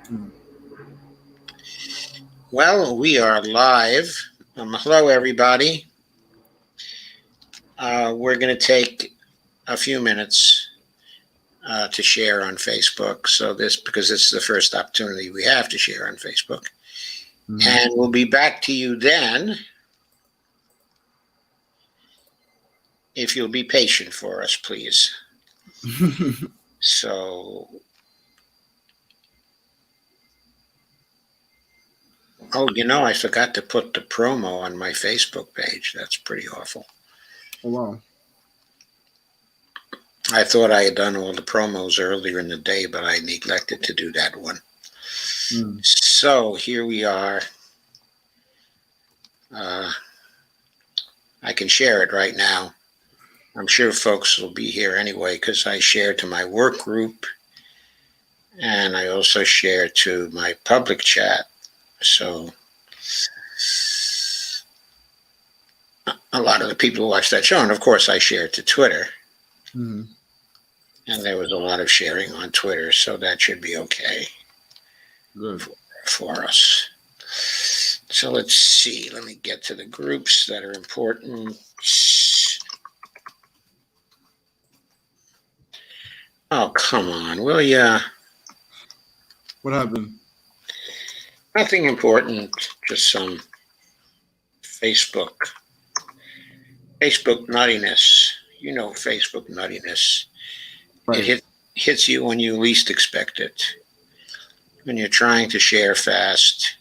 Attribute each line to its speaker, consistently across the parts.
Speaker 1: Mm.
Speaker 2: Well, we are live. Hello, everybody. We're going to take a few minutes to share on Facebook. Because this is the first opportunity we have to share on Facebook.
Speaker 1: Mm.
Speaker 2: And we'll be back to you then, if you'll be patient for us, please. So, I forgot to put the promo on my Facebook page. That's pretty awful.
Speaker 1: Oh, wow.
Speaker 2: I thought I had done all the promos earlier in the day, but I neglected to do that one.
Speaker 1: Mm.
Speaker 2: So here we are. I can share it right now. I'm sure folks will be here anyway because I share to my work group and I also share to my public chat. So a lot of the people who watch that show, and of course I share it to Twitter.
Speaker 1: Mm-hmm.
Speaker 2: And there was a lot of sharing on Twitter, so that should be okay.
Speaker 1: Good.
Speaker 2: For us. So let's see. Let me get to the groups that are important. Oh, come on, will ya?
Speaker 1: What happened?
Speaker 2: Nothing important, just some Facebook nuttiness. You know, Facebook nuttiness.
Speaker 1: Right.
Speaker 2: It hits you when you least expect it. When you're trying to share fast.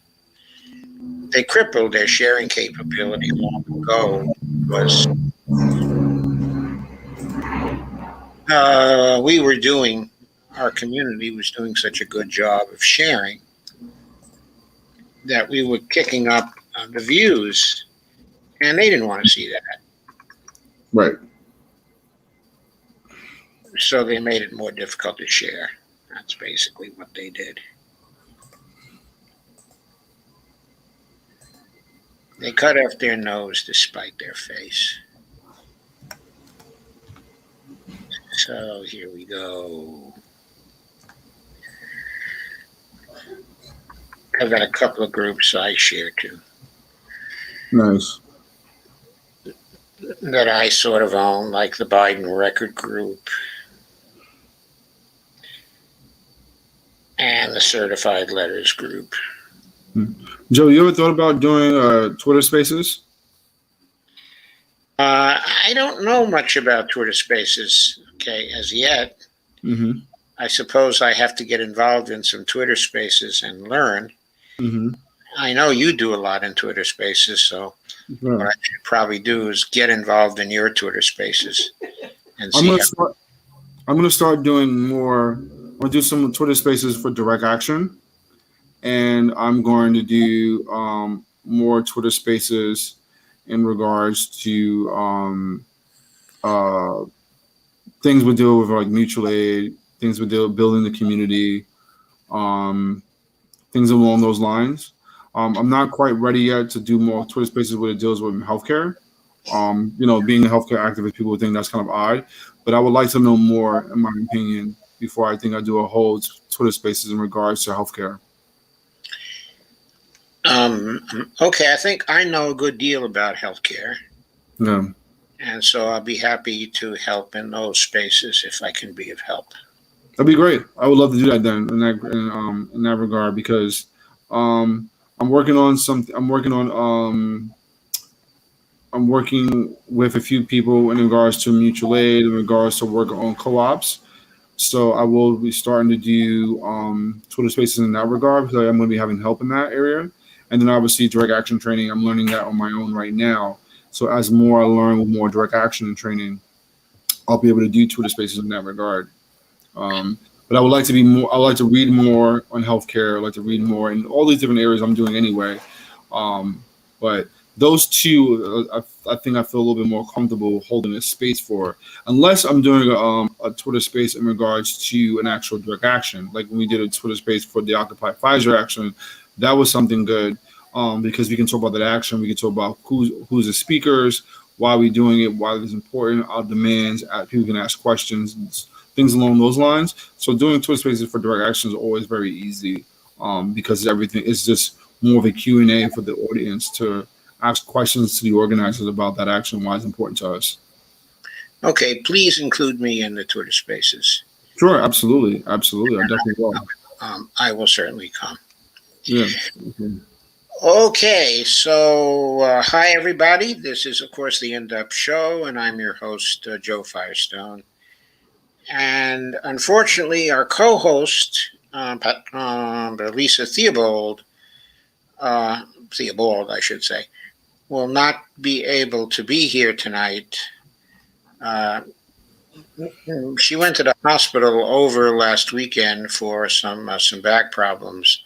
Speaker 2: They crippled their sharing capability long ago because our community was doing such a good job of sharing that we were kicking up the views, and they didn't want to see that.
Speaker 1: Right.
Speaker 2: So they made it more difficult to share. That's basically what they did. They cut off their nose to spite their face. So here we go. I've got a couple of groups I share to.
Speaker 1: Nice.
Speaker 2: That I sort of own, like the Biden Record Group and the Certified Letters Group.
Speaker 1: Joe, you ever thought about doing Twitter Spaces?
Speaker 2: I don't know much about Twitter Spaces, as yet.
Speaker 1: Mm-hmm.
Speaker 2: I suppose I have to get involved in some Twitter Spaces and learn.
Speaker 1: Mm-hmm.
Speaker 2: I know you do a lot in Twitter Spaces, so what I should probably do is get involved in your Twitter Spaces and see.
Speaker 1: I'm gonna start doing more. I'm gonna do some Twitter Spaces for direct action, and I'm going to do more Twitter Spaces in regards to things we deal with, like mutual aid, things we deal with building the community, things along those lines. I'm not quite ready yet to do more Twitter Spaces where it deals with healthcare. Being a healthcare activist, people would think that's kind of odd, but I would like to know more, in my opinion, before I think I do a whole Twitter Spaces in regards to healthcare.
Speaker 2: Okay, I think I know a good deal about healthcare.
Speaker 1: Yeah.
Speaker 2: And so I'll be happy to help in those spaces if I can be of help.
Speaker 1: That'd be great. I would love to do that then in that regard because I'm working on something. I'm working with a few people in regards to mutual aid, in regards to work on co-ops. So I will be starting to do Twitter Spaces in that regard because I'm going to be having help in that area. And then obviously direct action training. I'm learning that on my own right now. So as more I learn with more direct action and training, I'll be able to do Twitter Spaces in that regard. But I would like to be more. I would like to read more on healthcare. I like to read more in all these different areas I'm doing anyway. But those two, I think I feel a little bit more comfortable holding a space for, unless I'm doing a Twitter space in regards to an actual direct action, like when we did a Twitter space for the Occupy Pfizer action. That was something good because we can talk about that action. We can talk about who's the speakers, why we're doing it, why it's important, our demands. People can ask questions, things along those lines. So doing Twitter spaces for direct action is always very easy. because everything is just more of a Q&A for the audience to ask questions to the organizers about that action, why it's important to us.
Speaker 2: Okay, please include me in the Twitter Spaces.
Speaker 1: Sure, absolutely, absolutely. I definitely will.
Speaker 2: I will certainly come.
Speaker 1: Yeah.
Speaker 2: Okay, so hi everybody. This is, of course, the End Up Show, and I'm your host, Joe Firestone. And unfortunately, our co-host, Lisa Theobald, I should say, will not be able to be here tonight. She went to the hospital over last weekend for some back problems,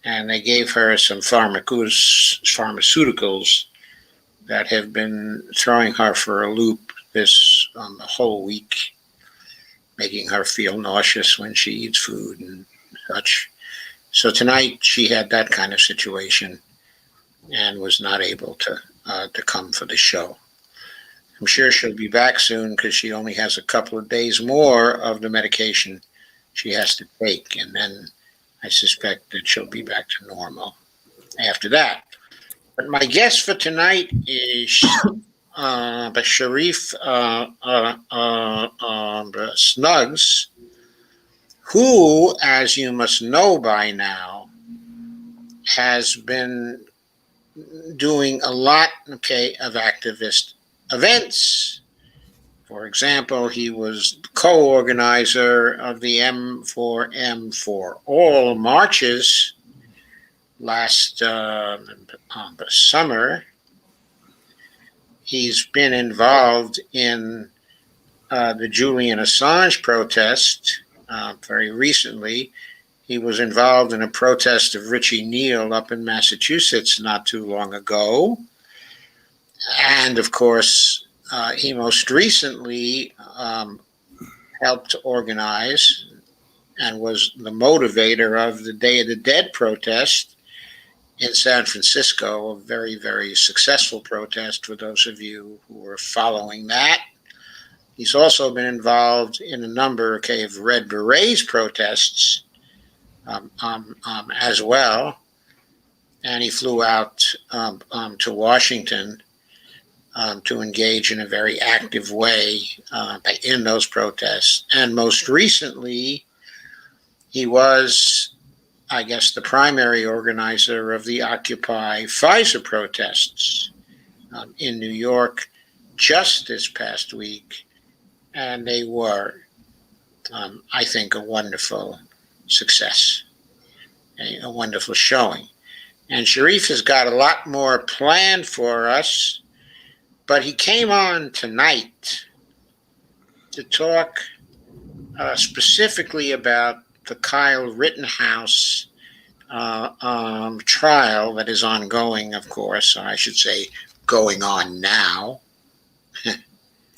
Speaker 2: and they gave her some pharmaceuticals that have been throwing her for a loop this whole week, making her feel nauseous when she eats food and such. So tonight she had that kind of situation and was not able to come for the show. I'm sure she'll be back soon because she only has a couple of days more of the medication she has to take, and then I suspect that she'll be back to normal after that. But my guest for tonight is Shareef Suggs, who, as you must know by now, has been doing a lot, of activist events. For example, he was co-organizer of the M4M for All marches last summer. He's been involved in the Julian Assange protest very recently. He was involved in a protest of Richie Neal up in Massachusetts not too long ago. And of course, he most recently helped organize and was the motivator of the Day of the Dead protest in San Francisco, a very, very successful protest for those of you who are following that. He's also been involved in a number of Red Berets protests as well. And he flew out to Washington to engage in a very active way in those protests. And most recently, he was, I guess, the primary organizer of the Occupy Pfizer protests in New York just this past week. And they were, I think, a wonderful success, a wonderful showing. And Shareef has got a lot more planned for us, but he came on tonight to talk specifically about the Kyle Rittenhouse trial that is ongoing, of course. I should say going on now.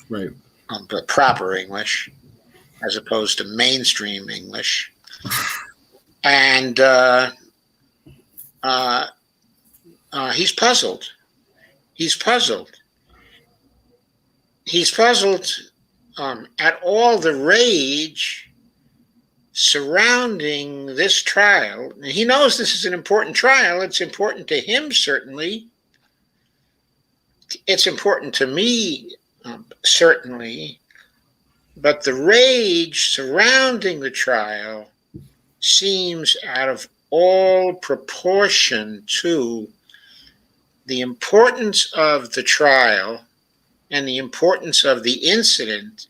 Speaker 1: Right.
Speaker 2: The proper English, as opposed to mainstream English. And he's puzzled. He's puzzled. He's puzzled at all the rage surrounding this trial. He knows this is an important trial. It's important to him, certainly. It's important to me, certainly. But the rage surrounding the trial seems out of all proportion to the importance of the trial and the importance of the incident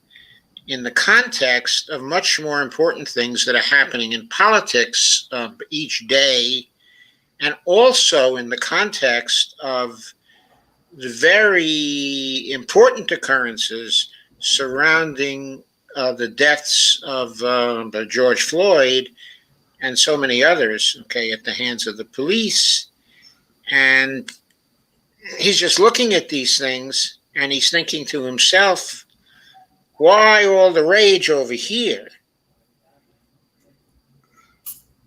Speaker 2: in the context of much more important things that are happening in politics each day, and also in the context of the very important occurrences surrounding the deaths of George Floyd and so many others, at the hands of the police. And he's just looking at these things and he's thinking to himself, why all the rage over here?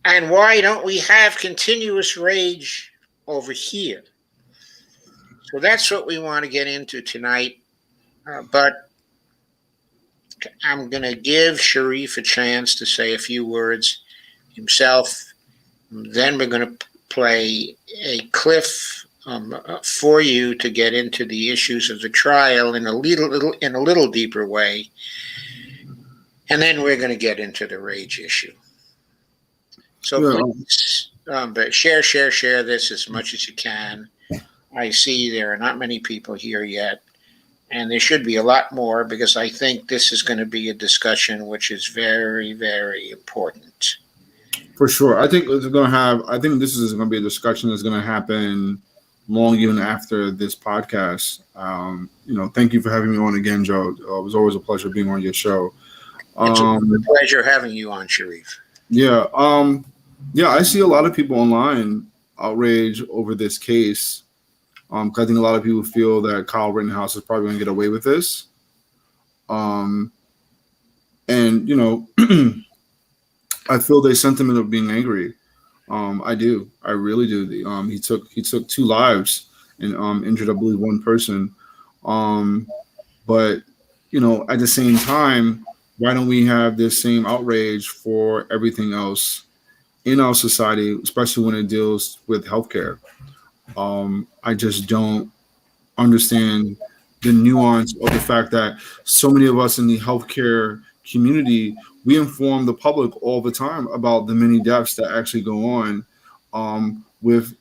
Speaker 2: And why don't we have continuous rage over here? So that's what we want to get into tonight. But I'm going to give Shareef a chance to say a few words himself Then we're going to play a clip for you to get into the issues of the trial in a little deeper way, and then we're going to get into the rage issue. So please, but share this as much as you can. I see there are not many people here yet, and there should be a lot more, because I think this is going to be a discussion which is very, very important.
Speaker 1: For sure. I think this is going to be a discussion that's going to happen long even after this podcast. Thank you for having me on again, Joe. It was always a pleasure being on your show.
Speaker 2: It's a pleasure having you on, Shareef.
Speaker 1: Yeah. I see a lot of people online outrage over this case. I think a lot of people feel that Kyle Rittenhouse is probably going to get away with this. I feel the sentiment of being angry. I do. I really do. He took 2 lives and injured, I believe, 1 person. But at the same time, why don't we have this same outrage for everything else in our society, especially when it deals with healthcare? I just don't understand the nuance of the fact that so many of us in the healthcare community, we inform the public all the time about the many deaths that actually go on, with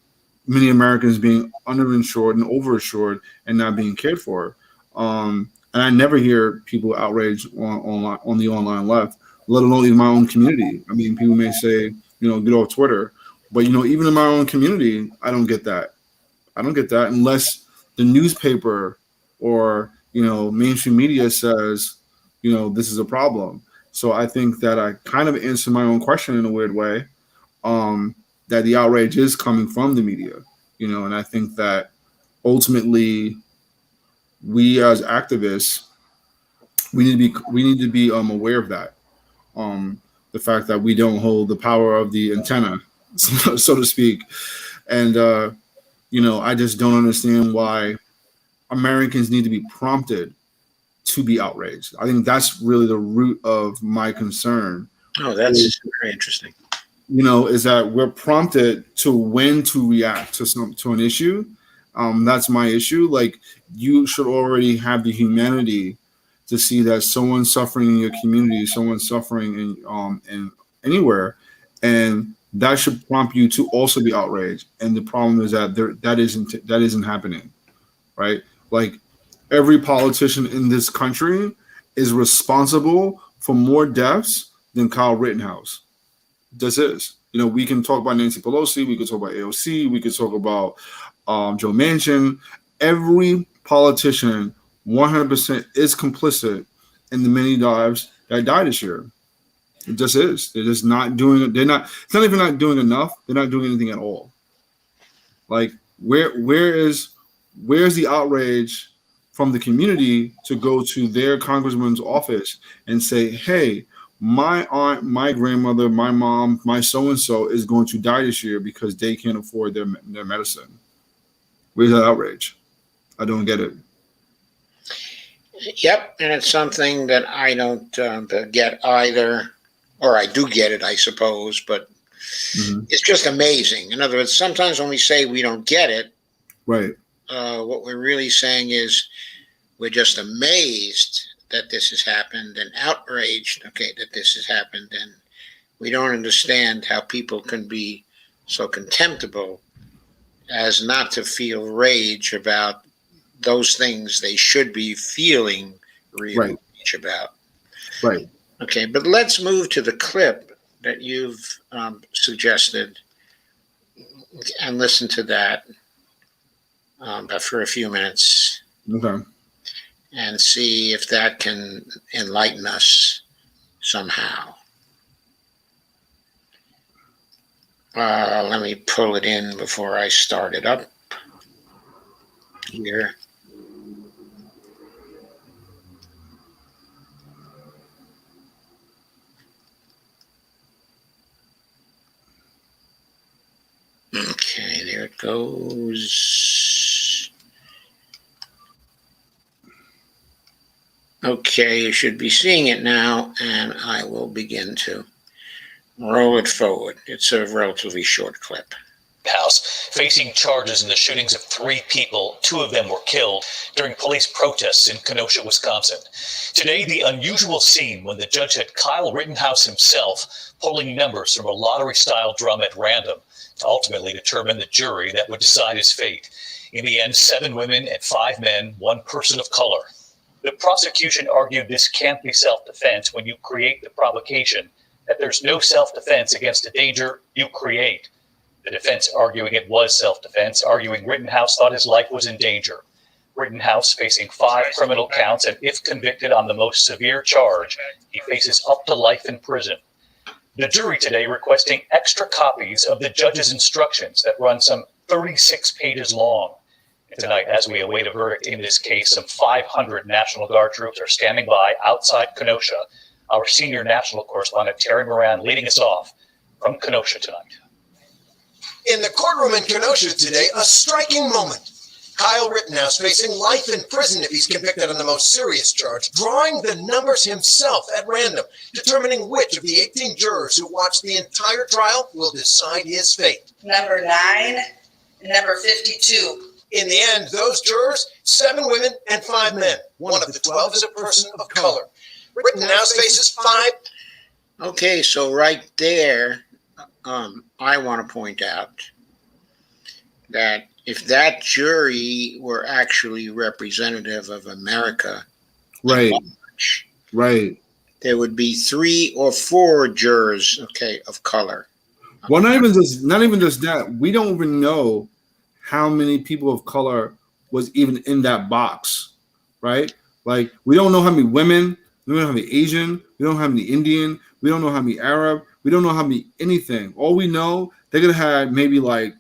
Speaker 1: many Americans being underinsured and overinsured and not being cared for. And I never hear people outrage on the online left, let alone in my own community. I mean, people may say, get off Twitter, but even in my own community, I don't get that. I don't get that unless the newspaper or mainstream media says this is a problem. So I think that I kind of answer my own question in a weird way, that the outrage is coming from the media, and I think that ultimately we as activists, we need to be aware of that, the fact that we don't hold the power of the antenna, so to speak, and I just don't understand why Americans need to be prompted to be outraged. I think that's really the root of my concern.
Speaker 2: Oh, that's very interesting.
Speaker 1: Is that we're prompted to when to react to an issue. That's my issue. Like, you should already have the humanity to see that someone's suffering in your community, someone's suffering in anywhere, and that should prompt you to also be outraged. And the problem is that that isn't happening, right? Like, every politician in this country is responsible for more deaths than Kyle Rittenhouse. This is. We can talk about Nancy Pelosi, we could talk about AOC, we could talk about Joe Manchin. Every politician 100% is complicit in the many lives that died this year. It just is. They're just not doing it. It's not even not doing enough. They're not doing anything at all. Like, where's the outrage from the community to go to their congressman's office and say, hey, my aunt, my grandmother, my mom, my so-and-so is going to die this year because they can't afford their medicine? Where's that outrage? I don't get it.
Speaker 2: Yep, and it's something that I don't get either, or I do get it, I suppose, but it's just amazing. In other words, sometimes when we say we don't get it,
Speaker 1: right,
Speaker 2: what we're really saying is we're just amazed that this has happened and outraged, that this has happened, and we don't understand how people can be so contemptible as not to feel rage about those things they should be feeling real rage about.
Speaker 1: Right.
Speaker 2: Okay, but let's move to the clip that you've suggested and listen to that for a few minutes.
Speaker 1: Okay.
Speaker 2: And see if that can enlighten us somehow. Let me pull it in before I start it up here. Okay, there it goes. Okay, you should be seeing it now, and I will begin to Roll it forward. It's a relatively short clip.
Speaker 3: House, facing charges in the shootings of 3 people. 2 of them were killed during police protests in Kenosha, Wisconsin. Today, the unusual scene when the judge had Kyle Rittenhouse himself pulling numbers from a lottery-style drum at random to ultimately determine the jury that would decide his fate. In the end, 7 women and 5 men, 1 person of color. The prosecution argued this can't be self-defense when you create the provocation, that there's no self-defense against a danger you create. The defense arguing it was self-defense, arguing Rittenhouse thought his life was in danger. Rittenhouse facing 5 criminal counts, and if convicted on the most severe charge, he faces up to life in prison. The jury today requesting extra copies of the judge's instructions that run some 36 pages long. And tonight, as we await a verdict in this case, some 500 National Guard troops are standing by outside Kenosha. Our senior national correspondent, Terry Moran, leading us off from Kenosha tonight.
Speaker 4: In the courtroom in Kenosha today, a striking moment. Kyle Rittenhouse facing life in prison if he's convicted on the most serious charge, drawing the numbers himself at random, determining which of the 18 jurors who watched the entire trial will decide his fate.
Speaker 5: Number 9 and number 52.
Speaker 4: In the end, those jurors, 7 women and 5 men. One of the 12 is a person of color. Rittenhouse faces 5.
Speaker 2: Okay, so right there, I want to point out that if that jury were actually representative of America,
Speaker 1: Right. Right.
Speaker 2: there would be 3 or 4 jurors, of color.
Speaker 1: Well, not even just that. We don't even know how many people of color was even in that box, right? Like, we don't know how many women, we don't know how many Asian, we don't know how many Indian, we don't know how many Arab, we don't know how many anything. All we know, they're gonna have maybe like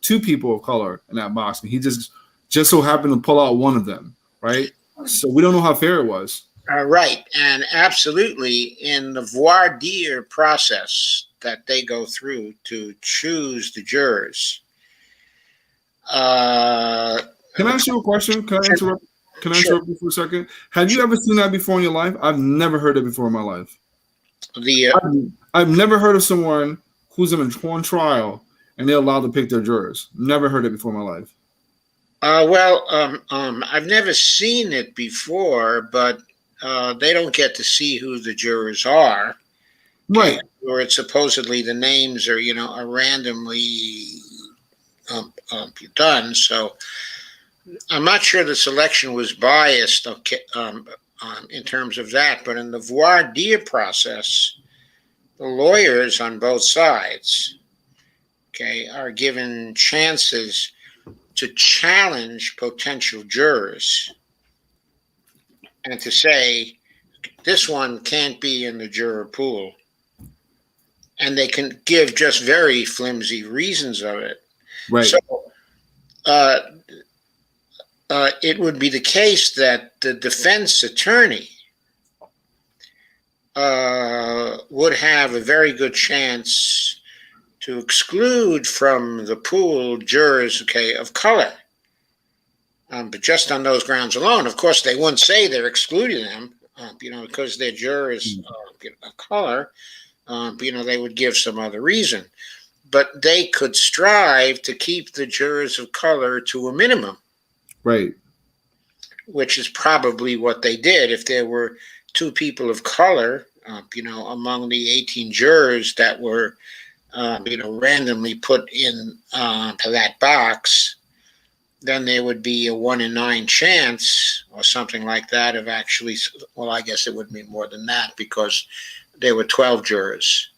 Speaker 1: 2 people of color in that box, and he just so happened to pull out one of them, right? So we don't know how fair it was.
Speaker 2: Right, and absolutely in the voir dire process that they go through to choose the jurors.
Speaker 1: Can I ask you a question? Can I interrupt? Can I interrupt you for a second? Have you ever seen that before in your life? I've never heard it before in my life. I've never heard of someone who's on trial and they're allowed to pick their jurors. Never heard it before in my life.
Speaker 2: I've never seen it before, but they don't get to see who the jurors are,
Speaker 1: right?
Speaker 2: Or it's supposedly the names are randomly done. So I'm not sure the selection was biased, in terms of that. But in the voir dire process, the lawyers on both sides, are given chances to challenge potential jurors and to say, this one can't be in the juror pool. And they can give just very flimsy reasons of it.
Speaker 1: Right.
Speaker 2: So it would be the case that the defense attorney would have a very good chance to exclude from the pool jurors, of color. But just on those grounds alone, of course, they wouldn't say they're excluding them, because they're jurors of color. They would give some other reason. But they could strive to keep the jurors of color to a minimum.
Speaker 1: Right.
Speaker 2: Which is probably what they did. If there were 2 people of color, among the 18 jurors that were, randomly put in to that box, then there would be a 1 in 9 chance or something like that of actually, well, I guess it would be more than that because there were 12 jurors.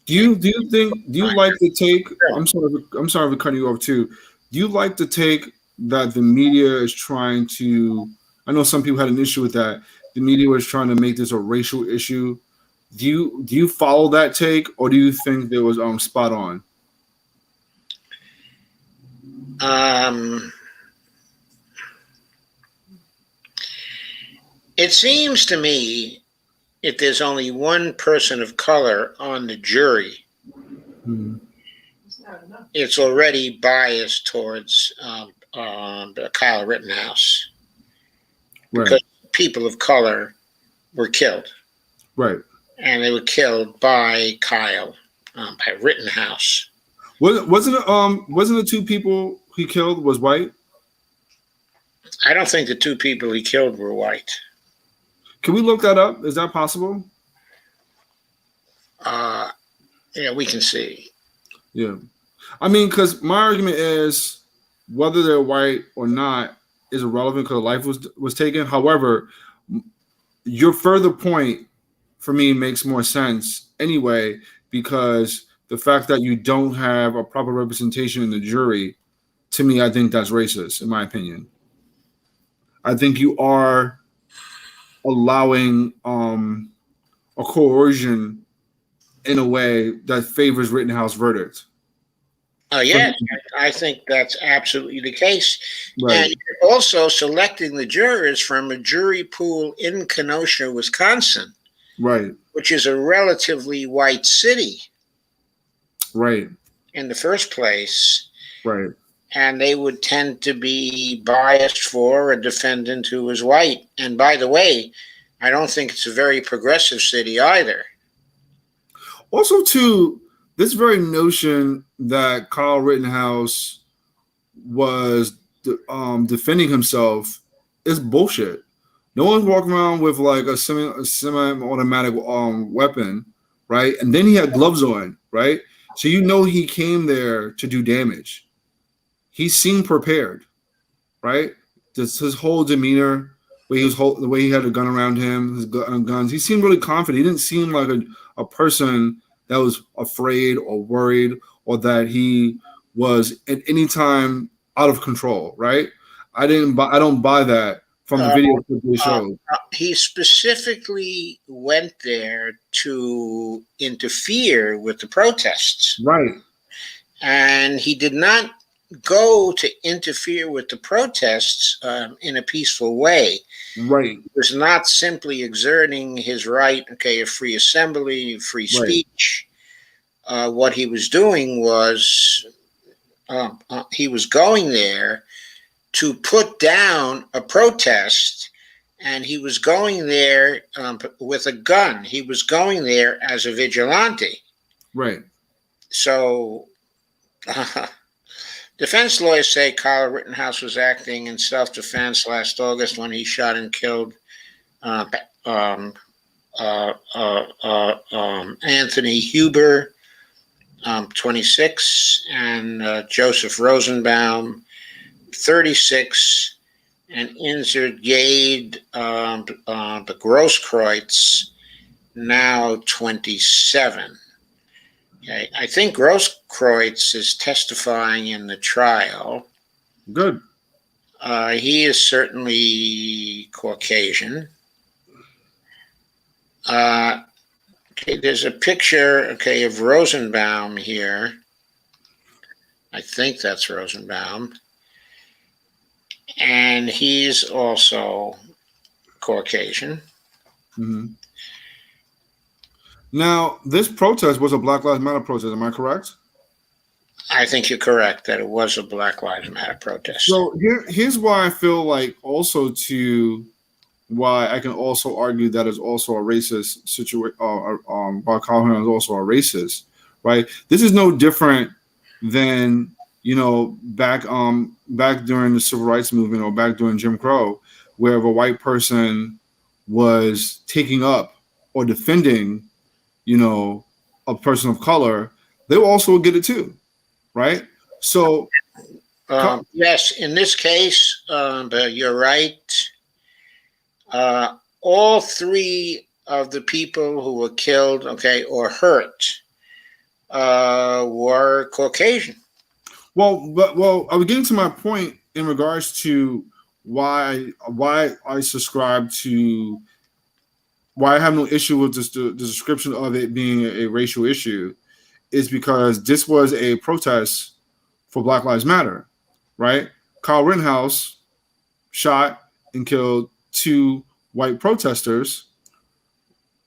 Speaker 1: Do you like the take? I'm sorry for cutting you off too. Do you like the take that the media is trying to? I know some people had an issue with that. The media was trying to make this a racial issue. Do you follow that take, or do you think it was spot on?
Speaker 2: It seems to me, if there's only 1 person of color on the jury, it's already biased towards Kyle Rittenhouse, because people of color were killed.
Speaker 1: Right.
Speaker 2: and they were killed by Kyle, by Rittenhouse.
Speaker 1: Wasn't the two people he killed was white?
Speaker 2: I don't think the two people he killed were white.
Speaker 1: Can we look that up? Is that possible?
Speaker 2: Yeah, we can see.
Speaker 1: Yeah. I mean, because my argument is whether they're white or not is irrelevant because life was taken. However, your further point for me makes more sense anyway, because the fact that you don't have a proper representation in the jury, to me, I think that's racist, in my opinion. I think you are allowing a coercion in a way that favors Rittenhouse verdict.
Speaker 2: Yeah, I think that's absolutely the case.
Speaker 1: Right.
Speaker 2: And you're also selecting the jurors from a jury pool in Kenosha, Wisconsin,
Speaker 1: Right.
Speaker 2: which is a relatively white city.
Speaker 1: Right.
Speaker 2: In the first place.
Speaker 1: Right.
Speaker 2: And they would tend to be biased for a defendant who was white. And by the way, I don't think it's a very progressive city either.
Speaker 1: Also, too, this very notion that Kyle Rittenhouse was defending himself is bullshit. No one's walking around with like a semi-automatic weapon, right? And then he had gloves on, right? So you know he came there to do damage. He seemed prepared, right? Just his whole demeanor, the way he had a gun around him, his guns. He seemed really confident. He didn't seem like a person that was afraid or worried or that he was at any time out of control, right? I don't buy that from the video they showed.
Speaker 2: He specifically went there to interfere with the protests.
Speaker 1: Right.
Speaker 2: And he did not go to interfere with the protests in a peaceful way.
Speaker 1: Right.
Speaker 2: He was not simply exerting his right, of free assembly, free speech. Right. What he was doing was he was going there to put down a protest, and he was going there with a gun. He was going there as a vigilante.
Speaker 1: Right.
Speaker 2: So defense lawyers say Kyle Rittenhouse was acting in self-defense last August when he shot and killed Anthony Huber, 26, and Joseph Rosenbaum, 36, and injured Yade the Grosskreutz, now 27. Okay, I think Grosskreutz is testifying in the trial.
Speaker 1: Good.
Speaker 2: He is certainly Caucasian. There's a picture, of Rosenbaum here. I think that's Rosenbaum. And he's also Caucasian.
Speaker 1: Mm-hmm. Now, this protest was a Black Lives Matter protest. Am I correct?
Speaker 2: I think you're correct that it was a Black Lives Matter protest.
Speaker 1: So here's why I feel like also why I can also argue that is also a racist situation. Why Kyle is also a racist, right? This is no different than back during the civil rights movement or back during Jim Crow, where if a white person was taking up or defending, a person of color, they will also get it too, right? So,
Speaker 2: yes, in this case, you're right. All three of the people who were killed, or hurt, were Caucasian.
Speaker 1: Well, I was getting to my point in regards to why I subscribe to why I have no issue with the description of it being a racial issue is because this was a protest for Black Lives Matter, right? Kyle Rittenhouse shot and killed 2 white protesters.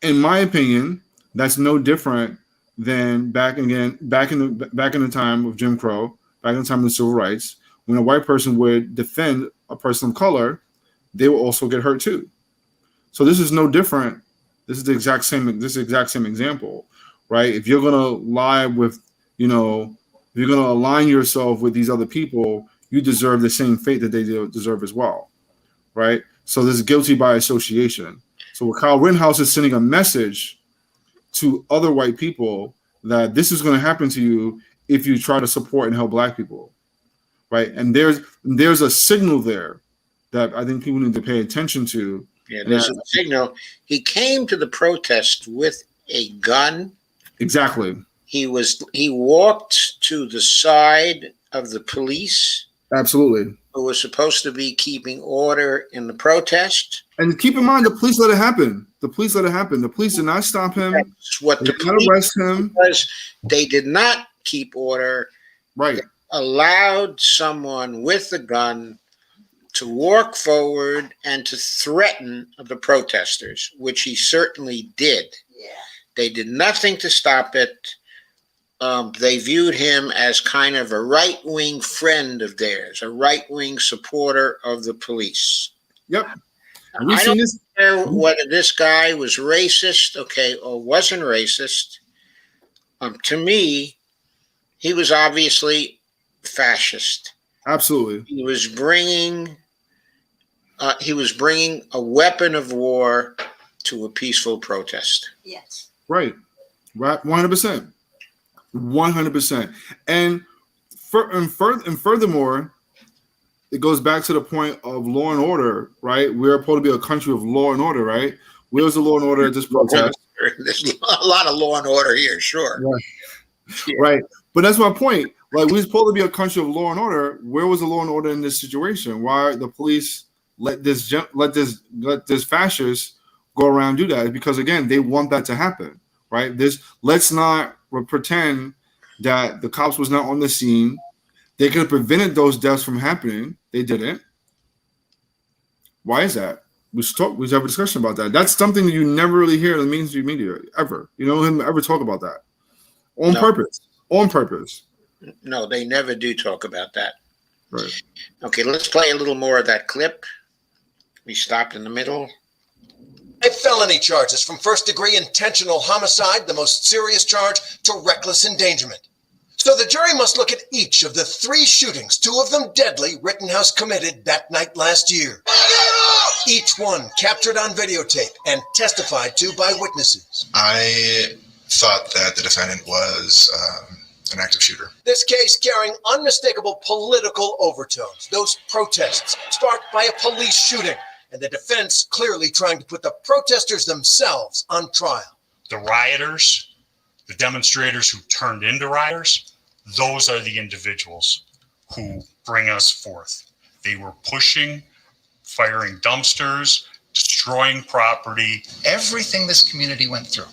Speaker 1: In my opinion, that's no different than back in the time of Jim Crow, back in the time of the civil rights, when a white person would defend a person of color, they will also get hurt too. So this is no different This is the exact same example, right? If you're gonna lie with, if you're gonna align yourself with these other people, you deserve the same fate that they deserve as well, right? So this is guilty by association. So what Kyle Rittenhouse is sending a message to other white people that this is going to happen to you if you try to support and help black people, right? And there's a signal there that I think people need to pay attention to.
Speaker 2: Yeah, there's a signal. He came to the protest with a gun.
Speaker 1: Exactly.
Speaker 2: He walked to the side of the police.
Speaker 1: Absolutely.
Speaker 2: Who was supposed to be keeping order in the protest.
Speaker 1: And keep in mind, the police let it happen. The police did not stop him.
Speaker 2: That's what
Speaker 1: they did not arrest him.
Speaker 2: Because they did not keep order.
Speaker 1: Right.
Speaker 2: They allowed someone with a gun to walk forward and to threaten the protesters, which he certainly did.
Speaker 5: Yeah.
Speaker 2: They did nothing to stop it. They viewed him as kind of a right-wing friend of theirs, a right-wing supporter of the police.
Speaker 1: Yep.
Speaker 2: I don't care whether this guy was racist, or wasn't racist. To me, he was obviously fascist.
Speaker 1: Absolutely.
Speaker 2: He was bringing a weapon of war to a peaceful protest.
Speaker 5: Yes.
Speaker 1: Right. 100%. 100%. And furthermore, it goes back to the point of law and order, right? We're supposed to be a country of law and order, right? Where's the law and order at this protest?
Speaker 2: There's a lot of law and order here, sure.
Speaker 1: Right.
Speaker 2: Yeah.
Speaker 1: Right. But that's my point. Like, we're supposed to be a country of law and order. Where was the law and order in this situation? Why the police let this fascist go around and do that? Because again, they want that to happen, right? Let's not pretend that the cops was not on the scene. They could have prevented those deaths from happening. They didn't. Why is that? We have a discussion about that. That's something that you never really hear in the mainstream media ever. You don't hear them ever talk about that on purpose. On purpose.
Speaker 2: No, they never do talk about that.
Speaker 1: Right.
Speaker 2: Okay, let's play a little more of that clip. We stopped in the middle.
Speaker 4: 5 felony charges from first-degree intentional homicide, the most serious charge, to reckless endangerment. So the jury must look at each of the 3 shootings, 2 of them deadly, Rittenhouse committed that night last year. Each one captured on videotape and testified to by witnesses.
Speaker 6: I thought that the defendant was an active shooter.
Speaker 4: This case carrying unmistakable political overtones, those protests sparked by a police shooting, and the defense clearly trying to put the protesters themselves on trial.
Speaker 7: The rioters, the demonstrators who turned into rioters, those are the individuals who bring us forth. They were pushing, firing dumpsters, destroying property.
Speaker 8: Everything this community went through.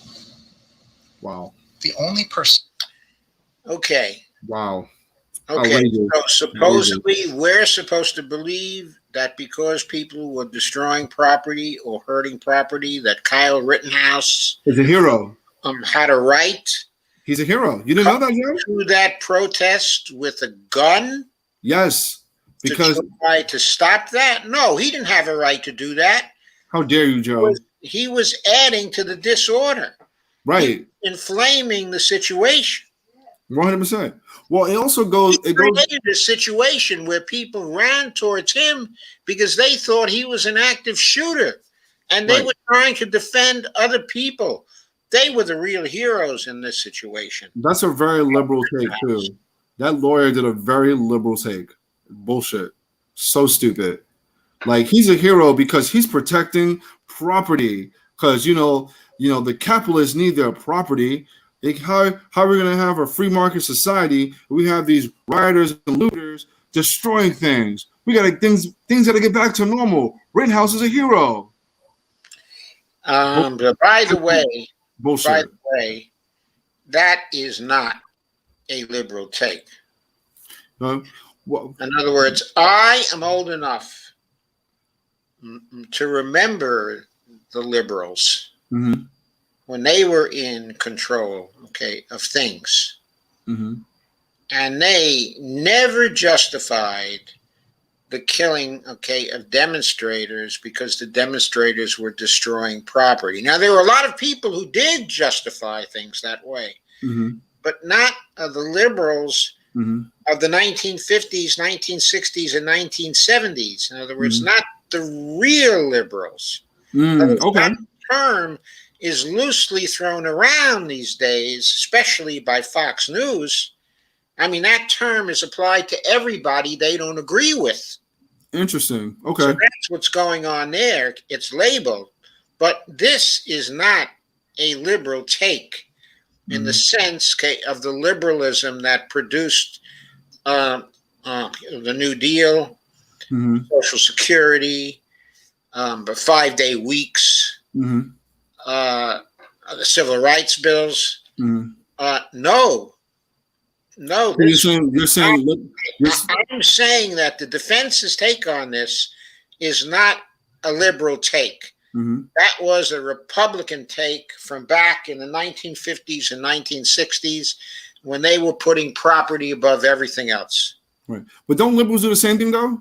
Speaker 1: Wow.
Speaker 8: The only person.
Speaker 2: Okay.
Speaker 1: Wow.
Speaker 2: Okay.
Speaker 1: Outrageous.
Speaker 2: So supposedly we're supposed to believe that because people were destroying property or hurting property, that Kyle Rittenhouse
Speaker 1: is a hero.
Speaker 2: Had a right.
Speaker 1: He's a hero. You didn't know that, Joe?
Speaker 2: To that protest with a gun?
Speaker 1: Yes. Because
Speaker 2: to try to stop that? No, he didn't have a right to do that.
Speaker 1: How dare you, Joe?
Speaker 2: He was adding to the disorder.
Speaker 1: Right.
Speaker 2: Inflaming the situation.
Speaker 1: 100%. Well, it also goes.
Speaker 2: He created a situation where people ran towards him because they thought he was an active shooter, and they were trying to defend other people. They were the real heroes in this situation.
Speaker 1: That's a very liberal take too. That lawyer did a very liberal take. Bullshit. So stupid. Like, he's a hero because he's protecting property. Because the capitalists need their property. How are we going to have a free market society? We have these rioters and looters destroying things. We got to things got to get back to normal. Rittenhouse is a hero.
Speaker 2: But by the way,
Speaker 1: bullshit.
Speaker 2: That is not a liberal take.
Speaker 1: Well,
Speaker 2: in other words, I am old enough to remember the liberals.
Speaker 1: Mm-hmm.
Speaker 2: When they were in control, of things,
Speaker 1: mm-hmm.
Speaker 2: and they never justified the killing, okay, of demonstrators because the demonstrators were destroying property. Now, there were a lot of people who did justify things that way, but not the liberals of the 1950s, 1960s, and 1970s. In other words, not the real liberals.
Speaker 1: Okay.
Speaker 2: That term is loosely thrown around these days, especially by Fox News. I mean, that term is applied to everybody they don't agree with.
Speaker 1: Interesting. Okay.
Speaker 2: So that's what's going on there. It's labeled. But this is not a liberal take in the sense of the liberalism that produced the New Deal, Social Security, the 5-day weeks, the civil rights bills. No.
Speaker 1: You're saying
Speaker 2: I'm saying that the defense's take on this is not a liberal take. That was a Republican take from back in the 1950s and 1960s when they were putting property above everything else.
Speaker 1: Right. But don't liberals do the same thing, though?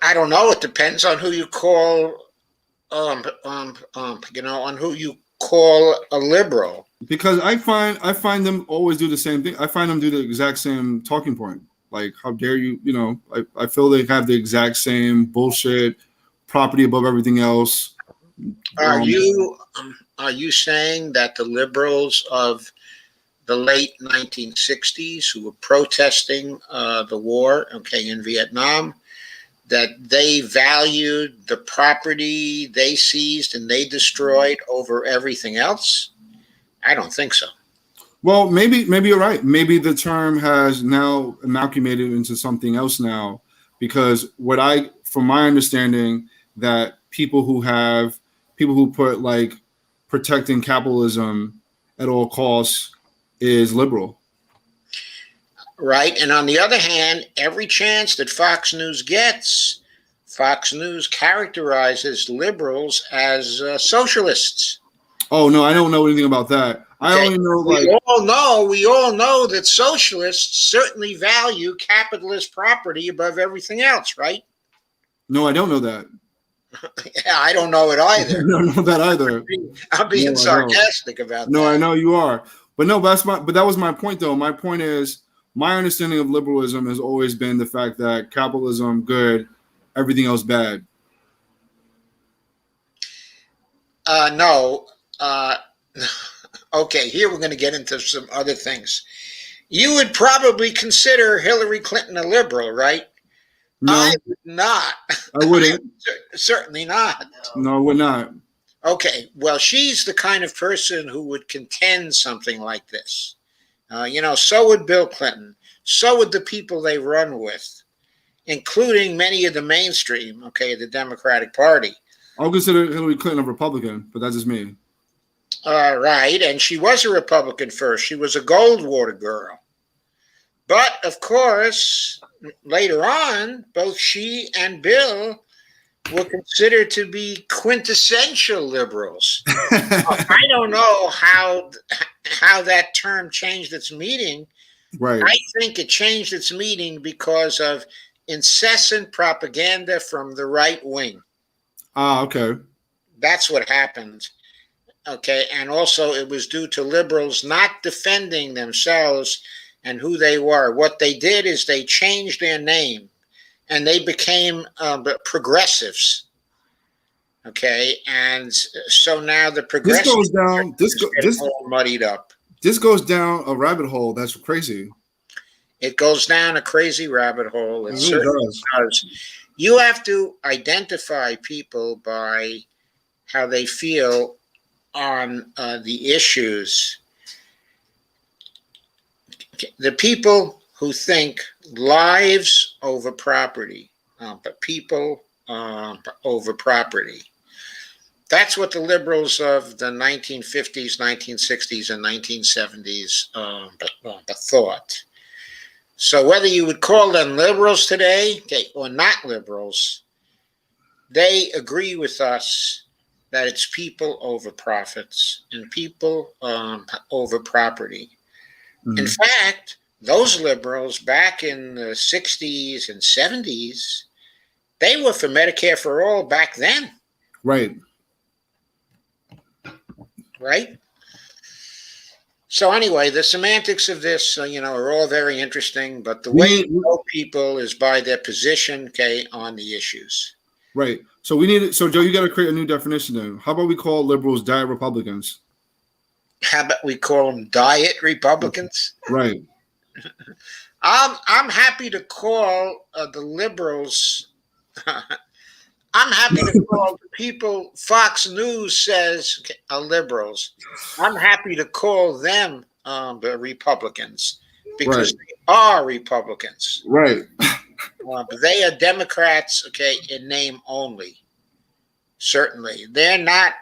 Speaker 2: I don't know. It depends on who you call, on who you call a liberal.
Speaker 1: Because I find them always do the same thing. I find them do the exact same talking point. Like, how dare you? You know, I feel they have the exact same bullshit, property above everything else.
Speaker 2: Are you saying that the liberals of the late 1960s who were protesting the war, in Vietnam, that they valued the property they seized and they destroyed over everything else? I don't think so.
Speaker 1: Well, maybe you're right. Maybe the term has now amalgamated into something else now, because from my understanding, that people who put like protecting capitalism at all costs is liberal.
Speaker 2: Right. And on the other hand, every chance that Fox News gets, Fox News characterizes liberals as socialists.
Speaker 1: Oh, no, I don't know anything about that. I only know
Speaker 2: we all know that socialists certainly value capitalist property above everything else, right?
Speaker 1: No, I don't know that.
Speaker 2: Yeah, I don't know it either.
Speaker 1: I don't know that either.
Speaker 2: I'm being sarcastic about that.
Speaker 1: No, I know you are. But no, but that was my point, though. My point is, my understanding of liberalism has always been the fact that capitalism good, everything else bad.
Speaker 2: No. Okay, here we're going to get into some other things. You would probably consider Hillary Clinton a liberal, right?
Speaker 1: No,
Speaker 2: I would not.
Speaker 1: I wouldn't.
Speaker 2: Certainly not.
Speaker 1: No, I would not.
Speaker 2: Okay, well, she's the kind of person who would contend something like this. So would Bill Clinton. So would the people they run with, including many of the mainstream, the Democratic Party.
Speaker 1: I'll consider Hillary Clinton a Republican, but that's just me.
Speaker 2: Right, and she was a Republican first. She was a Goldwater girl. But, of course, later on, both she and Bill were considered to be quintessential liberals. I don't know how that term changed its meaning.
Speaker 1: Right.
Speaker 2: I think it changed its meaning because of incessant propaganda from the right wing.
Speaker 1: Okay.
Speaker 2: That's what happened. Okay, and also it was due to liberals not defending themselves and who they were. What they did is they changed their name and they became progressives. Okay, and so now the progressives
Speaker 1: all
Speaker 2: muddied up.
Speaker 1: This goes down a rabbit hole. That's crazy.
Speaker 2: It goes down a crazy rabbit hole.
Speaker 1: It really does.
Speaker 2: You have to identify people by how they feel on the issues. The people who think lives over property, but people over property. That's what the liberals of the 1950s, 1960s, and 1970s thought. So whether you would call them liberals today or not liberals, they agree with us that it's people over profits and people over property. In fact, those liberals back in the 60s and 70s, they were for Medicare for all back then.
Speaker 1: Right.
Speaker 2: Right? So anyway, the semantics of this, are all very interesting, but the way you know people is by their position, okay, on the issues.
Speaker 1: Right. So we need it. So Joe, you got to create a new definition then. How about we call liberals diet Republicans?
Speaker 2: How about we call them diet Republicans?
Speaker 1: Right.
Speaker 2: I'm happy to call the liberals. I'm happy to call the people Fox News says are liberals. I'm happy to call them the Republicans because they are Republicans.
Speaker 1: Right.
Speaker 2: But they are Democrats, okay, in name only. Certainly. They're not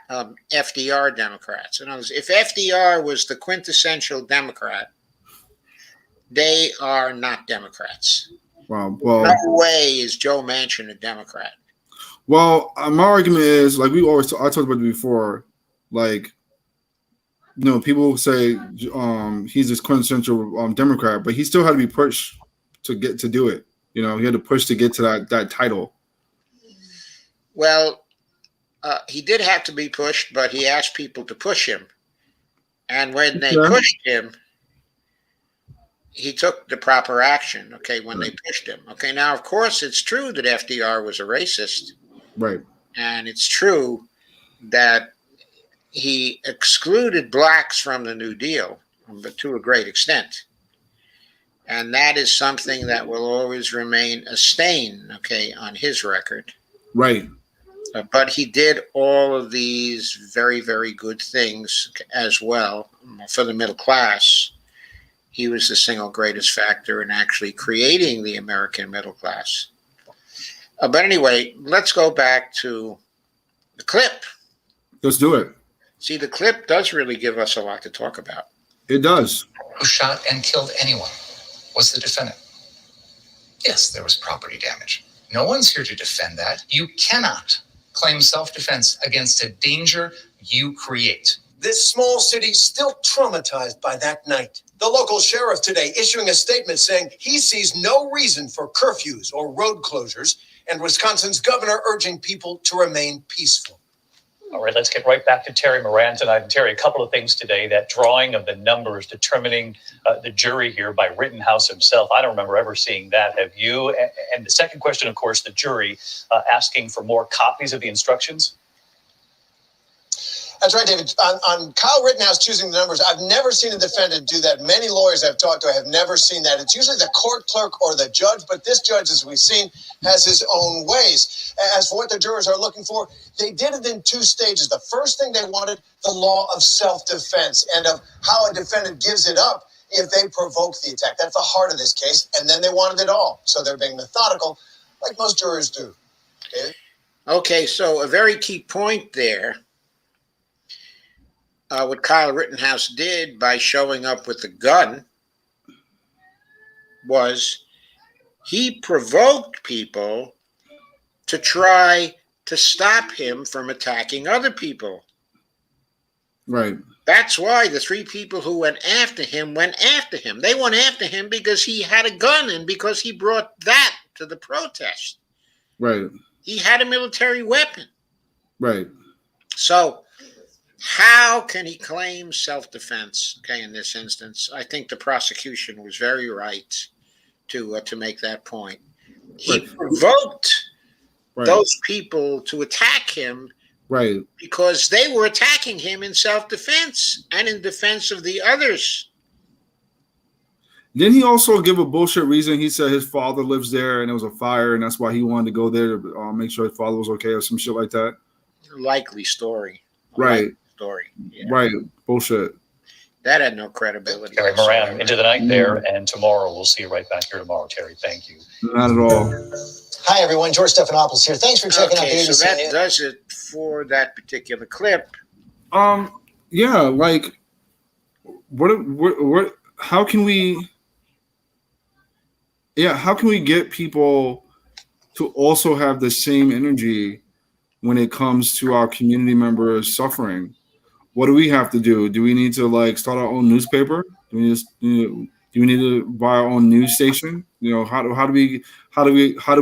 Speaker 2: FDR Democrats. In other words, if FDR was the quintessential Democrat, they are not Democrats.
Speaker 1: Wow. Well,
Speaker 2: no way is Joe Manchin a Democrat.
Speaker 1: Well, my argument is, like I talked about it before, like, people say he's this quintessential Democrat, but he still had to be pushed to get to do it. He had to push to get to that title.
Speaker 2: Well, he did have to be pushed, but he asked people to push him. And when they pushed him, he took the proper action, okay, when they pushed him. Okay, now, of course, it's true that FDR was a racist.
Speaker 1: Right.
Speaker 2: And it's true that he excluded blacks from the New Deal, but to a great extent. And that is something that will always remain a stain, okay, on his record.
Speaker 1: Right.
Speaker 2: But he did all of these very, very good things as well for the middle class. He was the single greatest factor in actually creating the American middle class. But anyway, let's go back to the clip.
Speaker 1: Let's do it.
Speaker 2: See, the clip does really give us a lot to talk about.
Speaker 1: It does.
Speaker 8: Who shot and killed anyone was the defendant. Yes, there was property damage. No one's here to defend that. You cannot claim self-defense against a danger you create.
Speaker 4: This small city still traumatized by that night. The local sheriff today issuing a statement saying he sees no reason for curfews or road closures, and Wisconsin's governor urging people to remain peaceful.
Speaker 3: All right, let's get right back to Terry Moran tonight. And Terry, a couple of things today. That drawing of the numbers determining the jury here by Rittenhouse himself. I don't remember ever seeing that. Have you? And the second question, of course, the jury asking for more copies of the instructions.
Speaker 4: That's right, David. On Kyle Rittenhouse choosing the numbers, I've never seen a defendant do that. Many lawyers I've talked to have never seen that. It's usually the court clerk or the judge, but this judge, as we've seen, has his own ways. As for what the jurors are looking for, they did it in two stages. The first thing they wanted, the law of self-defense and of how a defendant gives it up if they provoke the attack. That's the heart of this case. And then they wanted it all. So they're being methodical, like most jurors do. David?
Speaker 2: Okay, so a very key point there. What Kyle Rittenhouse did by showing up with the gun was he provoked people to try to stop him from attacking other people.
Speaker 1: Right.
Speaker 2: That's why the three people who went after him. They went after him because he had a gun and because he brought that to the protest.
Speaker 1: Right.
Speaker 2: He had a military weapon.
Speaker 1: Right.
Speaker 2: So how can he claim self-defense? Okay, in this instance, I think the prosecution was very right to make that point. He provoked those people to attack him,
Speaker 1: right? Because
Speaker 2: they were attacking him in self-defense and in defense of the others.
Speaker 1: Didn't he also give a bullshit reason? He said his father lives there and there was a fire, and that's why he wanted to go there to make sure his father was okay or some shit like that.
Speaker 2: Likely story.
Speaker 1: Right.
Speaker 2: Yeah.
Speaker 1: Right. Bullshit.
Speaker 2: That had no credibility.
Speaker 3: Terry Moran, into the night there, and tomorrow we'll see you right back here tomorrow, Terry. Thank you.
Speaker 1: Not at all.
Speaker 9: Hi, everyone. George Stephanopoulos here. Thanks for checking out the ABC.
Speaker 2: So that does it for that particular clip.
Speaker 1: Yeah, like, what? How can we? Yeah, how can we get people to also have the same energy when it comes to our community members suffering? What do we have to do? Do we need to start our own newspaper? Do we just Do we need to buy our own news station? You know, how do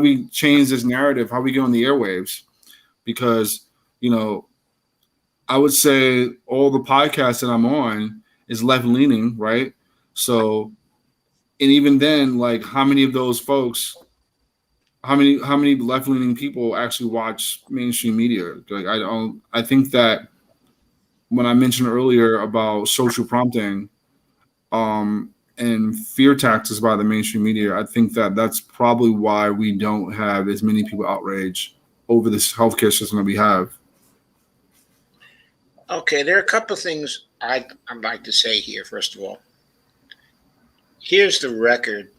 Speaker 1: we change this narrative? How do we get on the airwaves? Because, you know, I would say all the podcasts that I'm on is left leaning, right? So, and even then, like, how many of those folks, how many left leaning people actually watch mainstream media? Like, I think that when I mentioned earlier about social prompting, and fear tactics by the mainstream media, I think that that's probably why we don't have as many people outraged over this healthcare system that we have.
Speaker 2: Okay, there are a couple of things I'd like to say here. First of all, here's the record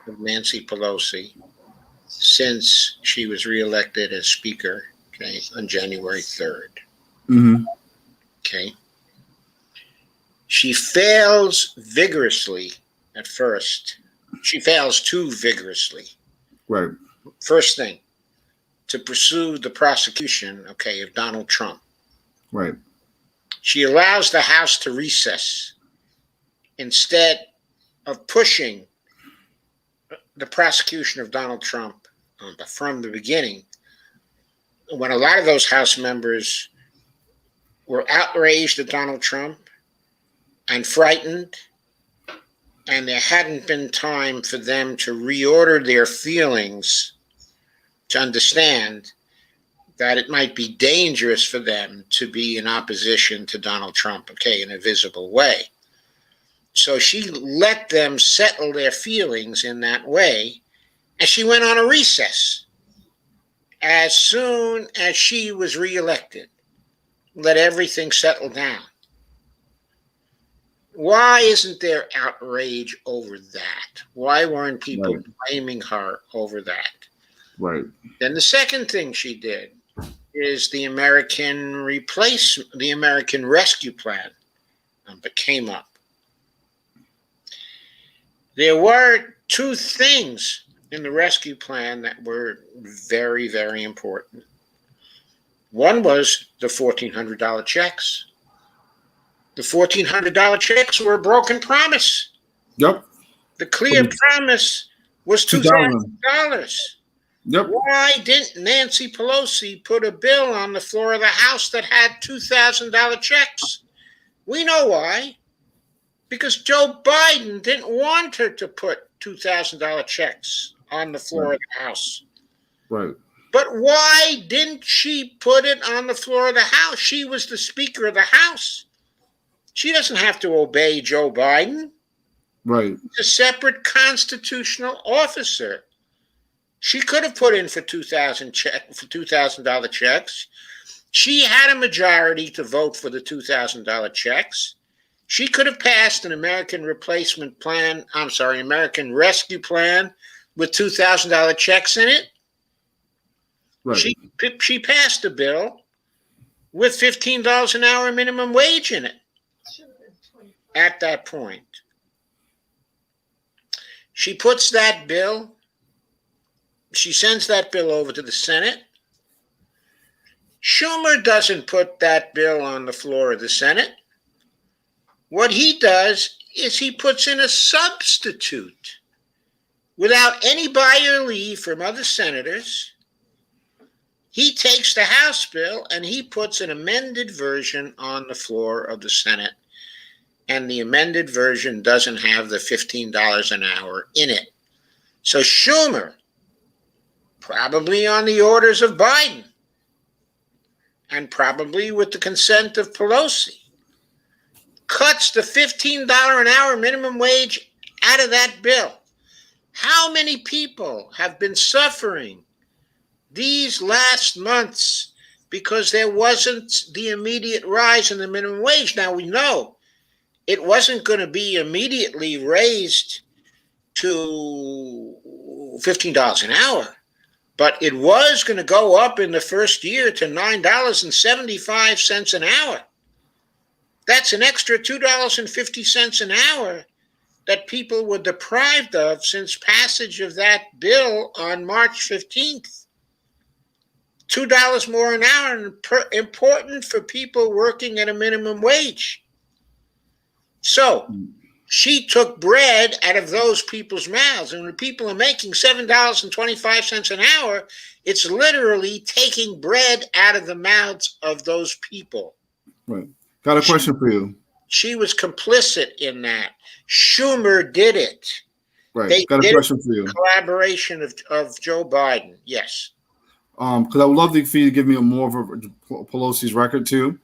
Speaker 2: of Nancy Pelosi since she was reelected as Speaker, okay, on January 3rd.
Speaker 1: Mm-hmm.
Speaker 2: Okay. She fails vigorously at first. She fails too vigorously.
Speaker 1: Right.
Speaker 2: First thing, to pursue the prosecution, okay, of Donald Trump.
Speaker 1: Right.
Speaker 2: She allows the House to recess instead of pushing the prosecution of Donald Trump from the beginning, when a lot of those House members were outraged at Donald Trump and frightened, and there hadn't been time for them to reorder their feelings to understand that it might be dangerous for them to be in opposition to Donald Trump, okay, in a visible way. So she let them settle their feelings in that way, and she went on a recess as soon as she was reelected. Let everything settle down. Why isn't there outrage over that? Why weren't people blaming her over that?
Speaker 1: Right.
Speaker 2: Then the second thing she did is the American Rescue Plan that came up. There were two things in the rescue plan that were very, very important. One was the $1,400 checks. The $1,400 checks were a broken promise.
Speaker 1: Yep.
Speaker 2: The clear promise was $2,000.
Speaker 1: Yep.
Speaker 2: Why didn't Nancy Pelosi put a bill on the floor of the House that had $2,000 checks? We know why. Because Joe Biden didn't want her to put $2,000 checks on the floor of the House.
Speaker 1: Right.
Speaker 2: But why didn't she put it on the floor of the House? She was the Speaker of the House. She doesn't have to obey Joe Biden.
Speaker 1: Right.
Speaker 2: He's a separate constitutional officer. She could have put in for $2,000 checks. She had a majority to vote for the $2,000 checks. She could have passed an American Rescue Plan with $2,000 checks in it.
Speaker 1: Right.
Speaker 2: She passed a bill with $15 an hour minimum wage in it at that point. She puts that bill, she sends that bill over to the Senate. Schumer doesn't put that bill on the floor of the Senate. What he does is he puts in a substitute without any buyer leave from other senators. He takes the House bill and he puts an amended version on the floor of the Senate. And the amended version doesn't have the $15 an hour in it. So Schumer, probably on the orders of Biden, and probably with the consent of Pelosi, cuts the $15 an hour minimum wage out of that bill. How many people have been suffering these last months because there wasn't the immediate rise in the minimum wage? Now we know it wasn't going to be immediately raised to $15 an hour, but it was going to go up in the first year to $9.75 an hour. That's an extra $2.50 an hour that people were deprived of since passage of that bill on March 15th. $2 more an hour, important for people working at a minimum wage. So she took bread out of those people's mouths. And when people are making $7.25 an hour, it's literally taking bread out of the mouths of those people.
Speaker 1: Right. Got a question for you.
Speaker 2: She was complicit in that. Schumer did it.
Speaker 1: Right. Got a question for you.
Speaker 2: Collaboration of Joe Biden. Yes.
Speaker 1: Because I would love for you to give me more of a Pelosi's record too.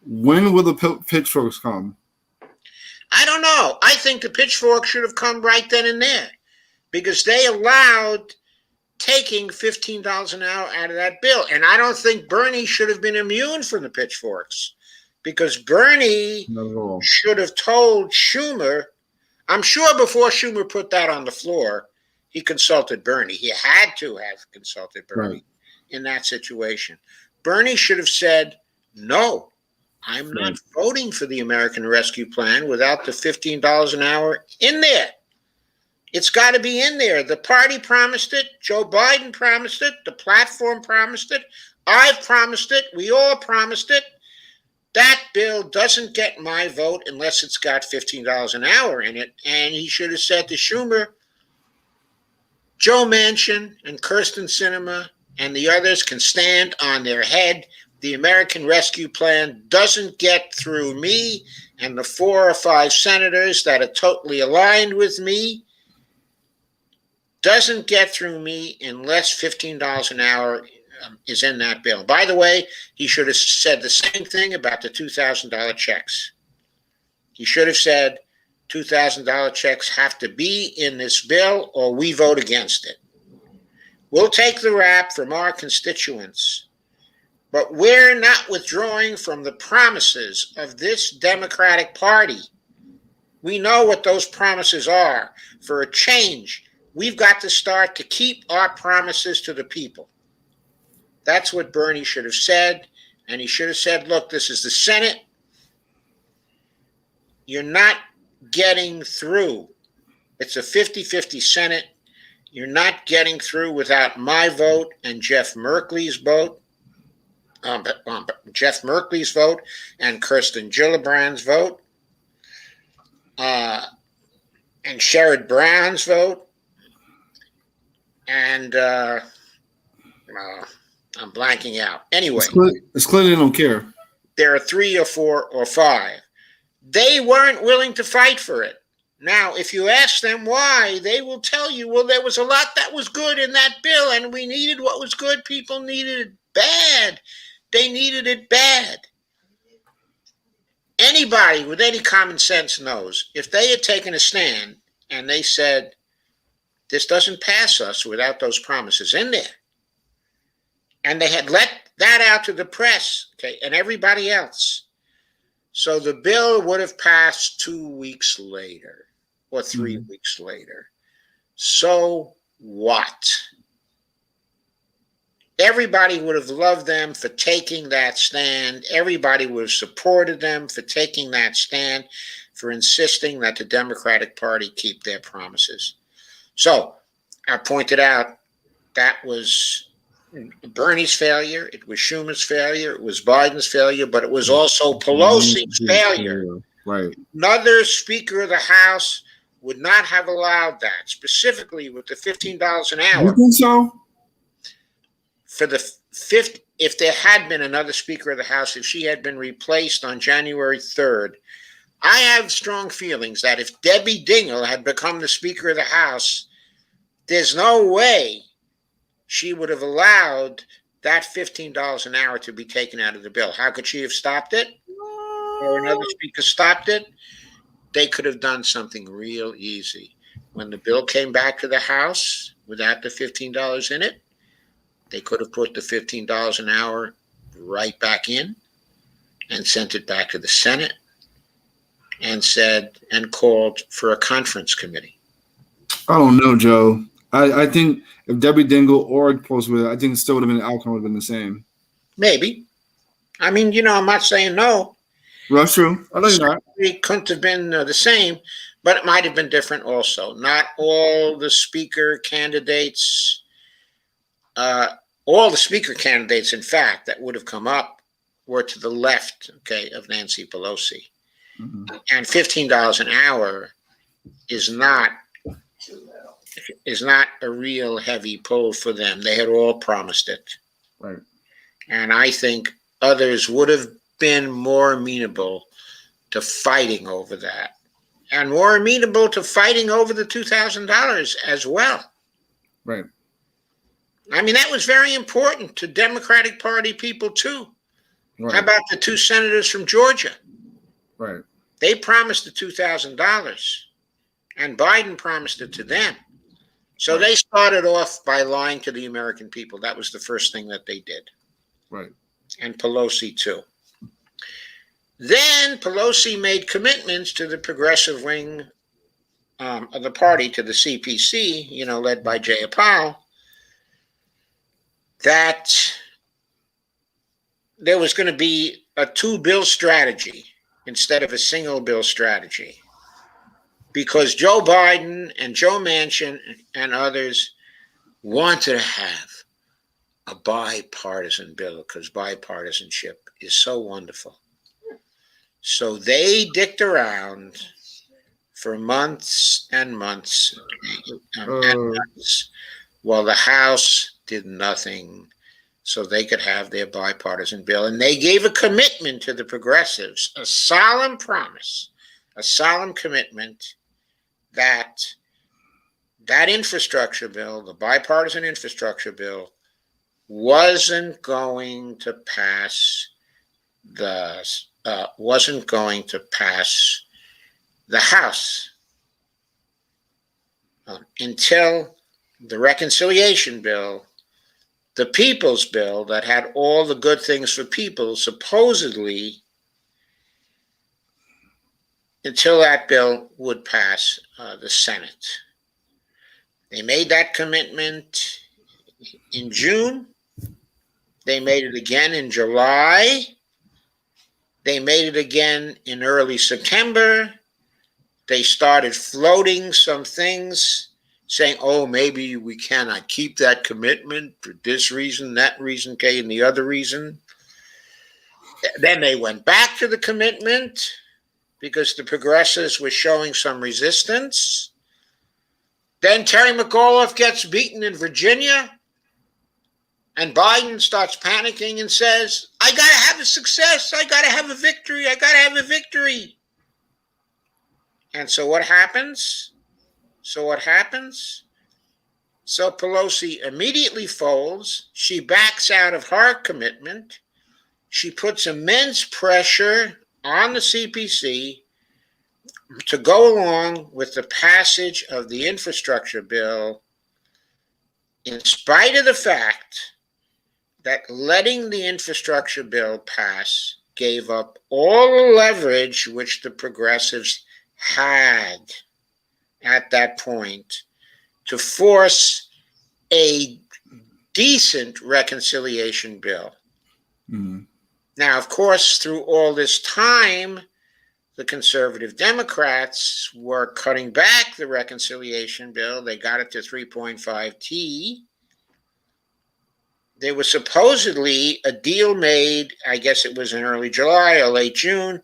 Speaker 1: When will the pitchforks come?
Speaker 2: I don't know. I think the pitchfork should have come right then and there, because they allowed taking $15 an hour out of that bill. And I don't think Bernie should have been immune from the pitchforks, because Bernie should have told Schumer. I'm sure before Schumer put that on the floor, he consulted Bernie. He had to have consulted Bernie in that situation. Bernie should have said, no, I'm not voting for the American Rescue Plan without the $15 an hour in there. It's got to be in there. The party promised it. Joe Biden promised it. The platform promised it. I've promised it. We all promised it. That bill doesn't get my vote unless it's got $15 an hour in it. And he should have said to Schumer, Joe Manchin and Kirsten Sinema and the others can stand on their head. The American Rescue Plan doesn't get through me and the 4 or 5 senators that are totally aligned with me. Doesn't get through me unless $15 an hour is in that bill. By the way, he should have said the same thing about the $2,000 checks. He should have said $2,000 checks have to be in this bill or we vote against it. We'll take the rap from our constituents, but we're not withdrawing from the promises of this Democratic Party. We know what those promises are. For a change, we've got to start to keep our promises to the people. That's what Bernie should have said. And he should have said, look, this is the Senate. You're not getting through. It's a 50-50 Senate. You're not getting through without my vote and Jeff Merkley's vote. Jeff Merkley's vote and Kirsten Gillibrand's vote. And Sherrod Brown's vote. And I'm blanking out. Anyway.
Speaker 1: It's clear they don't care.
Speaker 2: There are 3 or 4 or 5. They weren't willing to fight for it. Now, if you ask them why, they will tell you, well, there was a lot that was good in that bill, and we needed what was good. People needed it bad. They needed it bad. Anybody with any common sense knows if they had taken a stand and they said, this doesn't pass us without those promises in there, and they had let that out to the press, okay, and everybody else, so the bill would have passed 2 weeks later or 3 weeks later. So what? Everybody would have loved them for taking that stand. Everybody would have supported them for taking that stand, for insisting that the Democratic Party keep their promises. So I pointed out that was Bernie's failure, it was Schumer's failure, it was Biden's failure, but it was also Pelosi's failure.
Speaker 1: Right.
Speaker 2: Another Speaker of the House would not have allowed that, specifically with the $15 an hour.
Speaker 1: You think so?
Speaker 2: For the fifth, if there had been another Speaker of the House, if she had been replaced on January 3rd, I have strong feelings that if Debbie Dingell had become the Speaker of the House, there's no way she would have allowed that $15 an hour to be taken out of the bill. How could she have stopped it? Or another speaker stopped it? They could have done something real easy. When the bill came back to the House without the $15 in it, they could have put the $15 an hour right back in and sent it back to the Senate and said and called for a conference committee.
Speaker 1: I don't know, Joe. I think if Debbie Dingell or Pelosi with it, I think it still would have been the outcome would have been the same.
Speaker 2: Maybe. I mean, I'm not saying no.
Speaker 1: Well, that's true. I know you're not.
Speaker 2: It couldn't have been the same, but it might have been different also. Not all the speaker candidates, in fact, that would have come up were to the left, okay, of Nancy Pelosi. And $15 an hour is not a real heavy pull for them. They had all promised it.
Speaker 1: Right.
Speaker 2: And I think others would have been more amenable to fighting over that, and more amenable to fighting over the $2,000 as well.
Speaker 1: Right.
Speaker 2: I mean, that was very important to Democratic Party people too.
Speaker 1: Right.
Speaker 2: How about the two senators from Georgia?
Speaker 1: Right.
Speaker 2: They promised the $2,000, and Biden promised it to them. So they started off by lying to the American people. That was the first thing that they did.
Speaker 1: Right.
Speaker 2: And Pelosi too. Then Pelosi made commitments to the progressive wing of the party, to the CPC, led by Jayapal, that there was going to be a two-bill strategy instead of a single-bill strategy, because Joe Biden and Joe Manchin and others wanted to have a bipartisan bill, because bipartisanship is so wonderful. So they dicked around for months and months and months while the House did nothing so they could have their bipartisan bill. And they gave a commitment to the progressives, a solemn promise, a solemn commitment that infrastructure bill, the bipartisan infrastructure bill, wasn't going to pass the House until the reconciliation bill, the people's bill that had all the good things for people, supposedly, until that bill would pass the Senate. They made that commitment in June. They made it again in July. They made it again in early September. They started floating some things, saying, oh, maybe we cannot keep that commitment for this reason, that reason, and the other reason. Then they went back to the commitment because the progressives were showing some resistance. Then Terry McAuliffe gets beaten in Virginia, and Biden starts panicking and says, I got to have a success. I got to have a victory. I got to have a victory. And so what happens? So Pelosi immediately folds. She backs out of her commitment. She puts immense pressure on the CPC to go along with the passage of the infrastructure bill, in spite of the fact that letting the infrastructure bill pass gave up all the leverage which the progressives had at that point to force a decent reconciliation bill.
Speaker 1: Mm-hmm.
Speaker 2: Now, of course, through all this time, the conservative Democrats were cutting back the reconciliation bill. They got it to 3.5T. There was supposedly a deal made, I guess it was in early July or late June,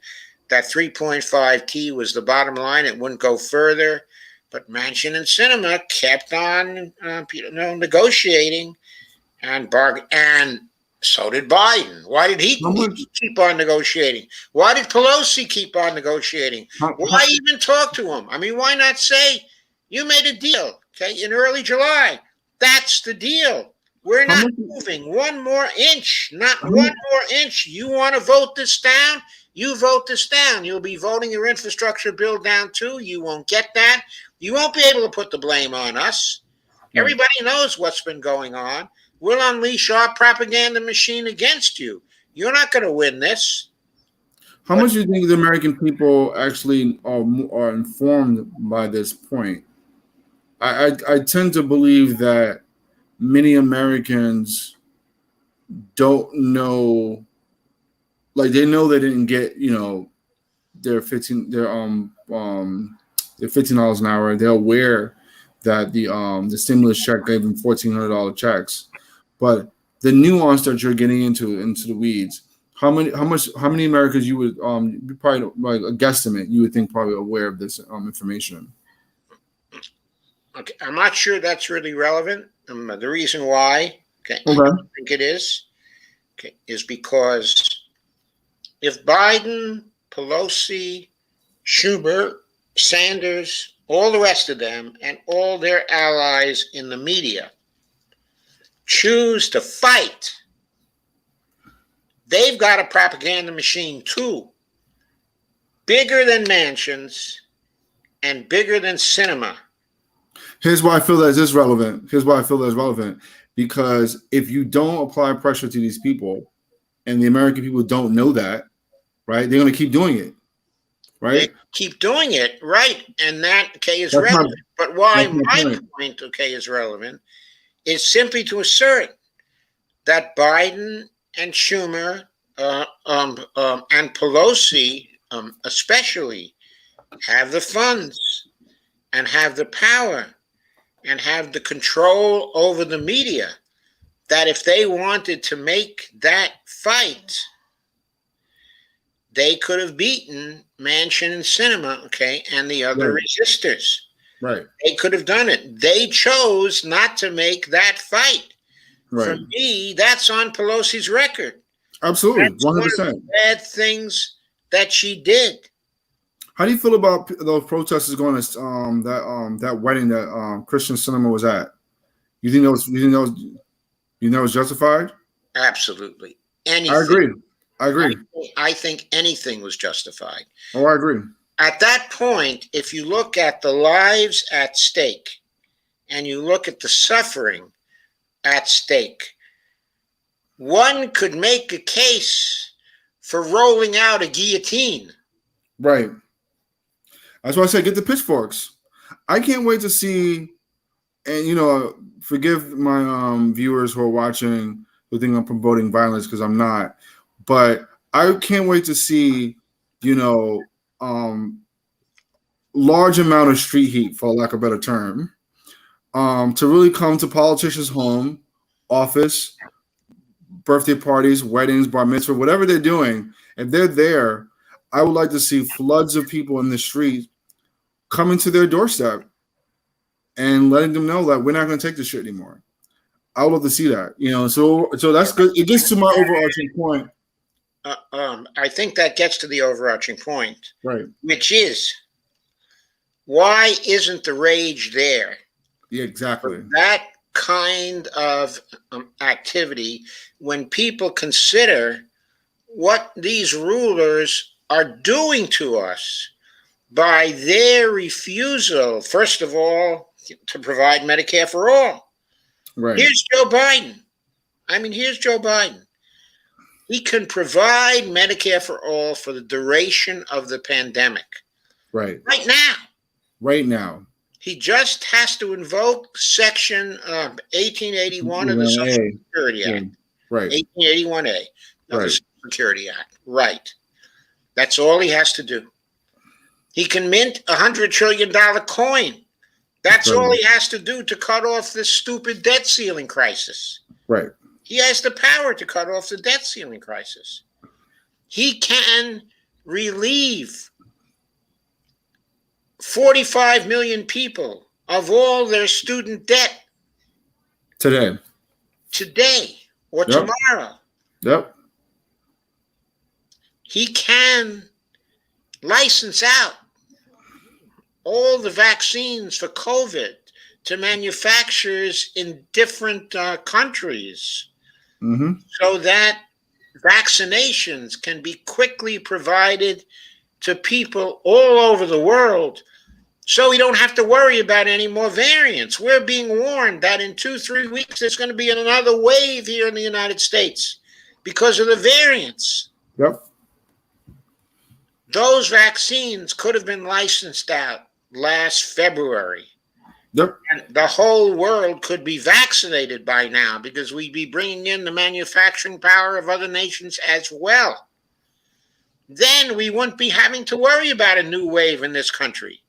Speaker 2: that 3.5T was the bottom line. It wouldn't go further. But Manchin and Sinema kept on negotiating and bargaining. And so did Biden. Why did he keep on negotiating? Why did Pelosi keep on negotiating? Why even talk to him? I mean, why not say, you made a deal, okay, in early July. That's the deal. We're not moving one more inch, not one more inch. You want to vote this down? You vote this down. You'll be voting your infrastructure bill down too. You won't get that. You won't be able to put the blame on us. Everybody knows what's been going on. We'll unleash our propaganda machine against you. You're not going to win this.
Speaker 1: How much do you think the American people actually are informed by this point? I tend to believe that many Americans don't know, like they know they didn't get, their $15 an hour. They're aware that the stimulus check gave them $1,400 checks, but the nuance that you're getting into the weeds, How many Americans you would probably like a guesstimate you would think probably aware of this information?
Speaker 2: Okay, I'm not sure that's really relevant. The reason why, I think it is, is because if Biden, Pelosi, Schumer, Sanders, all the rest of them, and all their allies in the media choose to fight, they've got a propaganda machine too, bigger than Manchin's and bigger than cinema.
Speaker 1: Here's why I feel that is relevant. Because if you don't apply pressure to these people, and the American people don't know that, right, they're going to keep doing it, right?
Speaker 2: They keep doing it, right? And that, is relevant. But why my point, is relevant is simply to assert that Biden and Schumer and Pelosi especially have the funds and have the power and have the control over the media, that if they wanted to make that fight, they could have beaten Manchin and Sinema, and the other resistors.
Speaker 1: Right.
Speaker 2: They could have done it. They chose not to make that fight. Right. For me, that's on Pelosi's record.
Speaker 1: Absolutely, 100%.
Speaker 2: One of the bad things that she did.
Speaker 1: How do you feel about those protesters going to that wedding that Christian Sinema was at? You think that was justified?
Speaker 2: Absolutely. Anything.
Speaker 1: I agree.
Speaker 2: I think anything was justified.
Speaker 1: Oh, I agree.
Speaker 2: At that point, if you look at the lives at stake and you look at the suffering at stake, one could make a case for rolling out a guillotine.
Speaker 1: Right. That's why I said get the pitchforks. I can't wait to see, and forgive my viewers who are watching who think I'm promoting violence, because I'm not. But I can't wait to see, large amount of street heat, for lack of a better term, to really come to politicians' home, office, birthday parties, weddings, bar mitzvah, whatever they're doing. If they're there, I would like to see floods of people in the street coming to their doorstep and letting them know that we're not going to take this shit anymore. I would love to see that. So that's good. It gets to my overarching point.
Speaker 2: I think that gets to the overarching point,
Speaker 1: right?
Speaker 2: Which is, why isn't the rage there?
Speaker 1: Yeah, exactly.
Speaker 2: That kind of activity, when people consider what these rulers are doing to us by their refusal, first of all, to provide Medicare for all.
Speaker 1: Right.
Speaker 2: Here's Joe Biden. He can provide Medicare for all for the duration of the pandemic.
Speaker 1: Right.
Speaker 2: Right now. He just has to invoke Section 1881 of the Social Security Act.
Speaker 1: Right.
Speaker 2: 1881A of the Social Security Act. Right. That's all he has to do. He can mint $100 trillion coin. That's all he has to do to cut off this stupid debt ceiling crisis.
Speaker 1: Right.
Speaker 2: He has the power to cut off the debt ceiling crisis. He can relieve 45 million people of all their student debt.
Speaker 1: Today
Speaker 2: or tomorrow.
Speaker 1: Yep.
Speaker 2: He can license out all the vaccines for COVID to manufacturers in different countries, so that vaccinations can be quickly provided to people all over the world, so we don't have to worry about any more variants. We're being warned that in 2-3 weeks there's going to be another wave here in the United States because of the variants.
Speaker 1: Yep.
Speaker 2: Those vaccines could have been licensed out last February.
Speaker 1: Yep.
Speaker 2: And the whole world could be vaccinated by now, because we'd be bringing in the manufacturing power of other nations as well. Then we wouldn't be having to worry about a new wave in this country.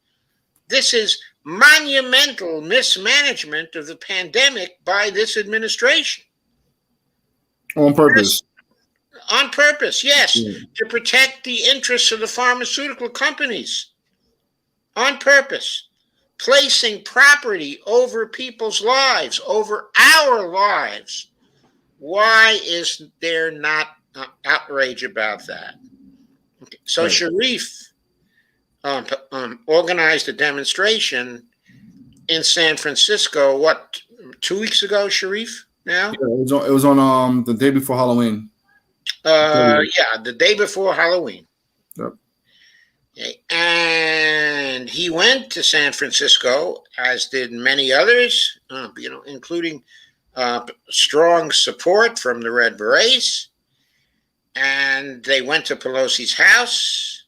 Speaker 2: This is monumental mismanagement of the pandemic by this administration.
Speaker 1: On purpose.
Speaker 2: On purpose, yes,
Speaker 1: Yeah.
Speaker 2: to protect the interests of the pharmaceutical companies. On purpose. Placing property over people's lives, over our lives. Why is there not outrage about that? Okay. So
Speaker 1: Right.
Speaker 2: Shareef organized a demonstration in San Francisco, 2 weeks ago, Shareef, now?
Speaker 1: Yeah, it was on the day before Halloween.
Speaker 2: Yeah, the day before Halloween.
Speaker 1: Yep.
Speaker 2: Okay. And he went to San Francisco, as did many others, including strong support from the Red Berets. And they went to Pelosi's house.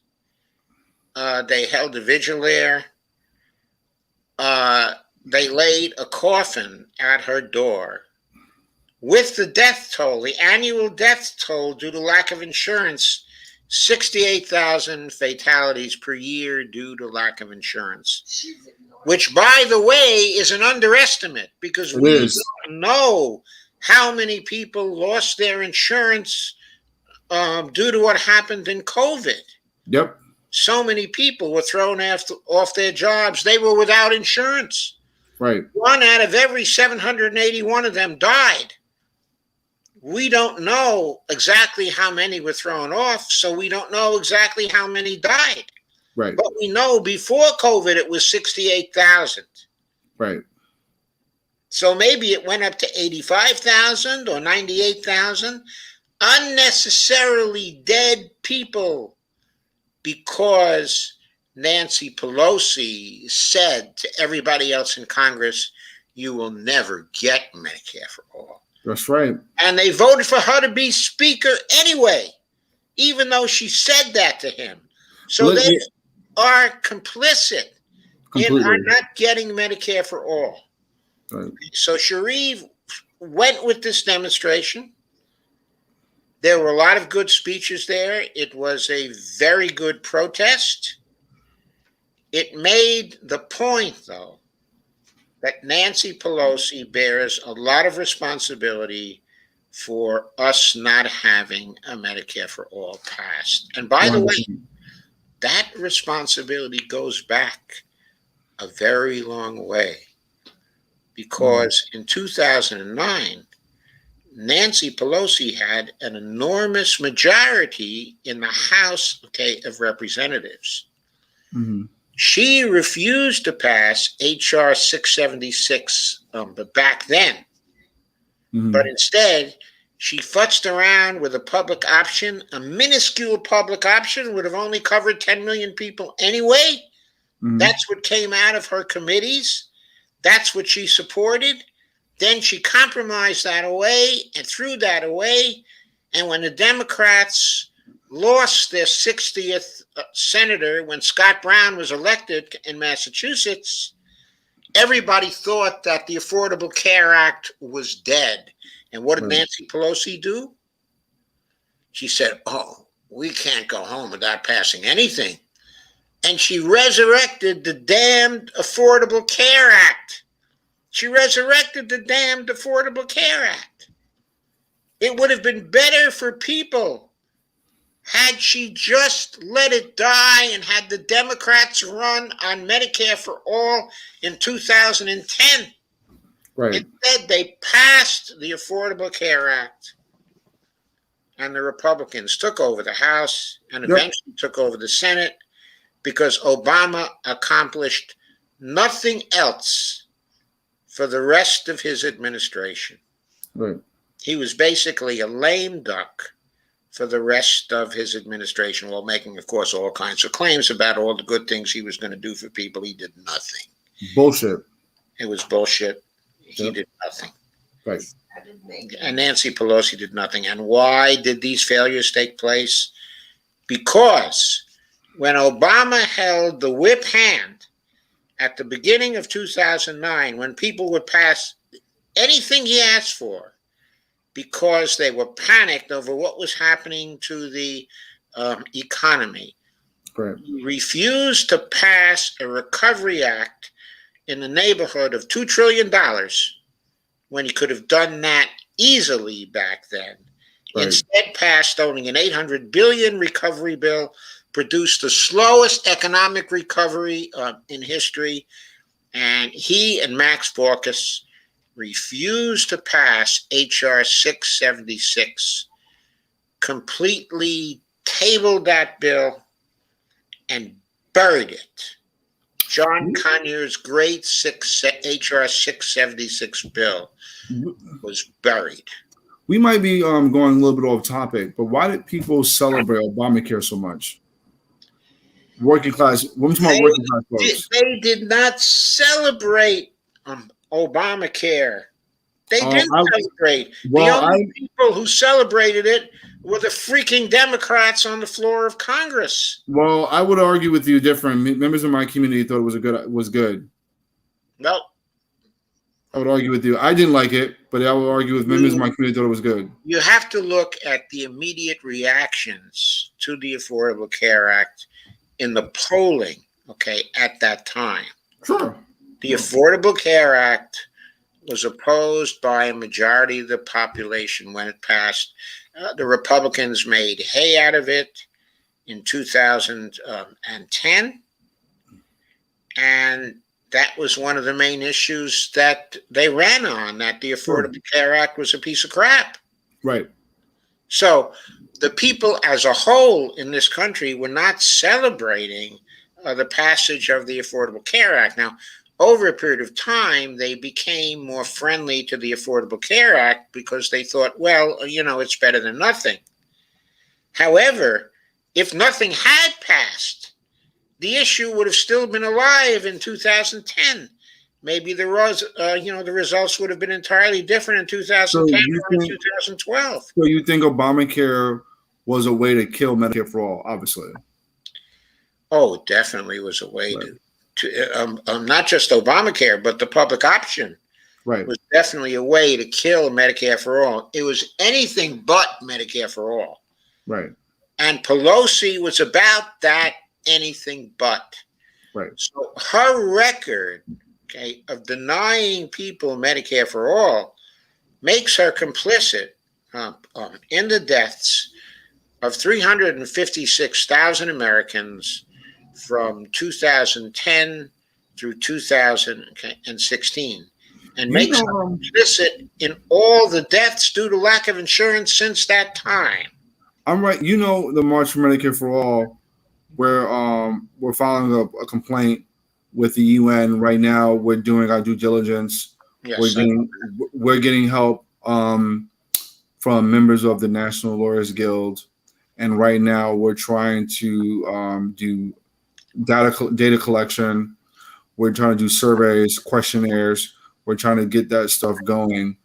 Speaker 2: They held a vigil there. They laid a coffin at her door with the death toll, the annual death toll due to lack of insurance, 68,000 fatalities per year due to lack of insurance, which, by the way, is an underestimate because we don't know how many people lost their insurance due to what happened in COVID.
Speaker 1: Yep.
Speaker 2: So many people were thrown off their jobs. They were without insurance.
Speaker 1: Right.
Speaker 2: 1 out of every 781 of them died. We don't know exactly how many were thrown off, so we don't know exactly how many died.
Speaker 1: Right.
Speaker 2: But we know before COVID it was 68,000.
Speaker 1: Right.
Speaker 2: So maybe it went up to 85,000 or 98,000. Unnecessarily dead people because Nancy Pelosi said to everybody else in Congress, you will never get Medicare for all.
Speaker 1: That's right.
Speaker 2: And they voted for her to be speaker anyway, even though she said that to him. So they are complicit in our not getting Medicare for all.
Speaker 1: Right.
Speaker 2: So Shareef went with this demonstration. There were a lot of good speeches there. It was a very good protest. It made the point, though, that Nancy Pelosi bears a lot of responsibility for us not having a Medicare for all passed. And by the way, that responsibility goes back a very long way because in 2009, Nancy Pelosi had an enormous majority in the House of Representatives.
Speaker 1: Mm-hmm.
Speaker 2: She refused to pass H.R. 676 back then. Mm-hmm. But instead, she futzed around with a public option. A minuscule public option would have only covered 10 million people anyway. Mm-hmm. That's what came out of her committees. That's what she supported. Then she compromised that away and threw that away. And when the Democrats lost their 60th senator, when Scott Brown was elected in Massachusetts, everybody thought that the Affordable Care Act was dead. And what did Nancy Pelosi do? She said, oh, we can't go home without passing anything. And she resurrected the damned Affordable Care Act. She resurrected the damned Affordable Care Act. It would have been better for people had she just let it die and had the Democrats run on Medicare for all in 2010. Right. Instead, they passed the Affordable Care Act, and the Republicans took over the House and eventually took over the Senate because Obama accomplished nothing else for the rest of his administration. Right. He was basically a lame duck for the rest of his administration, while making, of course, all kinds of claims about all the good things he was going to do for people. He did nothing.
Speaker 1: Bullshit.
Speaker 2: It was bullshit. He did nothing.
Speaker 1: Right.
Speaker 2: And Nancy Pelosi did nothing. And why did these failures take place? Because when Obama held the whip hand at the beginning of 2009, when people would pass anything he asked for because they were panicked over what was happening to the economy, he refused to pass a Recovery Act in the neighborhood of $2 trillion when he could have done that easily back then.
Speaker 1: Right.
Speaker 2: Instead passed owning an $800 billion recovery bill, produced the slowest economic recovery in history, and he and Max Baucus refused to pass H.R. 676, completely tabled that bill and buried it. John Conyers' great H.R. 676 bill was buried.
Speaker 1: We might be going a little bit off topic, but why did people celebrate Obamacare so much? Working class, working class folks.
Speaker 2: They did not celebrate Obamacare. They didn't celebrate. The only people who celebrated it were the freaking Democrats on the floor of Congress.
Speaker 1: Well, I would argue with you different. Members of my community thought it was good.
Speaker 2: No.
Speaker 1: I would argue with you. I didn't like it, but I would argue with members of my community thought it was good.
Speaker 2: You have to look at the immediate reactions to the Affordable Care Act in the polling, at that time.
Speaker 1: Sure.
Speaker 2: The Affordable Care Act was opposed by a majority of the population when it passed. The Republicans made hay out of it in 2010. And that was one of the main issues that they ran on, that the Affordable Care Act was a piece of crap.
Speaker 1: Right.
Speaker 2: So the people as a whole in this country were not celebrating the passage of the Affordable Care Act. Now, over a period of time, they became more friendly to the Affordable Care Act because they thought, well, it's better than nothing. However, if nothing had passed, the issue would have still been alive in 2010. Maybe the results would have been entirely different in 2010 or in 2012.
Speaker 1: So you think Obamacare was a way to kill Medicare for all, obviously?
Speaker 2: Oh, it definitely was a way to not just Obamacare, but the public option was definitely a way to kill Medicare for all. It was anything but Medicare for all.
Speaker 1: Right.
Speaker 2: And Pelosi was about that anything but.
Speaker 1: Right.
Speaker 2: So her record, of denying people Medicare for all makes her complicit in the deaths of 356,000 Americans from 2010 through 2016, and makes her complicit in all the deaths due to lack of insurance since that time.
Speaker 1: I'm right. The March for Medicare for All, where we're filing a complaint with the UN right now. We're doing our due diligence.
Speaker 2: Yes,
Speaker 1: we're getting help from members of the National Lawyers Guild, and right now we're trying to do data collection. We're trying to do surveys, questionnaires. We're trying to get that stuff going.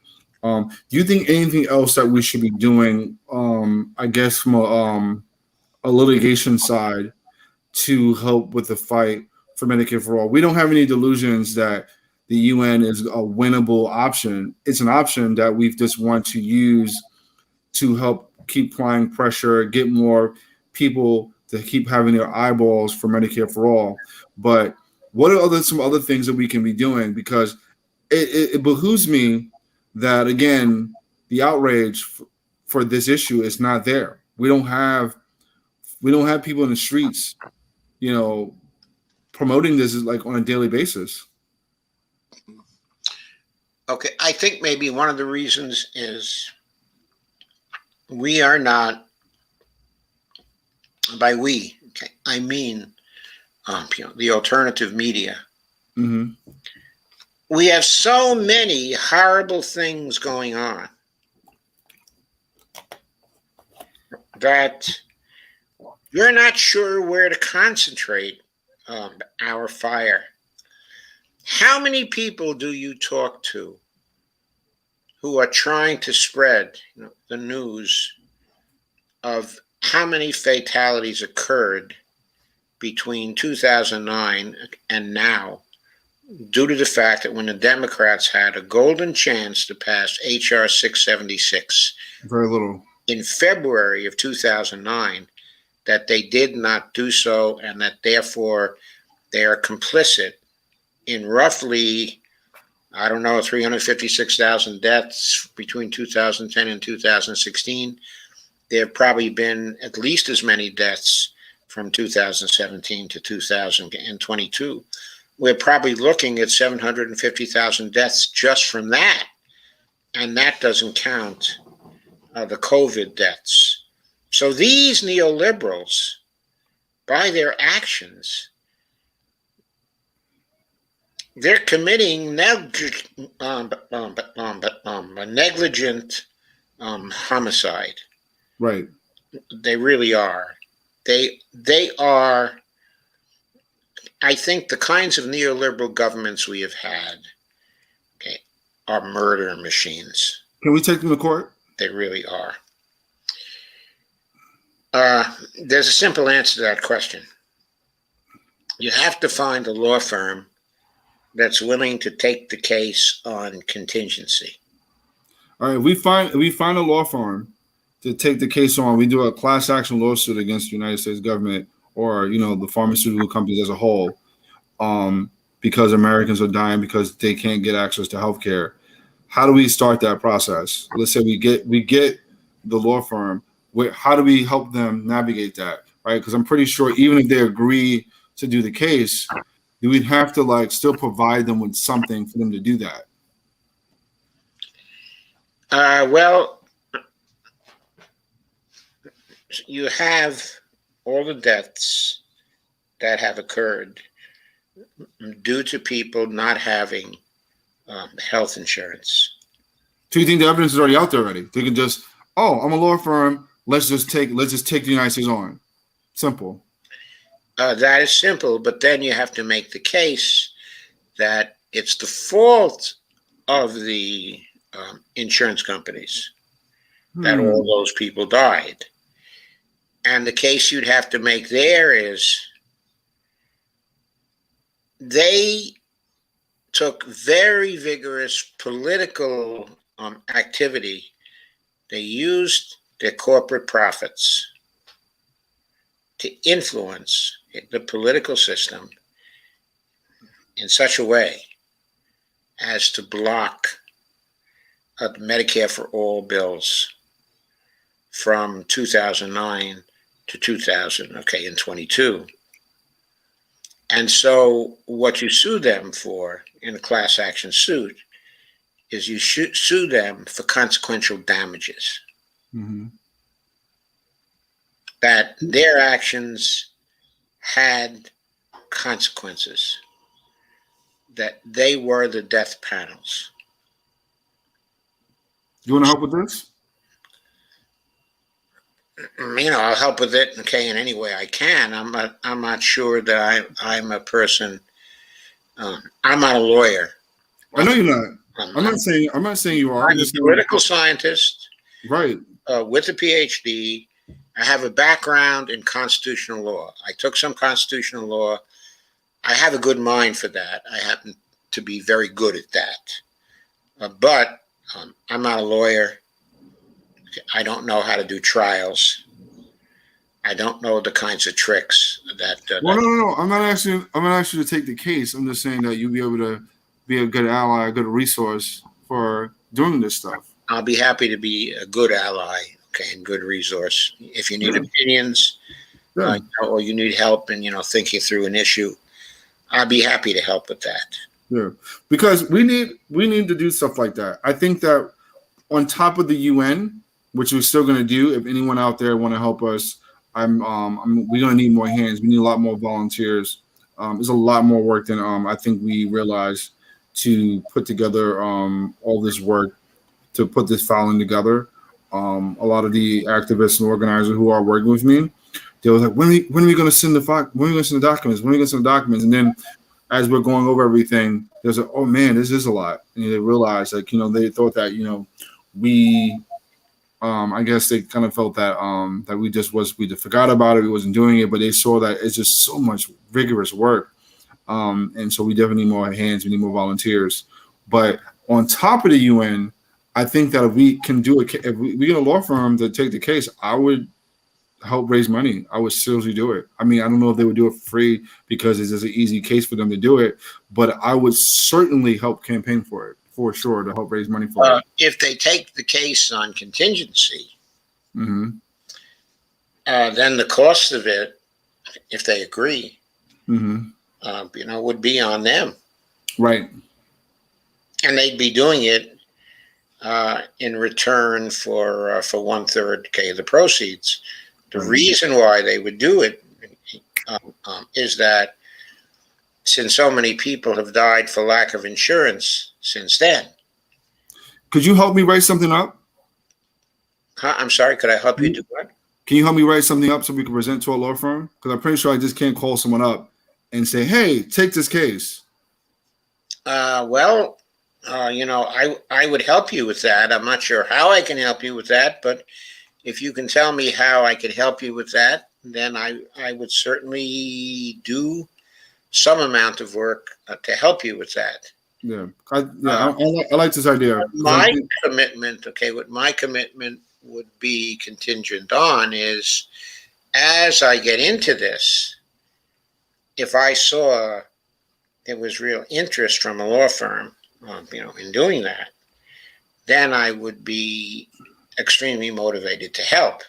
Speaker 1: Do you think anything else that we should be doing, I guess, from a litigation side to help with the fight for Medicare for all? We don't have any delusions that the UN is a winnable option. It's an option that we just want to use to help keep applying pressure, get more people to keep having their eyeballs for Medicare for all. But what are some other things that we can be doing? Because it behooves me that, again, the outrage for this issue is not there. We don't have people in the streets, promoting this on a daily basis.
Speaker 2: Okay, I think maybe one of the reasons is we are not, by we, I mean, the alternative media.
Speaker 1: Mm-hmm.
Speaker 2: We have so many horrible things going on that you're not sure where to concentrate our fire. How many people do you talk to who are trying to spread the news of how many fatalities occurred between 2009 and now, due to the fact that when the Democrats had a golden chance to pass H.R. 676
Speaker 1: very little
Speaker 2: in February of 2009, that they did not do so, and that therefore they are complicit in roughly I don't know, 356,000 deaths between 2010 and 2016. There have probably been at least as many deaths from 2017 to 2022. We're probably looking at 750,000 deaths just from that. And that doesn't count the COVID deaths. So these neoliberals, by their actions, they're committing negligent homicide.
Speaker 1: Right.
Speaker 2: They really are. They are. I think the kinds of neoliberal governments we have had, okay, are murder machines.
Speaker 1: Can we take them to court?
Speaker 2: They really are. There's a simple answer to that question. You have to find a law firm that's willing to take the case on contingency.
Speaker 1: All right, we find a law firm to take the case on. We do a class action lawsuit against the United States government or the pharmaceutical companies as a whole, because Americans are dying because they can't get access to healthcare. How do we start that process? Let's say we get the law firm. How do we help them navigate that? Right, because I'm pretty sure even if they agree to do the case, we'd have to still provide them with something for them to do that.
Speaker 2: Well, you have all the deaths that have occurred due to people not having health insurance.
Speaker 1: So you think the evidence is already out there already? They can just, I'm a law firm. Let's just take the United States on. Simple.
Speaker 2: That is simple, but then you have to make the case that it's the fault of the insurance companies that all those people died. And the case you'd have to make there is they took very vigorous political activity. They used their corporate profits to influence the political system in such a way as to block Medicare for all bills from 2009 to 2022. And so what you sue them for in a class action suit is you sue them for consequential damages.
Speaker 1: Mm-hmm.
Speaker 2: That their actions had consequences, that they were the death panels.
Speaker 1: You want to help with this?
Speaker 2: I'll help with it, in any way I can. I'm not sure that I'm a person. I'm not a lawyer.
Speaker 1: I know you're not. I'm not saying you are.
Speaker 2: I'm a political scientist,
Speaker 1: right?
Speaker 2: With a PhD. I have a background in constitutional law. I took some constitutional law. I have a good mind for that. I happen to be very good at that. But I'm not a lawyer. I don't know how to do trials. I don't know the kinds of tricks that.
Speaker 1: No. I'm not asking you to take the case. I'm just saying that you'll be able to be a good ally, a good resource for doing this stuff.
Speaker 2: I'll be happy to be a good ally, and good resource. If you need opinions, or you need help in thinking through an issue, I'll be happy to help with that.
Speaker 1: Yeah, because we need to do stuff like that. I think that on top of the UN, which we're still going to do, if anyone out there want to help us, we're going to need more hands. We need a lot more volunteers. There's a lot more work than I think we realize to put together all this work to put this filing together. A lot of the activists and organizers who are working with me, they were like, when are we going to send the documents? When are we going to send the documents? And then as we're going over everything, there's like, oh man, this is a lot. And they realized they thought that, we, I guess they kind of felt that that we just forgot about it. We wasn't doing it, but they saw that it's just so much rigorous work. And so we definitely need more hands. We need more volunteers. But on top of the UN, I think that if we can do it, if we get a law firm to take the case, I would help raise money. I would seriously do it. I mean, I don't know if they would do it for free because it's just an easy case for them to do it, but I would certainly help campaign for it, for sure, to help raise money for it.
Speaker 2: If they take the case on contingency,
Speaker 1: Mm-hmm.
Speaker 2: then the cost of it, if they agree,
Speaker 1: Mm-hmm.
Speaker 2: Would be on them.
Speaker 1: Right.
Speaker 2: And they'd be doing it in return for 1/3 of the proceeds. The reason why they would do it is that since so many people have died for lack of insurance since then.
Speaker 1: Could you help me write something up?
Speaker 2: I'm sorry, could I help you do what?
Speaker 1: Can you help me write something up so we can present to a law firm? Because I'm pretty sure I just can't call someone up and say, hey, take this case.
Speaker 2: I would help you with that. I'm not sure how I can help you with that, but if you can tell me how I could help you with that, then I would certainly do some amount of work to help you with that.
Speaker 1: Yeah, I like this idea.
Speaker 2: My commitment, what my commitment would be contingent on is, as I get into this, if I saw there was real interest from a law firm, in doing that, then I would be extremely motivated to help.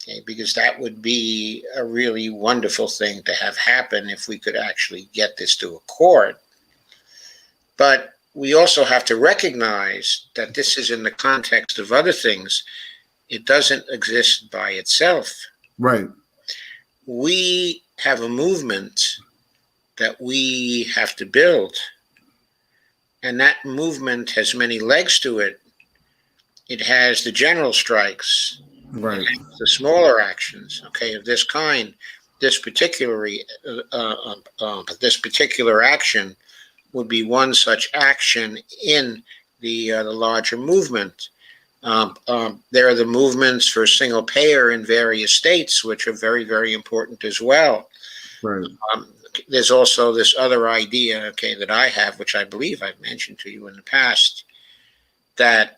Speaker 2: Okay, because that would be a really wonderful thing to have happen if we could actually get this to a court. But we also have to recognize that this is in the context of other things. It doesn't exist by itself.
Speaker 1: Right.
Speaker 2: We have a movement that we have to build. And that movement has many legs to it. It has the general strikes,
Speaker 1: right,
Speaker 2: the smaller actions, of this kind. This particular action would be one such action in the larger movement. There are the movements for single payer in various states, which are very, very important as well.
Speaker 1: Right.
Speaker 2: There's also this other idea, that I have, which I believe I've mentioned to you in the past, that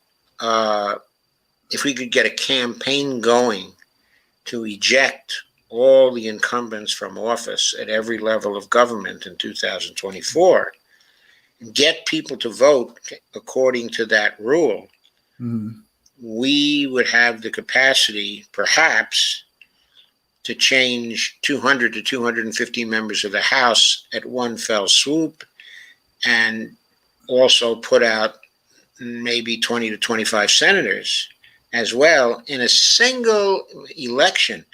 Speaker 2: if we could get a campaign going to eject all the incumbents from office at every level of government in 2024, and get people to vote according to that rule, we would have the capacity, perhaps, to change 200 to 250 members of the House at one fell swoop, and also put out maybe 20 to 25 senators as well in a single election.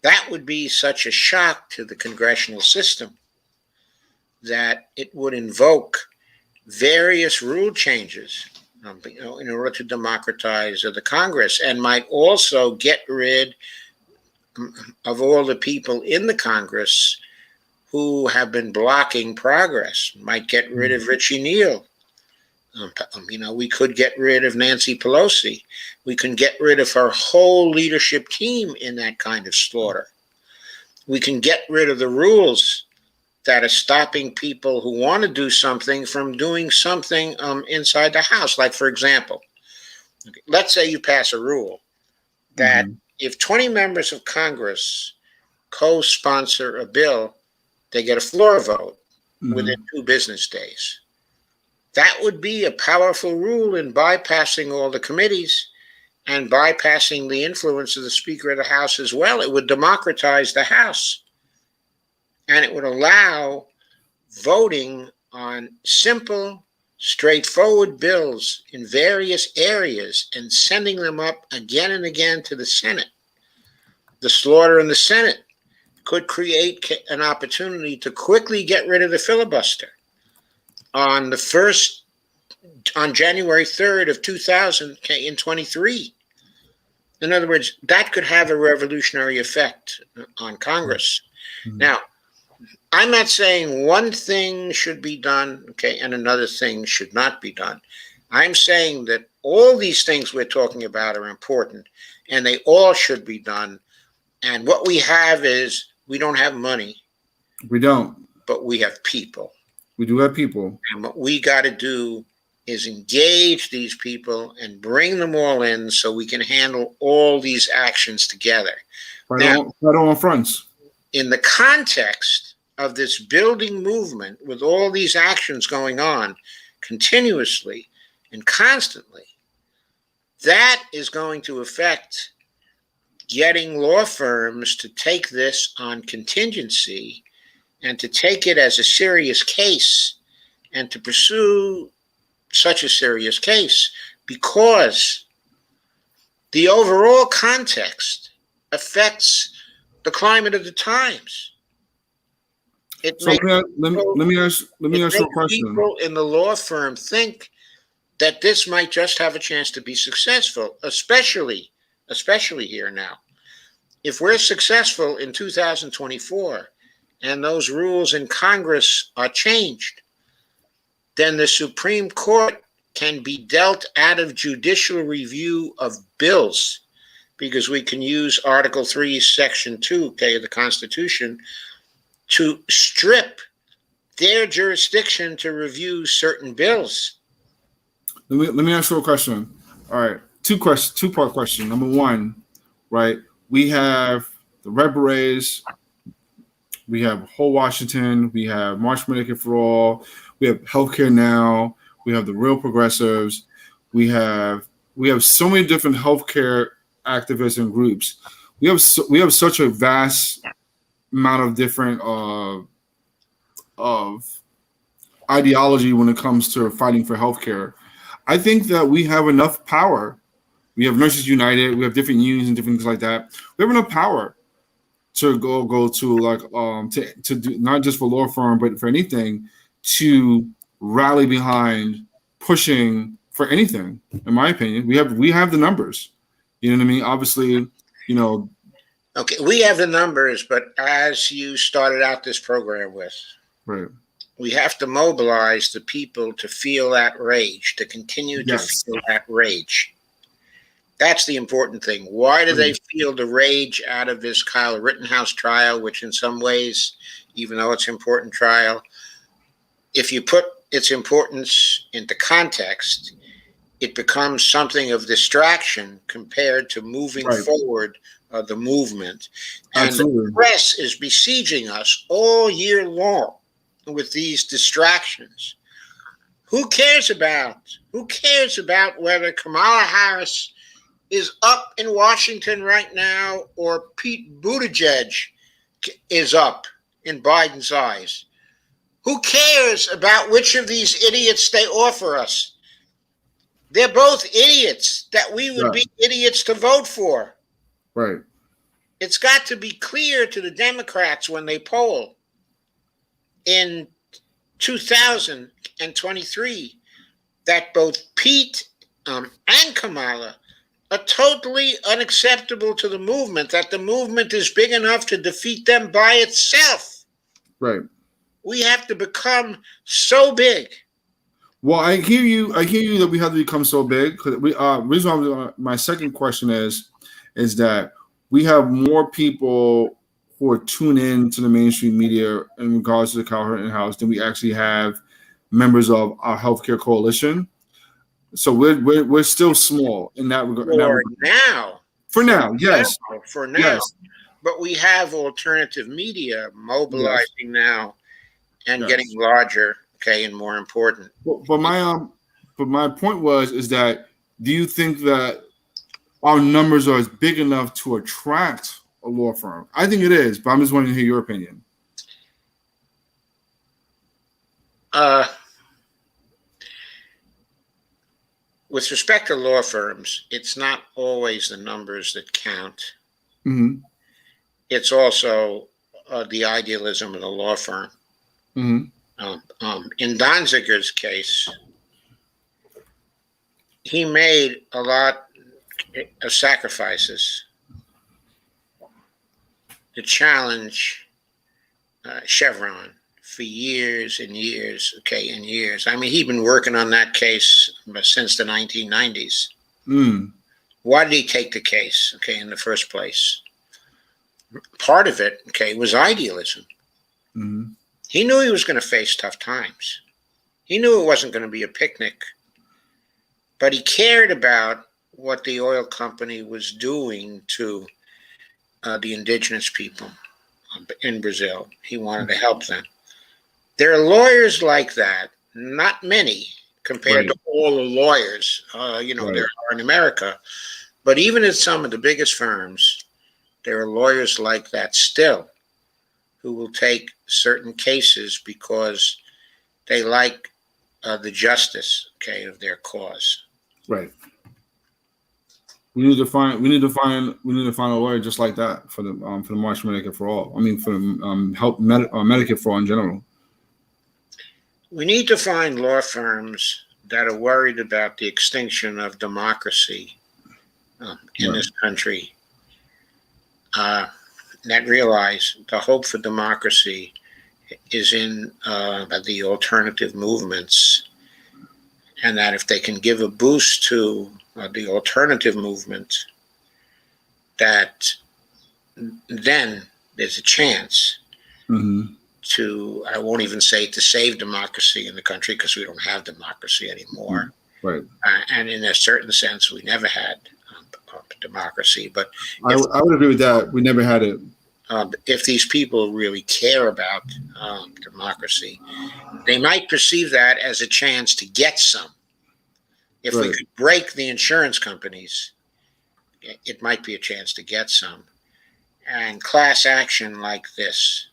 Speaker 2: That would be such a shock to the congressional system that it would invoke various rule changes in order to democratize the Congress, and might also get rid of all the people in the Congress who have been blocking progress. Might get rid of Richie Neal. We could get rid of Nancy Pelosi. We can get rid of her whole leadership team in that kind of slaughter. We can get rid of the rules that are stopping people who want to do something from doing something inside the House. Like, for example, let's say you pass a rule that if 20 members of Congress co-sponsor a bill, they get a floor vote within 2 business days. That would be a powerful rule in bypassing all the committees and bypassing the influence of the Speaker of the House as well. It would democratize the House, and it would allow voting on simple, straightforward bills in various areas and sending them up again and again to the Senate. The slaughter in the Senate could create an opportunity to quickly get rid of the filibuster. On January 3rd of 2023. In other words, that could have a revolutionary effect on Congress. Now, I'm not saying one thing should be done, and another thing should not be done. I'm saying that all these things we're talking about are important, and they all should be done. And what we have is, we don't have money.
Speaker 1: We don't.
Speaker 2: But we have people.
Speaker 1: We do have people.
Speaker 2: And what we got to do is engage these people and bring them all in so we can handle all these actions together.
Speaker 1: Right on fronts.
Speaker 2: In the context of this building movement with all these actions going on continuously and constantly, that is going to affect getting law firms to take this on contingency and to take it as a serious case and to pursue such a serious case, because the overall context affects the climate of the times.
Speaker 1: So let me ask you a question.
Speaker 2: People in the law firm think that this might just have a chance to be successful, especially here now. If we're successful in 2024 and those rules in Congress are changed, then the Supreme Court can be dealt out of judicial review of bills, because we can use Article 3, Section 2, of the Constitution to strip their jurisdiction to review certain bills.
Speaker 1: Let me ask you a question. All right, two-part question. Number one, right? We have the Red Berets, we have Whole Washington, we have March Medicare for All, we have Healthcare Now, we have the Real Progressives, we have so many different healthcare activists and groups. We have such a vast amount of different of ideology when it comes to fighting for healthcare. I think that we have enough power. We have Nurses United, we have different unions and different things like that. We have enough power to go to like to do, not just for law firm, but for anything, to rally behind pushing for anything. In my opinion, we have the numbers. You know what I mean? Obviously,
Speaker 2: Okay, we have the numbers, but as you started out this program with,
Speaker 1: right,
Speaker 2: we have to mobilize the people to feel that rage, to continue to feel that rage. That's the important thing. Why do they feel the rage out of this Kyle Rittenhouse trial, which in some ways, even though it's an important trial, if you put its importance into context, it becomes something of distraction compared to moving forward the movement. And the press is besieging us all year long with these distractions. Who cares about whether Kamala Harris is up in Washington right now or Pete Buttigieg is up in Biden's eyes? Who cares about which of these idiots they offer us? They're both idiots that we would be idiots to vote for.
Speaker 1: Right.
Speaker 2: It's got to be clear to the Democrats when they poll in 2023 that both Pete and Kamala are totally unacceptable to the movement, that the movement is big enough to defeat them by itself.
Speaker 1: Right.
Speaker 2: We have to become so big.
Speaker 1: Well, I hear you that we have to become so big. Reason why my second question is that we have more people who are tuned in to the mainstream media in regards to the Kyle Rittenhouse than we actually have members of our healthcare coalition. So we're still small in that regard. For now, yes.
Speaker 2: But we have alternative media mobilizing now and getting larger, and more important.
Speaker 1: But my point is that, do you think that our numbers are big enough to attract a law firm? I think it is, but I'm just wanting to hear your opinion.
Speaker 2: With respect to law firms, it's not always the numbers that count.
Speaker 1: Mm-hmm.
Speaker 2: It's also the idealism of the law firm.
Speaker 1: Mm-hmm.
Speaker 2: In Donziger's case, he made a lot of sacrifices to challenge Chevron for years and years, and years. I mean, he'd been working on that case since the 1990s. Why did he take the case, in the first place? Part of it, was idealism.
Speaker 1: Mm-hmm.
Speaker 2: He knew he was going to face tough times. He knew it wasn't going to be a picnic but he cared about what the oil company was doing to the indigenous people in Brazil. He wanted to help them. There are lawyers like that, not many compared to all the lawyers, there are in America. But even in some of the biggest firms, there are lawyers like that still who will take certain cases because they like the justice, of their cause.
Speaker 1: Right. We need to find a lawyer just like that for the March Medicare for All. I mean, for help Medicare for All in general.
Speaker 2: We need to find law firms that are worried about the extinction of democracy in this country. That realize the hope for democracy is in the alternative movements, and that if they can give a boost to the alternative movement, that then there's a chance to, I won't even say to save democracy in the country, because we don't have democracy anymore.
Speaker 1: Right.
Speaker 2: And in a certain sense, we never had democracy. But
Speaker 1: I would agree with that. We never had it.
Speaker 2: If these people really care about democracy, they might perceive that as a chance to get some. If we could break the insurance companies, it might be a chance to get some. And class action like this,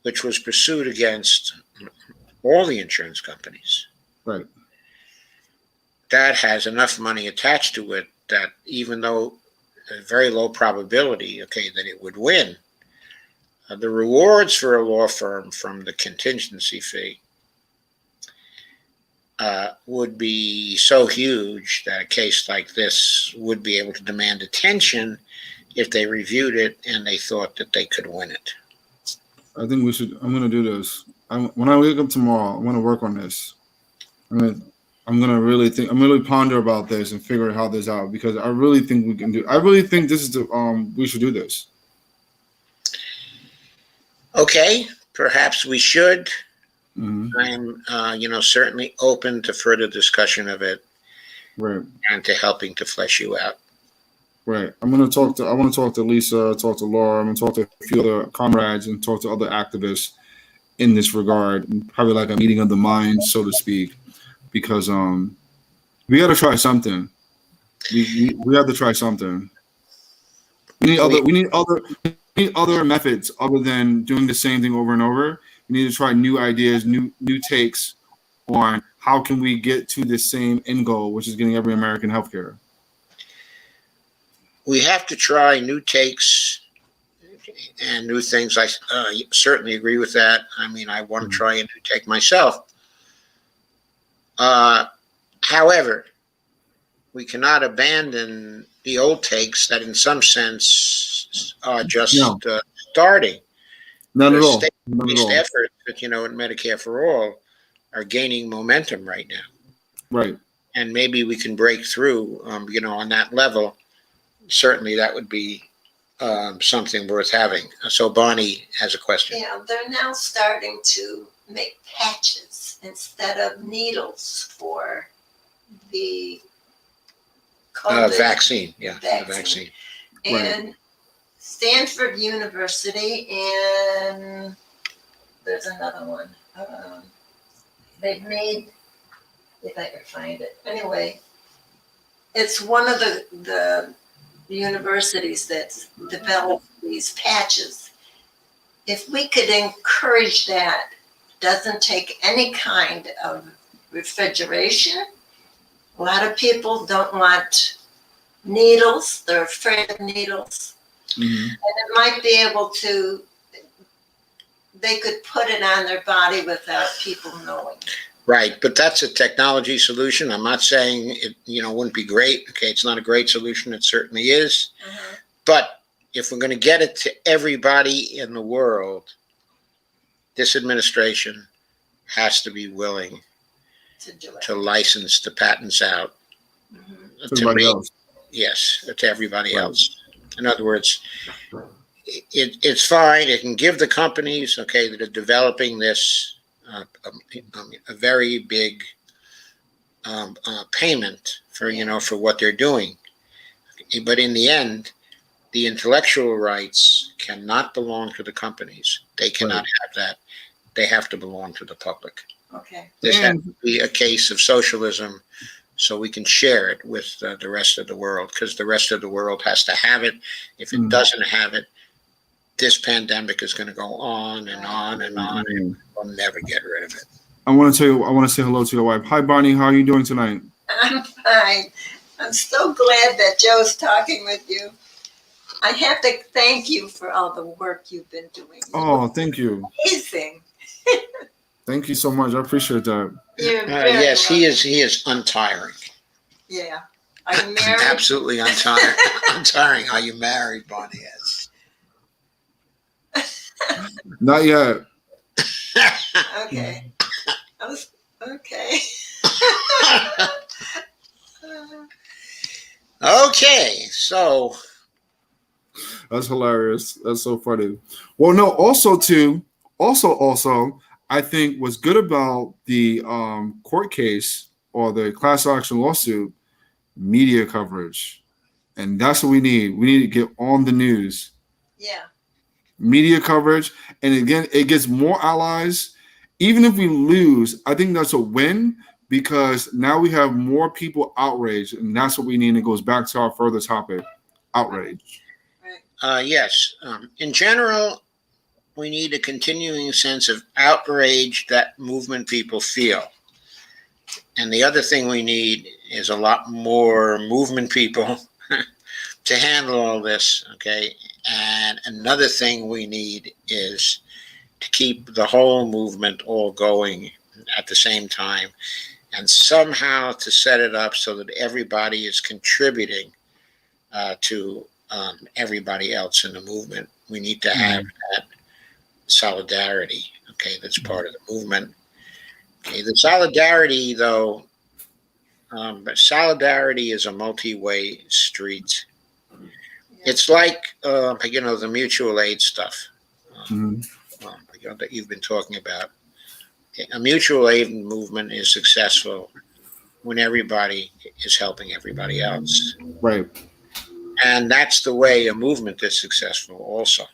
Speaker 2: which was pursued against all the insurance companies, that has enough money attached to it that even though a very low probability, that it would win, the rewards for a law firm from the contingency fee would be so huge that a case like this would be able to demand attention if they reviewed it and they thought that they could win it.
Speaker 1: I think we should. I'm going to do this. When I wake up tomorrow, I'm going to work on this. I'm going to really think. I'm going to ponder about this and figure how this out, because I really think we can do. I really think this is the. We should do this.
Speaker 2: Okay, perhaps we should. I'm, certainly open to further discussion of it, and to helping to flesh you out.
Speaker 1: Right. I want to talk to Lisa, talk to Laura. I'm going to talk to a few other comrades and talk to other activists in this regard. Probably like a meeting of the minds, so to speak, because we got to try something. We have to try something. We need other methods other than doing the same thing over and over. We need to try new ideas, new takes on how can we get to the same end goal, which is getting every American healthcare.
Speaker 2: We have to try new takes and new things. I certainly agree with that. I mean, I want to try a new take myself. However, we cannot abandon the old takes that in some sense are just starting.
Speaker 1: Not at all.
Speaker 2: State-based efforts that, in Medicare for All are gaining momentum right now.
Speaker 1: Right.
Speaker 2: And maybe we can break through, on that level. Certainly that would be something worth having. So Bonnie has a question.
Speaker 10: Yeah, they're now starting to make patches instead of needles for the COVID
Speaker 2: vaccine. Yeah, the vaccine.
Speaker 10: And Stanford University, and there's another one. They've made, if I can find it. Anyway, it's one of the universities that's developed these patches. If we could encourage that, doesn't take any kind of refrigeration. A lot of people don't want needles. They're afraid of needles. And it might be able to, they could put it on their body without people knowing.
Speaker 2: Right, but that's a technology solution. I'm not saying it, wouldn't be great. Okay, it's not a great solution. It certainly is. But if we're going to get it to everybody in the world, this administration has to be willing to license the patents out to everybody else. In other words, it's fine. It can give the companies, that are developing this, a very big payment for for what they're doing. But in the end, the intellectual rights cannot belong to the companies. They cannot have that. They have to belong to the public.
Speaker 10: Okay.
Speaker 2: This has to be a case of socialism, so we can share it with the rest of the world, because the rest of the world has to have it. If it doesn't have it, this pandemic is going to go on and on and on, and we'll never get rid of it.
Speaker 1: I want to say hello to your wife. Hi, Bonnie. How are you doing tonight?
Speaker 10: I'm fine. I'm so glad that Joe's talking with you. I have to thank you for all the work you've been doing.
Speaker 1: Oh, thank you.
Speaker 10: Amazing.
Speaker 1: Thank you so much. I appreciate that.
Speaker 2: Yes, he is untiring.
Speaker 10: Yeah. Are you married?
Speaker 2: Absolutely untiring. Untiring. Are you married, Bonnie? Yes.
Speaker 1: Not yet.
Speaker 10: Okay. Okay.
Speaker 2: Okay, so
Speaker 1: That's hilarious. That's so funny. Well, no, also I think what's good about the court case or the class action lawsuit, media coverage. And that's what we need. We need to get on the news.
Speaker 10: Yeah.
Speaker 1: Media coverage. And again, it gets more allies. Even if we lose, I think that's a win, because now we have more people outraged, and that's what we need. And it goes back to our further topic, outrage.
Speaker 2: yes, in general, we need a continuing sense of outrage that movement people feel. And the other thing we need is a lot more movement people to handle all this, okay? And another thing we need is to keep the whole movement all going at the same time, and somehow to set it up so that everybody is contributing to everybody else in the movement. We need to have that solidarity, okay, that's part of the movement. Okay, the solidarity, though, but solidarity is a multi-way street. It's like, the mutual aid stuff that you've been talking about. Okay, a mutual aid movement is successful when everybody is helping everybody else.
Speaker 1: Right.
Speaker 2: And that's the way a movement is successful also.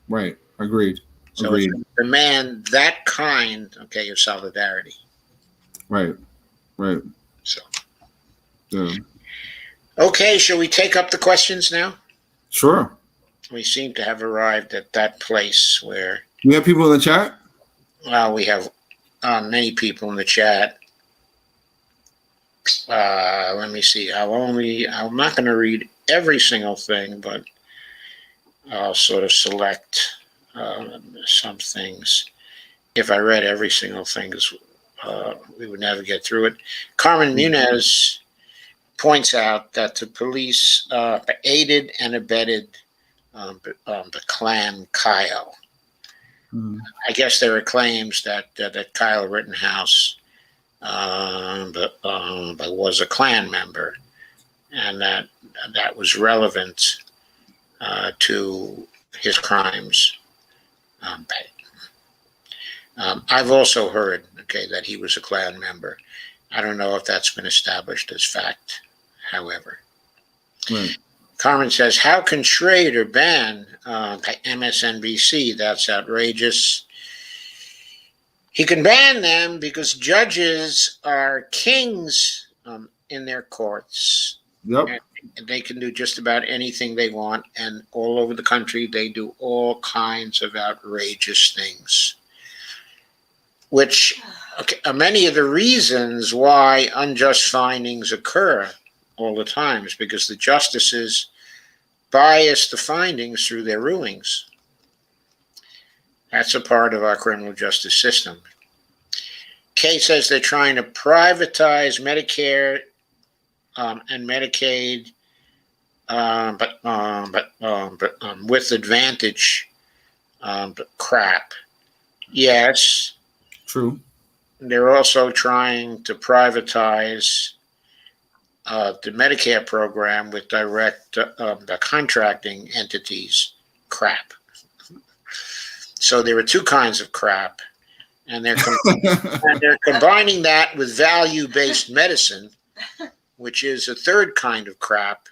Speaker 1: Right. Agreed.
Speaker 2: So
Speaker 1: Agreed.
Speaker 2: demand that kind, of solidarity.
Speaker 1: Right. Right.
Speaker 2: So.
Speaker 1: Yeah.
Speaker 2: Okay, shall we take up the questions now?
Speaker 1: Sure.
Speaker 2: We seem to have arrived at that place where...
Speaker 1: We have people in the chat?
Speaker 2: Well, we have many people in the chat. Let me see. I'm not going to read every single thing, but I'll sort of select some things. If I read every single thing, we would never get through it. Carmen Munez points out that the police aided and abetted the Klan Kyle. I guess there are claims that Kyle Rittenhouse was a Klan member, and that was relevant to his crimes. I've also heard, that he was a Klan member. I don't know if that's been established as fact, however.
Speaker 1: Right.
Speaker 2: Carmen says, how can Schrader ban MSNBC? That's outrageous. He can ban them because judges are kings in their courts.
Speaker 1: Yep.
Speaker 2: And they can do just about anything they want. And all over the country, they do all kinds of outrageous things. Which are many of the reasons why unjust findings occur all the time, is because the justices bias the findings through their rulings. That's a part of our criminal justice system. Kay says they're trying to privatize Medicare and Medicaid, but with advantage crap. Yes.
Speaker 1: True.
Speaker 2: They're also trying to privatize the Medicare program with direct the contracting entities crap. So there are two kinds of crap, And they're combining that with value-based medicine, which is a third kind of crap.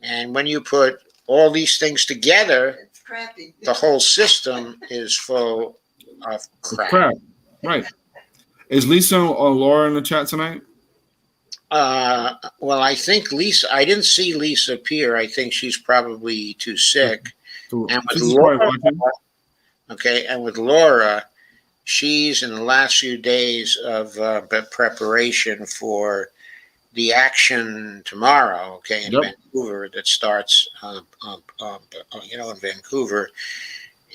Speaker 2: And when you put all these things together,
Speaker 10: It's crappy.
Speaker 2: the whole system is full of crap.
Speaker 1: Crap. Right. Is Lisa or Laura in the chat tonight?
Speaker 2: Well, I think Lisa, I didn't see Lisa appear. I think she's probably too sick. And with Laura, and with Laura, she's in the last few days of preparation for the action tomorrow, in Vancouver, that starts, in Vancouver.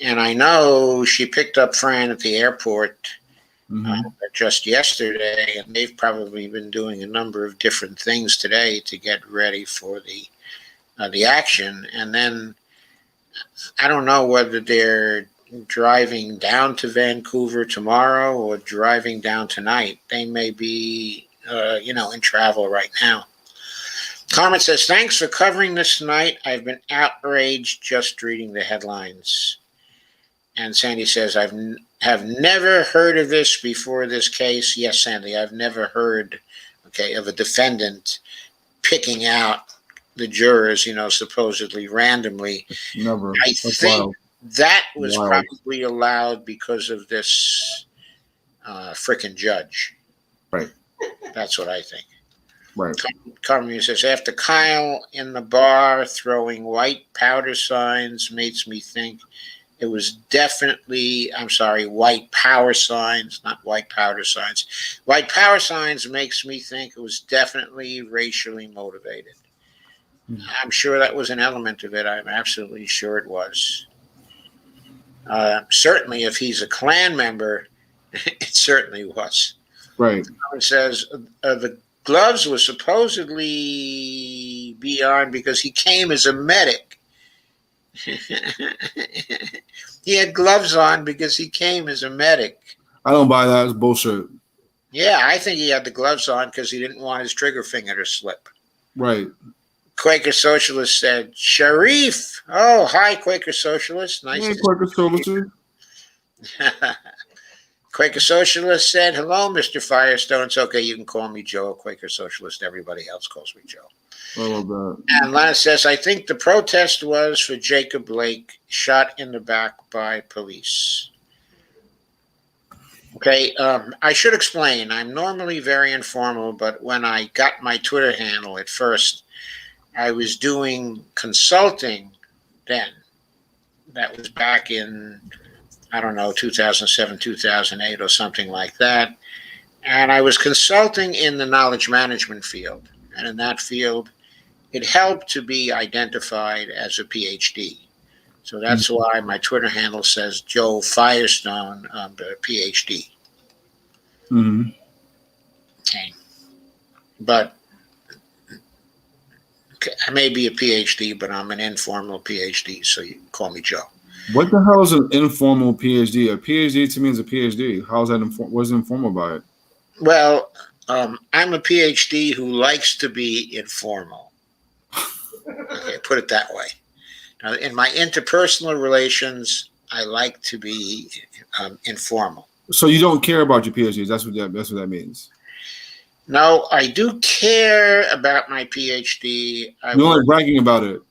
Speaker 2: And I know she picked up Fran at the airport just yesterday, and they've probably been doing a number of different things today to get ready for the action. And then I don't know whether they're driving down to Vancouver tomorrow or driving down tonight. They may be, in travel right now. Carmen says, thanks for covering this tonight. I've been outraged just reading the headlines. And Sandy says, have never heard of this before this case. Yes, Sandy, I've never heard, of a defendant picking out the jurors, supposedly randomly.
Speaker 1: Never.
Speaker 2: I think that was probably allowed because of this frickin' judge.
Speaker 1: Right.
Speaker 2: That's what I think.
Speaker 1: Right.
Speaker 2: Carmen says, after Kyle in the bar throwing white powder signs makes me think it was definitely, white power signs, not white powder signs. White power signs makes me think it was definitely racially motivated. I'm sure that was an element of it. I'm absolutely sure it was. Certainly, if he's a Klan member, it certainly was.
Speaker 1: Right.
Speaker 2: It says the gloves were supposedly beyond because he came as a medic. He had gloves on because he came as a medic.
Speaker 1: I don't buy that. It's bullshit.
Speaker 2: Yeah, I think he had the gloves on because he didn't want his trigger finger to slip.
Speaker 1: Right.
Speaker 2: Quaker Socialist said, Shareef. Oh, hi, Quaker Socialist. Nice to
Speaker 1: Quaker Socialist.
Speaker 2: Quaker Socialist said, hello, Mr. Firestone. It's okay. You can call me Joe, Quaker Socialist. Everybody else calls me Joe.
Speaker 1: I love that.
Speaker 2: And Lana says, I think the protest was for Jacob Blake, shot in the back by police. Okay, I should explain. I'm normally very informal, but when I got my Twitter handle at first, I was doing consulting then. That was back in, 2007, 2008 or something like that. And I was consulting in the knowledge management field. And in that field, it helped to be identified as a PhD. So that's why my Twitter handle says Joe Firestone, PhD.
Speaker 1: Mm-hmm.
Speaker 2: Okay. But I may be a PhD, but I'm an informal PhD, so you can call me Joe.
Speaker 1: What the hell is an informal PhD? A PhD to me is a PhD. How is that what's informal about it?
Speaker 2: Well, I'm a PhD who likes to be informal. Okay, put it that way. Now, in my interpersonal relations, I like to be informal.
Speaker 1: So you don't care about your PhDs? That's what that means.
Speaker 2: No, I do care about my PhD.
Speaker 1: You're only bragging about it.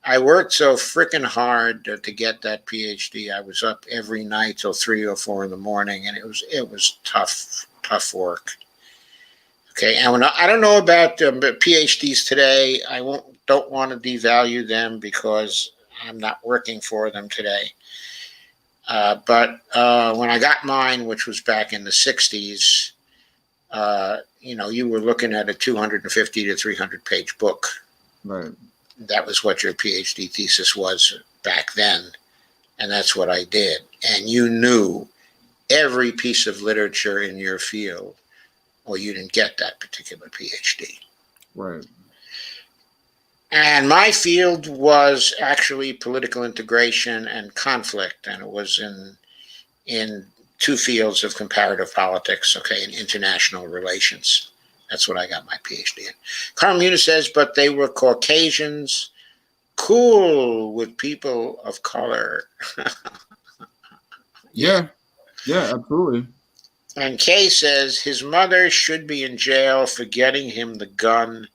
Speaker 2: I worked so freaking hard to get that PhD. I was up every night till 3 or 4 in the morning, and it was tough work. Okay, and I don't know about PhDs today. I don't want to devalue them because I'm not working for them today. But when I got mine, which was back in the 60s, you were looking at a 250 to 300 page book.
Speaker 1: Right.
Speaker 2: That was what your PhD thesis was back then. And that's what I did. And you knew every piece of literature in your field, or you didn't get that particular PhD.
Speaker 1: Right.
Speaker 2: And my field was actually political integration and conflict. And it was in 2 fields of comparative politics, and international relations. That's what I got my PhD in. Carmuna says, but they were Caucasians, cool with people of color.
Speaker 1: Yeah. Yeah, absolutely.
Speaker 2: And Kay says his mother should be in jail for getting him the gun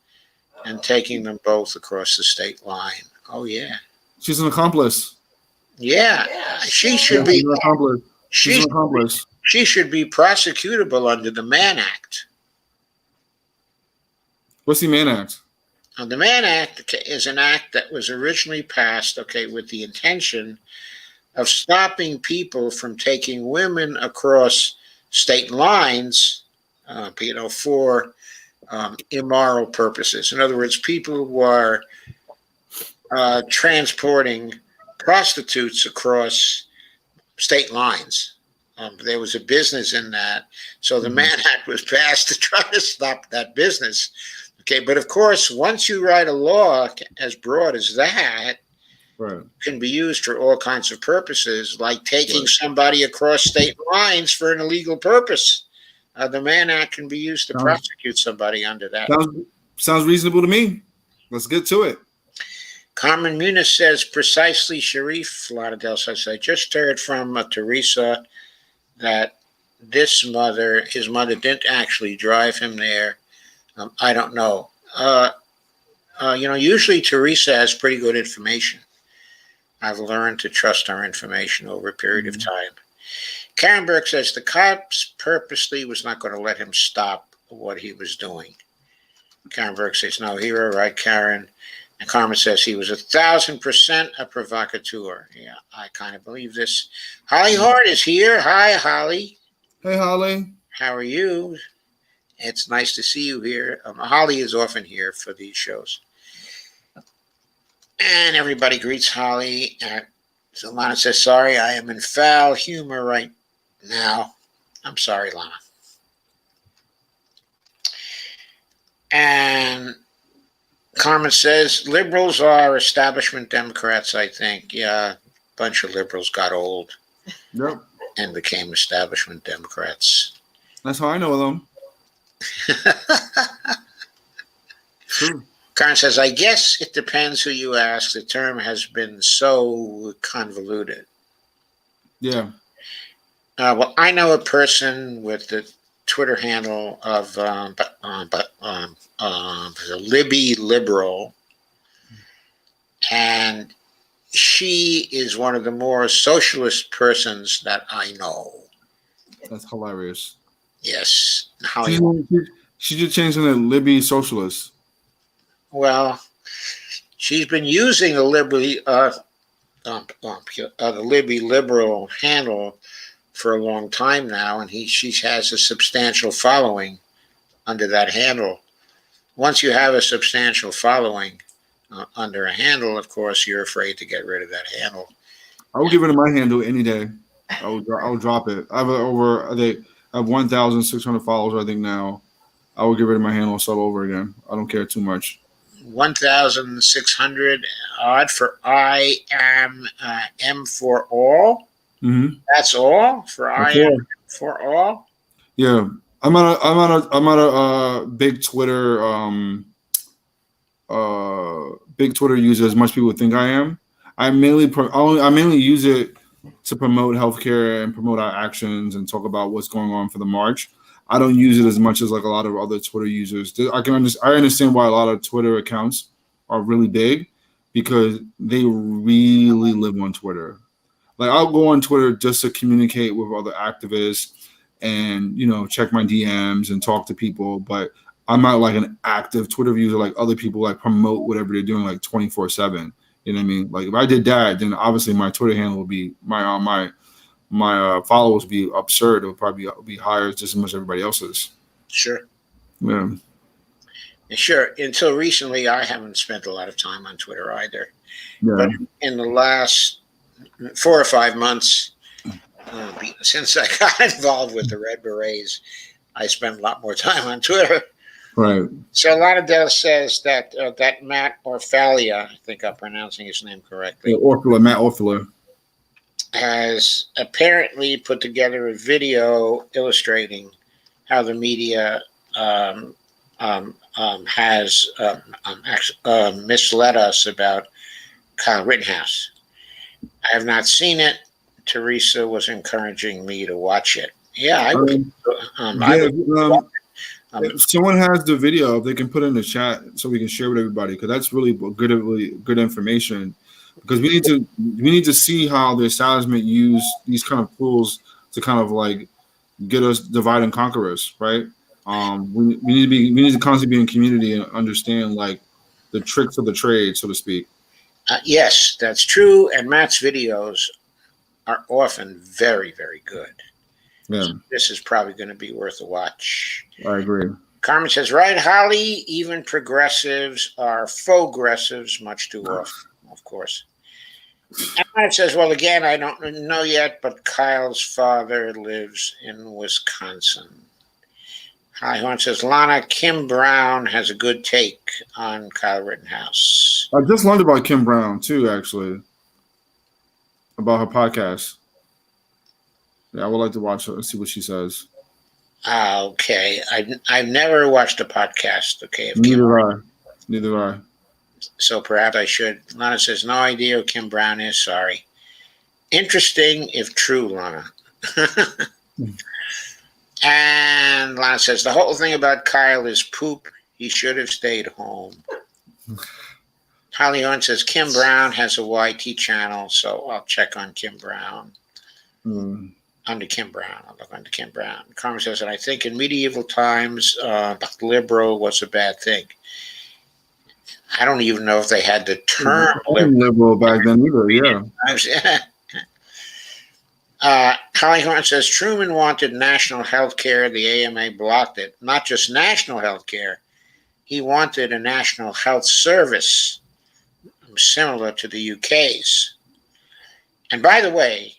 Speaker 2: and taking them both across the state line. Oh yeah.
Speaker 1: She's an accomplice.
Speaker 2: Yeah. She
Speaker 1: Yeah,
Speaker 2: should
Speaker 1: she's
Speaker 2: be
Speaker 1: an accomplice. She's
Speaker 2: she
Speaker 1: an accomplice.
Speaker 2: she should be prosecutable under the Mann Act.
Speaker 1: What's the Mann Act?
Speaker 2: Now, the Mann Act is an act that was originally passed, with the intention of stopping people from taking women across state lines, for immoral purposes. In other words, people who are transporting prostitutes across state lines. There was a business in that. So the Mann Act was passed to try to stop that business. Okay, but of course, once you write a law as broad as that,
Speaker 1: Right.
Speaker 2: can be used for all kinds of purposes, like taking somebody across state lines for an illegal purpose. The Mann Act can be used to prosecute somebody under that.
Speaker 1: Sounds reasonable to me. Let's get to it.
Speaker 2: Carmen Muniz says precisely, Shareef Lauderdale says, I just heard from Teresa that his mother didn't actually drive him there. I don't know. Usually Teresa has pretty good information. I've learned to trust her information over a period of time. Karen Burke says the cops purposely was not going to let him stop what he was doing. Karen Burke says, no, you're right, Karen. And Carmen says he was 1,000% a provocateur. Yeah, I kind of believe this. Holly Hart is here. Hi, Holly.
Speaker 1: Hey, Holly.
Speaker 2: How are you? It's nice to see you here. Holly is often here for these shows. And everybody greets Holly. So Lana says, sorry, I am in foul humor right now. I'm sorry, Lana. And Carmen says, liberals are establishment Democrats, I think. Yeah, a bunch of liberals got old.
Speaker 1: Yep.
Speaker 2: And became establishment Democrats.
Speaker 1: That's how I know them. True.
Speaker 2: Karen says, I guess it depends who you ask. The term has been so convoluted.
Speaker 1: Yeah.
Speaker 2: Well, I know a person with the Twitter handle of the Libby Liberal, and she is one of the more socialist persons that I know.
Speaker 1: That's hilarious.
Speaker 2: Yes.
Speaker 1: She should change into Libby Socialist.
Speaker 2: Well, she's been using the Libby Liberal handle for a long time now, and she has a substantial following under that handle. Once you have a substantial following under a handle, of course, you're afraid to get rid of that handle.
Speaker 1: I will give it my handle any day. I will drop it. I have 1,600 followers, I think now. I will get rid of my handle and start over again. I don't care too much.
Speaker 2: 1,600 odd for I am M for all.
Speaker 1: Mm-hmm.
Speaker 2: That's all for I am for all.
Speaker 1: Yeah, I'm on a big Twitter user as much people think I am. I mainly use it to promote healthcare and promote our actions and talk about what's going on for the march. I don't use it as much as like a lot of other Twitter users. I understand why a lot of Twitter accounts are really big because they really live on Twitter. Like I'll go on Twitter just to communicate with other activists and, check my DMs and talk to people. But I'm not like an active Twitter user like other people like promote whatever they're doing like 24/7. You know what I mean? Like if I did that, then obviously my Twitter handle would be my followers would be absurd. It would probably be higher just as much as everybody else's.
Speaker 2: Sure.
Speaker 1: Yeah.
Speaker 2: Sure. Until recently, I haven't spent a lot of time on Twitter either.
Speaker 1: Yeah.
Speaker 2: But in the last 4 or 5 months, since I got involved with the Red Berets, I spent a lot more time on Twitter.
Speaker 1: Right.
Speaker 2: So Lauderdale says that Matt Orfalia, I think I'm pronouncing his name correctly.
Speaker 1: Yeah, Matt Orfalia.
Speaker 2: Has apparently put together a video illustrating how the media has misled us about Kyle Rittenhouse. I have not seen it, Teresa was encouraging me to watch it. Yeah, I
Speaker 1: Yeah,
Speaker 2: would.
Speaker 1: someone has the video, they can put it in the chat so we can share with everybody, because that's really good information. Because we need to see how the establishment use these kind of tools to kind of like get us divide and conquer us, right? We need to constantly be in community and understand like the tricks of the trade, so to speak.
Speaker 2: Yes, that's true. And Matt's videos are often very, very good.
Speaker 1: Yeah,
Speaker 2: So this is probably going to be worth a watch.
Speaker 1: I agree.
Speaker 2: Carmen says, right, Holly, even progressives are faux-gressives much too often, of course. And Matt says, well, again, I don't know yet, but Kyle's father lives in Wisconsin. Hi, Horn says, Lana, Kim Brown has a good take on Kyle Rittenhouse.
Speaker 1: I just learned about Kim Brown too, actually, about her podcast. Yeah, I would like to watch her and see what she says.
Speaker 2: Okay, I've never watched a podcast. Okay,
Speaker 1: Neither have I.
Speaker 2: So perhaps I should. Lana says, no idea who Kim Brown is. Sorry. Interesting if true, Lana. And Lana says, the whole thing about Kyle is poop. He should have stayed home. Holly Horn says, Kim Brown has a YT channel, so I'll check on Kim Brown. Under Kim Brown. I'll look under Kim Brown. Carmen says, and I think in medieval times, liberal was a bad thing. I don't even know if they had the term
Speaker 1: liberal back then either, yeah.
Speaker 2: Holly Horn says, Truman wanted national health care. The AMA blocked it. Not just national health care. He wanted a national health service similar to the UK's. And by the way,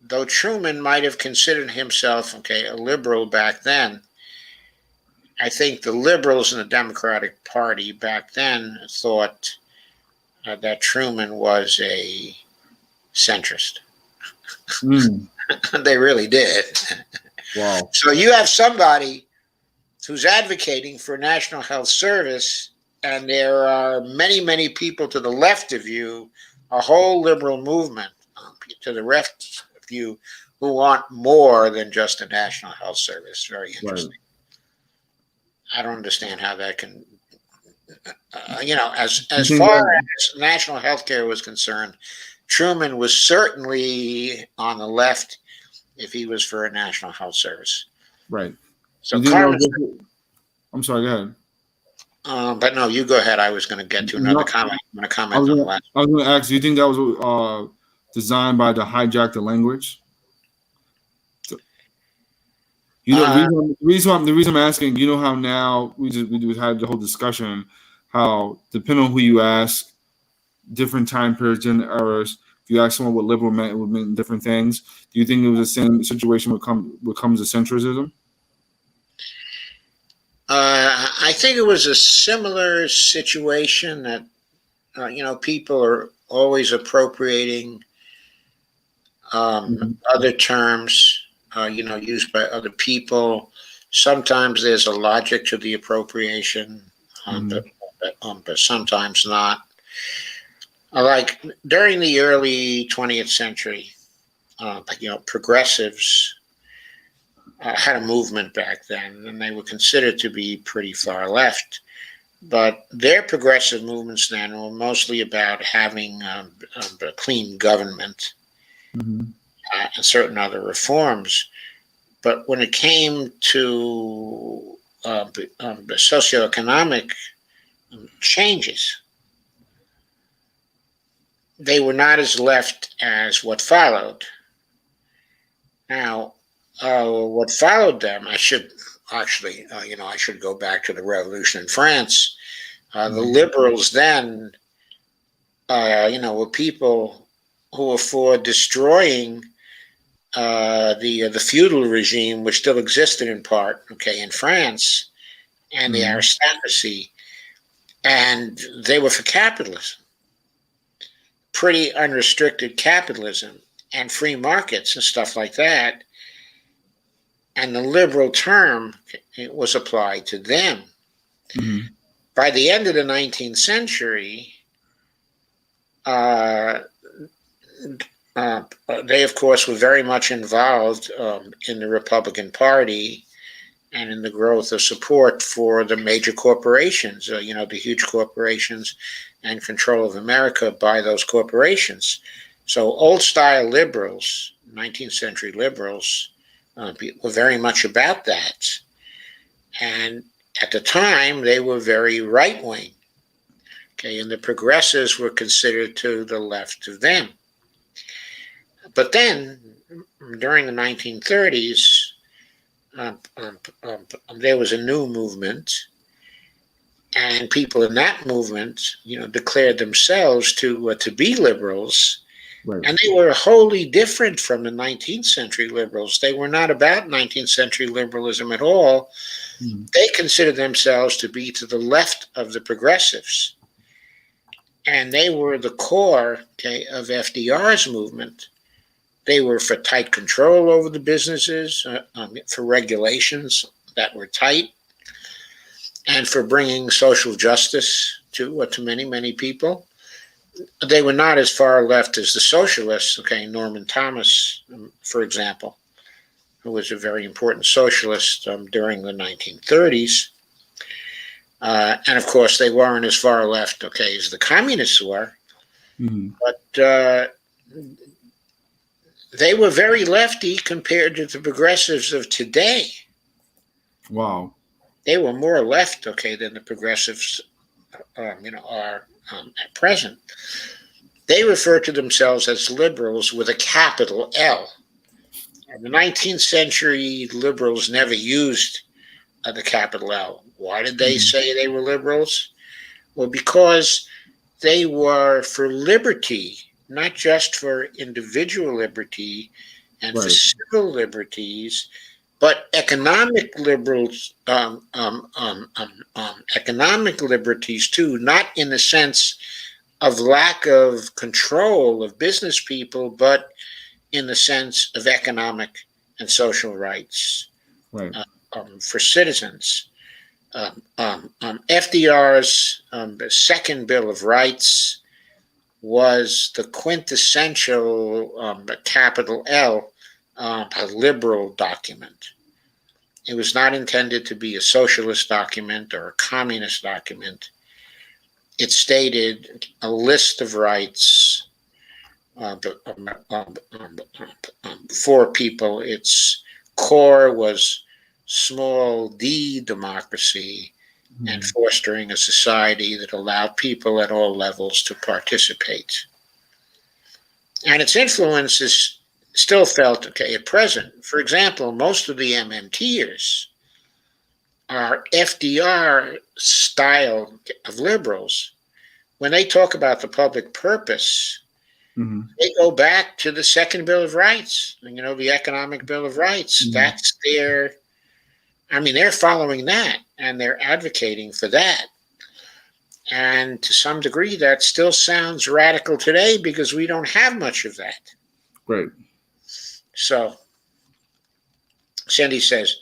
Speaker 2: though Truman might have considered himself, a liberal back then, I think the liberals in the Democratic Party back then thought that Truman was a centrist. They really did.
Speaker 1: Wow.
Speaker 2: So you have somebody who's advocating for national health service, and there are many, many people to the left of you, a whole liberal movement to the left of you, who want more than just a national health service. Very interesting. Right. I don't understand how that can, as far as national health care was concerned, Truman was certainly on the left if he was for a national health service.
Speaker 1: Right.
Speaker 2: So
Speaker 1: I'm sorry, go ahead.
Speaker 2: But no, you go ahead. I was going to get to another comment. I'm going to comment on the last.
Speaker 1: I was going to ask, do you think that was designed by the hijack the language? The reason I'm asking, you know how now we had the whole discussion, how depending on who you ask, different time periods and eras, if you ask someone what liberal meant, it would mean different things. Do you think it was the same situation when it comes to centrism?
Speaker 2: I think it was a similar situation that, people are always appropriating other terms, used by other people. Sometimes there's a logic to the appropriation, but sometimes not. Like during the early 20th century, progressives had a movement back then, and they were considered to be pretty far left. But their progressive movements then were mostly about having a clean government and certain other reforms. But when it came to the socioeconomic changes, they were not as left as what followed. Now, what followed them, I should go back to the revolution in France. The liberals then, were people who were for destroying the feudal regime, which still existed in part, in France, and the aristocracy, and they were for capitalism, pretty unrestricted capitalism and free markets and stuff like that. And the liberal term was applied to them. By the end of the 19th century, they, of course, were very much involved in the Republican Party and in the growth of support for the major corporations, the huge corporations and control of America by those corporations. So old-style liberals, 19th century liberals, were very much about that. And at the time, they were very right-wing. Okay, and the progressives were considered to the left of them. But then, during the 1930s, there was a new movement, and people in that movement, declared themselves to be liberals,
Speaker 1: Right.
Speaker 2: and they were wholly different from the 19th century liberals. They were not about 19th century liberalism at all.
Speaker 1: Mm.
Speaker 2: They considered themselves to be to the left of the progressives, and they were the core, of FDR's movement. They were for tight control over the businesses, for regulations that were tight, and for bringing social justice to many, many people. They were not as far left as the socialists, Norman Thomas, for example, who was a very important socialist during the 1930s. And of course, they weren't as far left, as the communists were.
Speaker 1: Mm-hmm.
Speaker 2: But they were very lefty compared to the progressives of today.
Speaker 1: Wow.
Speaker 2: They were more left, than the progressives, are at present. They refer to themselves as liberals with a capital L. The 19th century liberals never used the capital L. Why did they say they were liberals? Well, because they were for liberty, not just for individual liberty and for civil liberties, but economic liberals, economic liberties too, not in the sense of lack of control of business people, but in the sense of economic and social rights for citizens. FDR's second Bill of Rights was the quintessential capital L a liberal document. It was not intended to be a socialist document or a communist document. It stated a list of rights for people. Its core was small d democracy and fostering a society that allowed people at all levels to participate. And its influence is still felt at present. For example, most of the MMTers are FDR style of liberals. When they talk about the public purpose, they go back to the second Bill of Rights, the Economic Bill of Rights. That's they're following that, and they're advocating for that. And to some degree, that still sounds radical today because we don't have much of that.
Speaker 1: Right.
Speaker 2: So, Cindy says,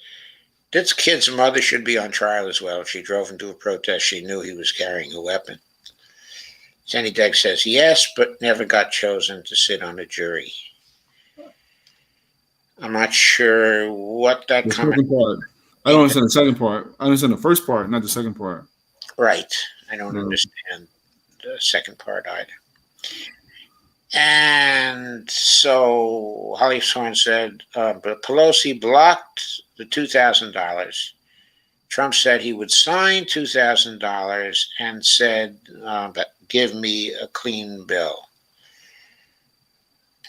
Speaker 2: this kid's mother should be on trial as well. If she drove him to a protest, she knew he was carrying a weapon. Sandy Degg says, yes, but never got chosen to sit on a jury. I'm not sure what that comment
Speaker 1: part. I don't understand the second part. I understand the first part, not the second part.
Speaker 2: Right. I don't understand the second part either. And so Holly Sorn said, but Pelosi blocked the $2,000. Trump said he would sign $2,000 and said, but give me a clean bill.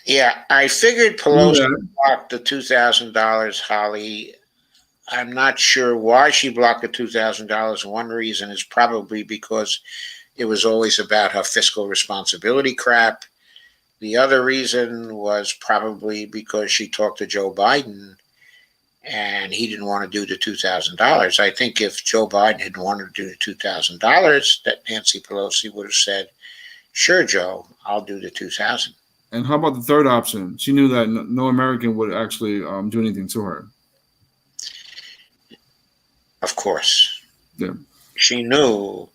Speaker 2: Yeah, I figured Pelosi blocked the $2,000, Holly. I'm not sure why she blocked the $2,000. One reason is probably because it was always about her fiscal responsibility crap. The other reason was probably because she talked to Joe Biden and he didn't want to do the $2,000. I think if Joe Biden had wanted to do the $2,000, that Nancy Pelosi would have said, sure, Joe, I'll do the $2,000.
Speaker 1: And how about the third option? She knew that no American would actually do anything to her.
Speaker 2: Of course.
Speaker 1: Yeah.
Speaker 2: She knew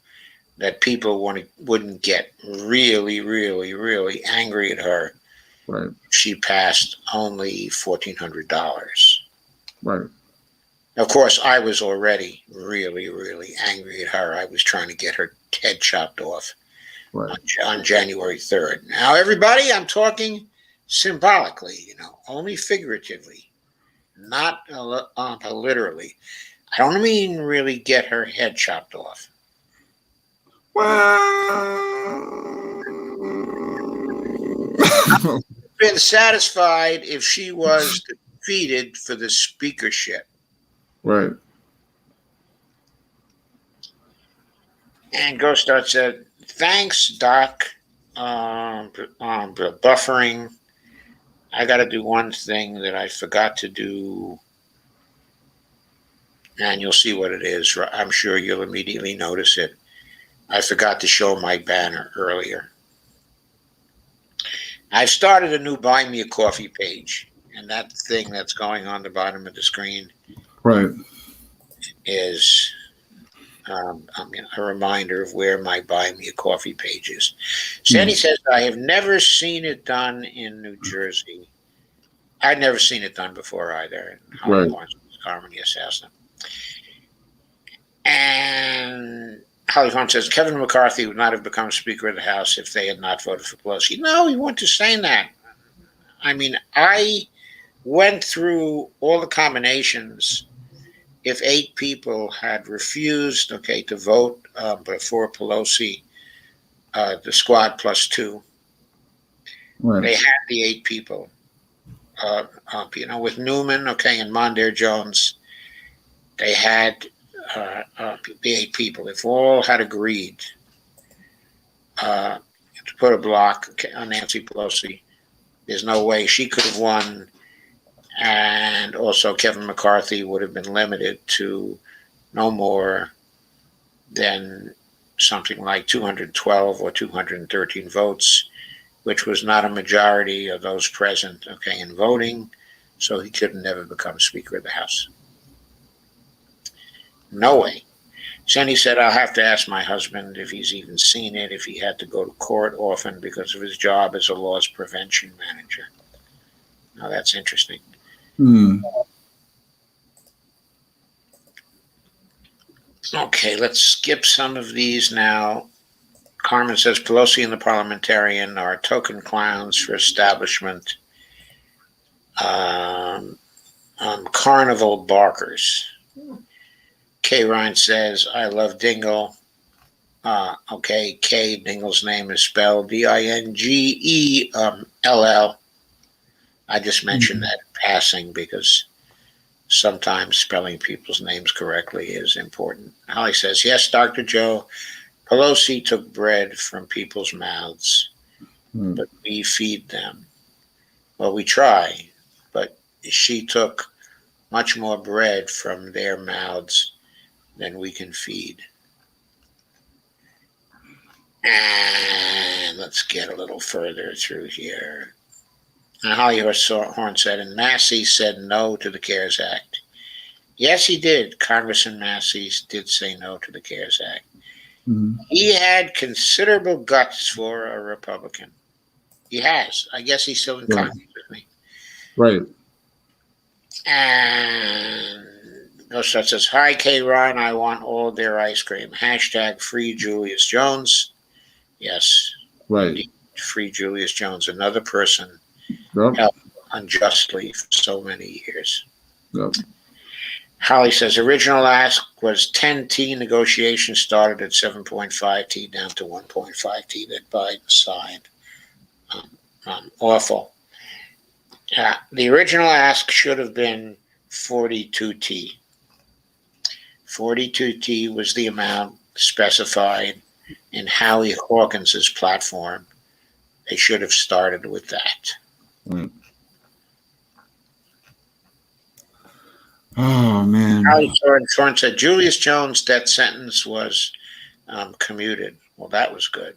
Speaker 2: that people wouldn't get really, really, really angry at her
Speaker 1: Right.
Speaker 2: She passed only $1,400.
Speaker 1: Right.
Speaker 2: Of course, I was already really, really angry at her. I was trying to get her head chopped off
Speaker 1: Right.
Speaker 2: on January 3rd. Now, everybody, I'm talking symbolically, only figuratively, not literally. I don't mean really get her head chopped off.
Speaker 1: Well,
Speaker 2: Been satisfied if she was defeated for the speakership.
Speaker 1: right.
Speaker 2: And Ghostart said, "Thanks, Doc. Buffering. I got to do one thing that I forgot to do, and you'll see what it is. I'm sure you'll immediately notice it. I forgot to show my banner earlier. I've started a new Buy Me a Coffee page, and that thing that's going on the bottom of the screen
Speaker 1: Right.
Speaker 2: is a reminder of where my Buy Me a Coffee page is." Sandy says, "I have never seen it done in New Jersey. I'd never seen it done before either."
Speaker 1: Right.
Speaker 2: Carmen the Assassin. And Holly Horn says, "Kevin McCarthy would not have become Speaker of the House if they had not voted for Pelosi." No, he wouldn't have saying that. I mean, I went through all the combinations. If 8 people had refused, to vote for Pelosi, the squad plus 2,
Speaker 1: Right.
Speaker 2: they had the 8 people. With Newman, and Mondaire Jones, they had the 8 people. If all had agreed to put a block on Nancy Pelosi, there's no way she could have won. And also Kevin McCarthy would have been limited to no more than something like 212 or 213 votes, which was not a majority of those present, in voting. So he could never become Speaker of the House. No way. Sandy said, "I'll have to ask my husband if he's even seen it, if he had to go to court often because of his job as a loss prevention manager." Now that's interesting. Okay, let's skip some of these now. Carmen says, "Pelosi and the parliamentarian are token clowns for establishment carnival barkers." Kay Ryan says, "I love Dingle." Kay, Dingle's name is spelled Dingell. I just mentioned that in passing because sometimes spelling people's names correctly is important. Holly says, "Yes, Dr. Joe, Pelosi took bread from people's mouths, but we feed them. Well, we try, but she took much more bread from their mouths than we can feed." And let's get a little further through here. And Holly Horn said, "And Massey said no to the CARES Act." Yes, he did. Congressman Massey did say no to the CARES Act. He had considerable guts for a Republican. He has. I guess he's still in Congress with me.
Speaker 1: Right.
Speaker 2: And Ghostshot says, "Hi, K. Ron. I want all their ice cream. # free Julius Jones." Yes.
Speaker 1: Right.
Speaker 2: Free Julius Jones, another person
Speaker 1: Yep.
Speaker 2: held unjustly for so many years.
Speaker 1: Yep.
Speaker 2: Holly says, "Original ask was 10T. Negotiations started at 7.5T down to 1.5T that Biden signed. Awful. The original ask should have been 42T. 42T was the amount specified in Howie Hawkins's platform. They should have started with that."
Speaker 1: Right. Oh, man.
Speaker 2: Howie Thorne said, "Julius Jones' death sentence was commuted." Well, that was good.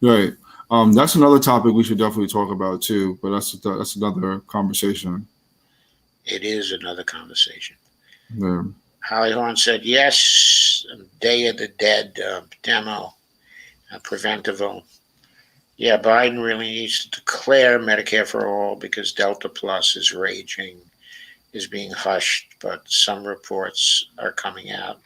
Speaker 1: Right. That's another topic we should definitely talk about too, but that's another conversation.
Speaker 2: It is another conversation.
Speaker 1: Yeah.
Speaker 2: Holly Horn said, "Yes, Day of the Dead demo, preventable." Yeah, Biden really needs to declare Medicare for all because Delta Plus is raging, is being hushed, but some reports are coming out.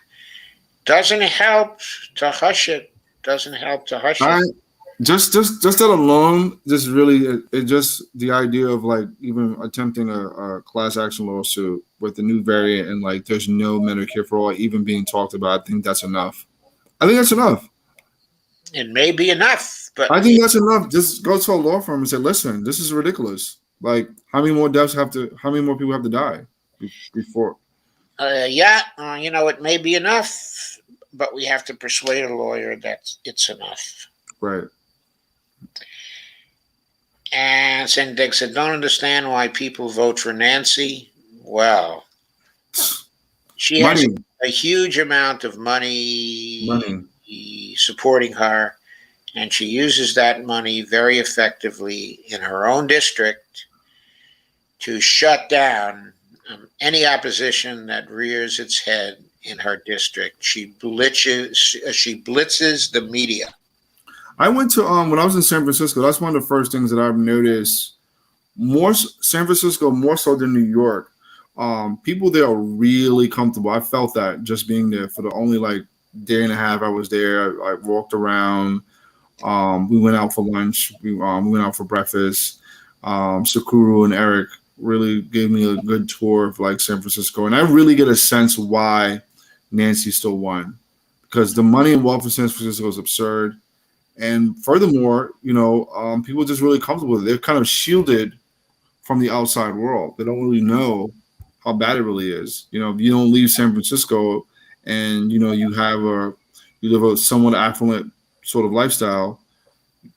Speaker 2: Doesn't help to hush it. Doesn't help to hush
Speaker 1: I
Speaker 2: it.
Speaker 1: just that alone, just really, it just the idea of like even attempting a class action lawsuit with the new variant and like there's no Medicare for all even being talked about. I think that's enough. I think that's enough.
Speaker 2: It may be enough, but
Speaker 1: I think that's enough. Just go to a law firm and say, listen, this is ridiculous. Like, how many more people have to die before?
Speaker 2: it may be enough, but we have to persuade a lawyer that it's enough.
Speaker 1: Right.
Speaker 2: And Sendig said, don't understand why people vote for Nancy. Well, she has
Speaker 1: Money.
Speaker 2: a huge amount of money
Speaker 1: Money.
Speaker 2: supporting her, and she uses that money very effectively in her own district to shut down any opposition that rears its head in her district. She blitzes the media.
Speaker 1: I went to when I was in San Francisco. That's one of the first things that I've noticed. More San Francisco, more so than New York. People there are really comfortable. I felt that just being there for the only like day and a half I was there. I walked around. We went out for lunch. We went out for breakfast. Sakuru and Eric really gave me a good tour of like San Francisco, and I really get a sense why Nancy still won, because the money and wealth in San Francisco is absurd. And furthermore, people are just really comfortable with it. They're kind of shielded from the outside world. They don't really know how bad it really is. If you don't leave San Francisco and you live a somewhat affluent sort of lifestyle,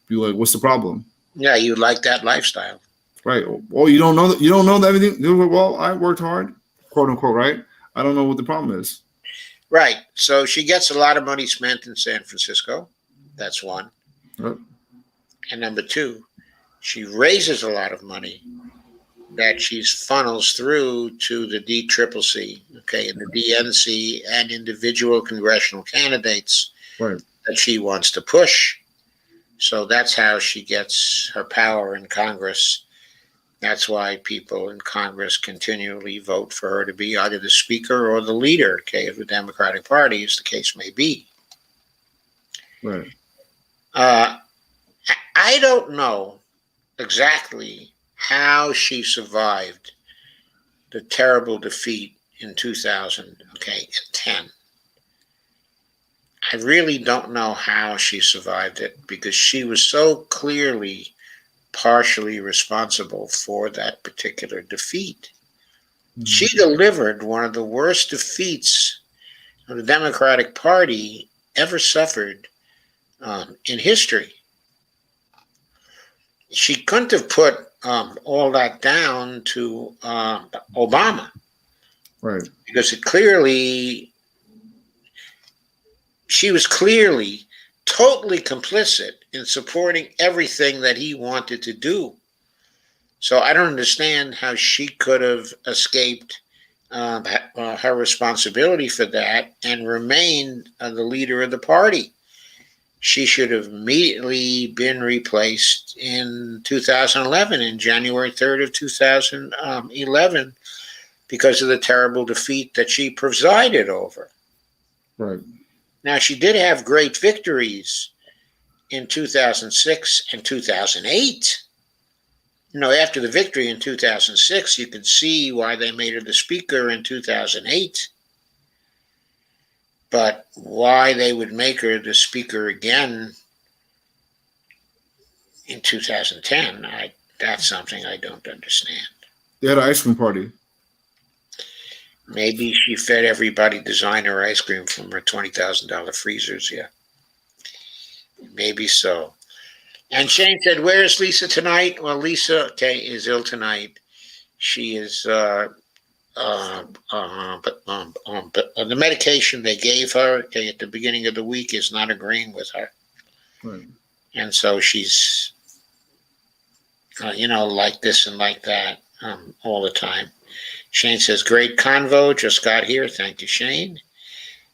Speaker 1: you're like, what's the problem?
Speaker 2: Yeah, you like that lifestyle.
Speaker 1: Right. Well, you don't know that everything. Well, I worked hard, quote unquote, right? I don't know what the problem is.
Speaker 2: Right. So she gets a lot of money spent in San Francisco. That's one.
Speaker 1: Yep.
Speaker 2: And number two, she raises a lot of money that she funnels through to the DCCC, and the DNC and individual congressional candidates
Speaker 1: Right.
Speaker 2: that she wants to push. So that's how she gets her power in Congress. That's why people in Congress continually vote for her to be either the speaker or the leader, of the Democratic Party, as the case may be.
Speaker 1: Right.
Speaker 2: I don't know exactly how she survived the terrible defeat in 2010. I really don't know how she survived it, because she was so clearly partially responsible for that particular defeat. Mm-hmm. She delivered one of the worst defeats of the Democratic Party ever suffered in history. She couldn't have put all that down to Obama.
Speaker 1: Right.
Speaker 2: Because she was clearly totally complicit in supporting everything that he wanted to do. So I don't understand how she could have escaped her responsibility for that and remained the leader of the party. She should have immediately been replaced in 2011, in January 3rd of 2011, because of the terrible defeat that she presided over.
Speaker 1: Right.
Speaker 2: Now, she did have great victories in 2006 and 2008. After the victory in 2006, you can see why they made her the speaker in 2008. But why they would make her the speaker again in 2010, that's something I don't understand.
Speaker 1: They had an ice cream party.
Speaker 2: Maybe she fed everybody designer ice cream from her $20,000 freezers, yeah. Maybe so. And Shane said, where is Lisa tonight? Well, Lisa, is ill tonight. She is... but the medication they gave her at the beginning of the week is not agreeing with her.
Speaker 1: Right.
Speaker 2: And so she's, like this and like that all the time. Shane says, great convo, just got here. Thank you, Shane.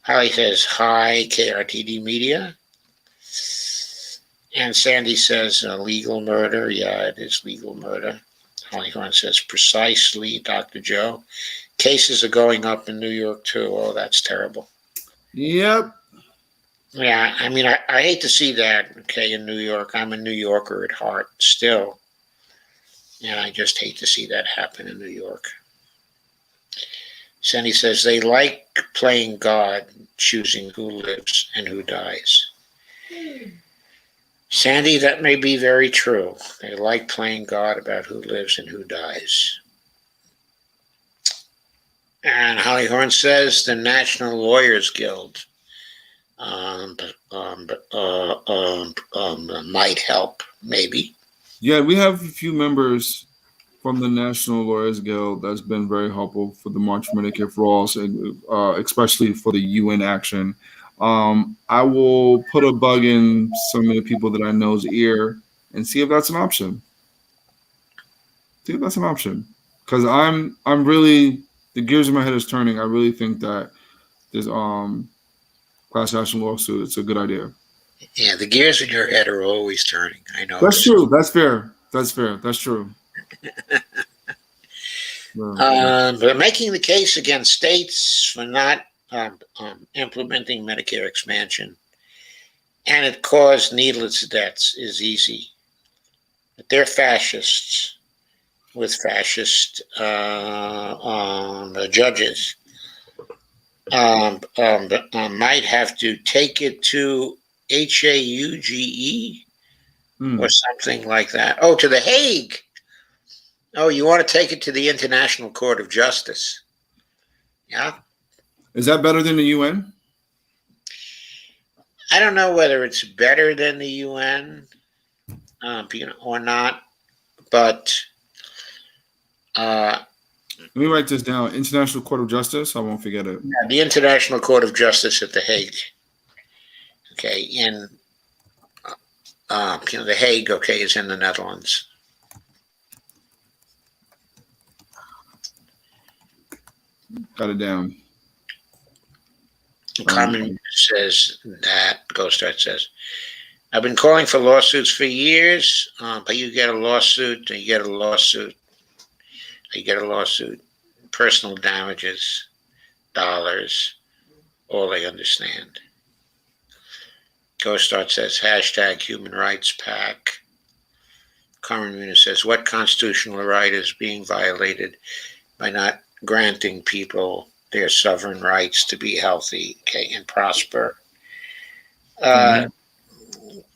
Speaker 2: Holly says, hi, KRTD Media. And Sandy says legal murder. Yeah, it is legal murder. Holly Horn says precisely, Dr. Joe. Cases are going up in New York too. Oh, that's terrible.
Speaker 1: Yep.
Speaker 2: Yeah, I mean, I hate to see that, okay, in New York. I'm a New Yorker at heart still. And I just hate to see that happen in New York. Sandy says they like playing God, choosing who lives and who dies. Sandy, that may be very true. They like playing God about who lives and who dies. And Holly Horn says the National Lawyers Guild might help, maybe.
Speaker 1: Yeah, we have a few members from the National Lawyers Guild that's been very helpful for the March for Medicare for All, especially for the UN action. I will put a bug in some of the people that I know's ear and see if that's an option. See if that's an option, because I'm really, the gears in my head is turning. I really think that this class action lawsuit, it's a good idea.
Speaker 2: Yeah, the gears in your head are always turning. I know.
Speaker 1: That's true. That's fair. That's fair. That's true.
Speaker 2: But making the case against states for not implementing Medicare expansion, and it caused needless deaths, is easy. But they're fascists with fascist judges. Might have to take it to HAUGE or something like that. Oh, to The Hague. Oh, you want to take it to the International Court of Justice? Yeah.
Speaker 1: Is that better than the UN?
Speaker 2: I don't know whether it's better than the UN, or not, but
Speaker 1: let me write this down. International Court of Justice. I won't forget it.
Speaker 2: Yeah, the International Court of Justice at The Hague. Okay, in The Hague. Okay, is in the Netherlands.
Speaker 1: Got it down.
Speaker 2: Carmen says that, Ghostart says, I've been calling for lawsuits for years, but you get a lawsuit, and you get a lawsuit, you get a lawsuit, personal damages, dollars, all they understand. Ghostart says, hashtag human rights pack. Carmen Muniz says, what constitutional right is being violated by not granting people their sovereign rights to be healthy, okay, and prosper? I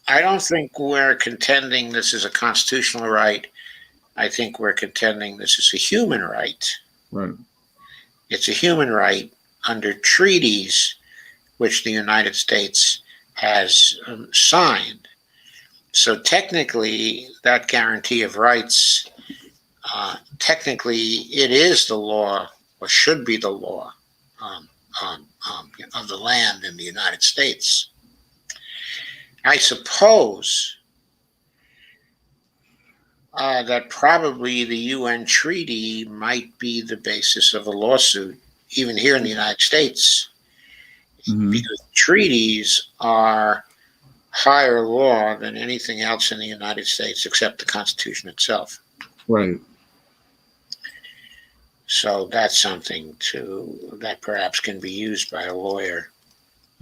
Speaker 2: don't think we're contending this is a constitutional right. I think we're contending this is a human right.
Speaker 1: Right.
Speaker 2: It's a human right under treaties which the United States has signed. So technically, that guarantee of rights, technically, it is the law, or should be the law, of the land in the United States. I suppose that probably the UN treaty might be the basis of a lawsuit, even here in the United States, because treaties are higher law than anything else in the United States except the Constitution itself.
Speaker 1: Right.
Speaker 2: So that's something that perhaps can be used by a lawyer.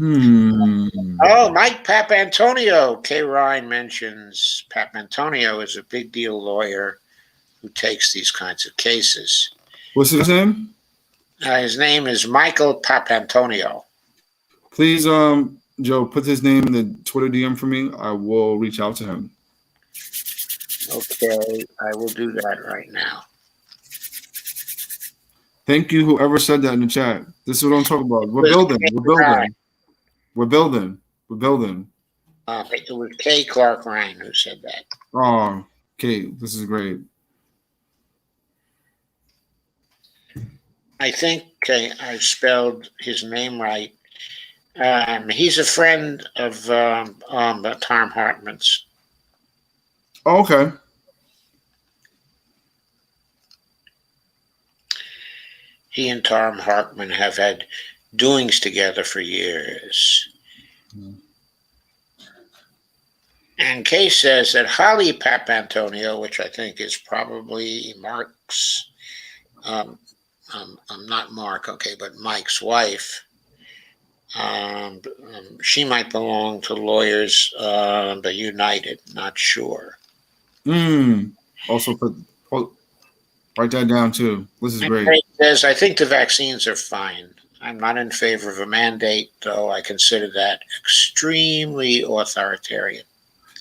Speaker 2: Oh, Mike Papantonio. Kay Ryan mentions Papantonio is a big deal lawyer who takes these kinds of cases.
Speaker 1: What's his name?
Speaker 2: His name is Michael Papantonio.
Speaker 1: Please, Joe, put his name in the Twitter DM for me. I will reach out to him.
Speaker 2: Okay, I will do that right now.
Speaker 1: Thank you, whoever said that in the chat. This is what I'm talking about. We're building. We're building. We're building. We're building.
Speaker 2: It was Kay Clark Ryan who said that.
Speaker 1: Oh, Kate, this is great.
Speaker 2: I think I spelled his name right. He's a friend of Tom Hartman's.
Speaker 1: Oh, okay.
Speaker 2: He and Tom Hartman have had doings together for years. And Kay says that Holly Papantonio, which I think is probably Mark's, not Mark, okay, but Mike's wife, she might belong to Lawyers the United, not sure.
Speaker 1: Also, write that down too. This is great.
Speaker 2: Kay says, I think the vaccines are fine. I'm not in favor of a mandate, though I consider that extremely authoritarian.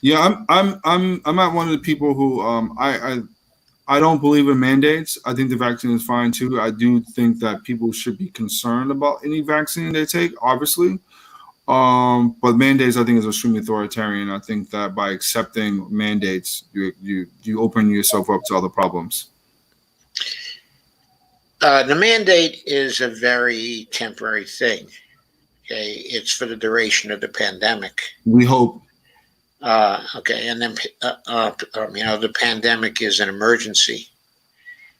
Speaker 1: Yeah, I'm not one of the people who I don't believe in mandates. I think the vaccine is fine too. I do think that people should be concerned about any vaccine they take, obviously. But mandates, I think, is extremely authoritarian. I think that by accepting mandates, you open yourself up to other problems.
Speaker 2: The mandate is a very temporary thing. Okay, it's for the duration of the pandemic.
Speaker 1: We hope.
Speaker 2: Okay, and then the pandemic is an emergency.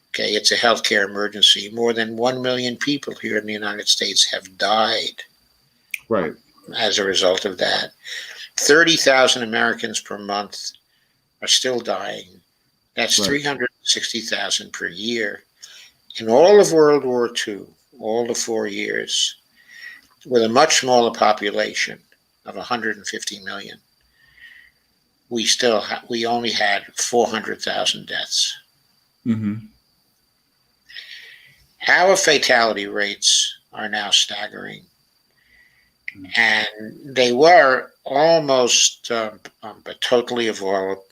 Speaker 2: Okay, it's a healthcare emergency. More than 1 million people here in the United States have died.
Speaker 1: Right.
Speaker 2: As a result of that, 30,000 Americans per month are still dying. That's 360,000 per year. In all of World War II, all the 4 years, with a much smaller population of 150 million, we only had 400,000 deaths.
Speaker 1: Mm-hmm.
Speaker 2: Our fatality rates are now staggering, and they were almost but totally avoidable.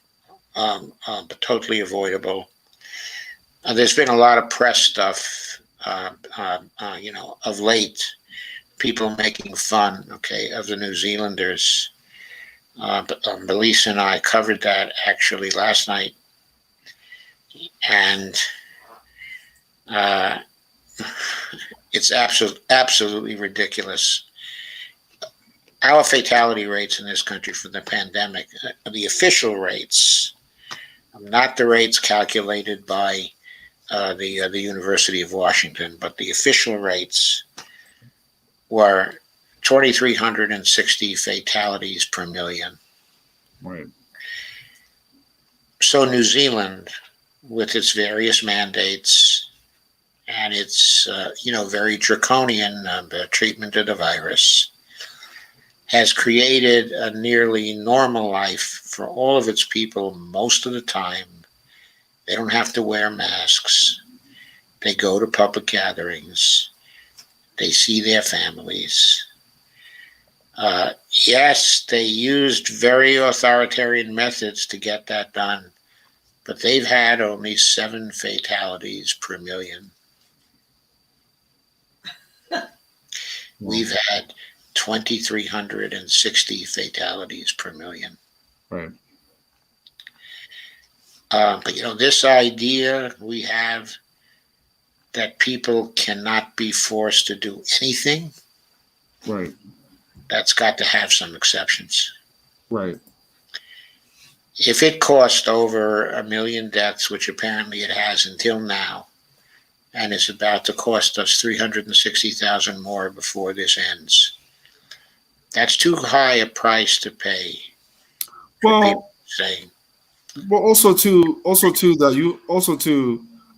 Speaker 2: There's been a lot of press stuff, of late, people making fun, of the New Zealanders. Belisa and I covered that actually last night, and it's absolutely ridiculous. Our fatality rates in this country for the pandemic, the official rates, not the rates calculated by the University of Washington, but the official rates were 2,360 fatalities per million.
Speaker 1: Right.
Speaker 2: So New Zealand, with its various mandates and its very draconian treatment of the virus, has created a nearly normal life for all of its people most of the time. They don't have to wear masks. They go to public gatherings. They see their families. Yes, they used very authoritarian methods to get that done, but they've had only 7 fatalities per million. We've had 2,360 fatalities per million.
Speaker 1: Right.
Speaker 2: But this idea we have that people cannot be forced to do anything,
Speaker 1: right,
Speaker 2: that's got to have some exceptions.
Speaker 1: Right.
Speaker 2: If it cost over 1 million deaths, which apparently it has until now, and it's about to cost us 360,000 more before this ends, that's too high a price to pay.
Speaker 1: Well,
Speaker 2: saying.
Speaker 1: Well,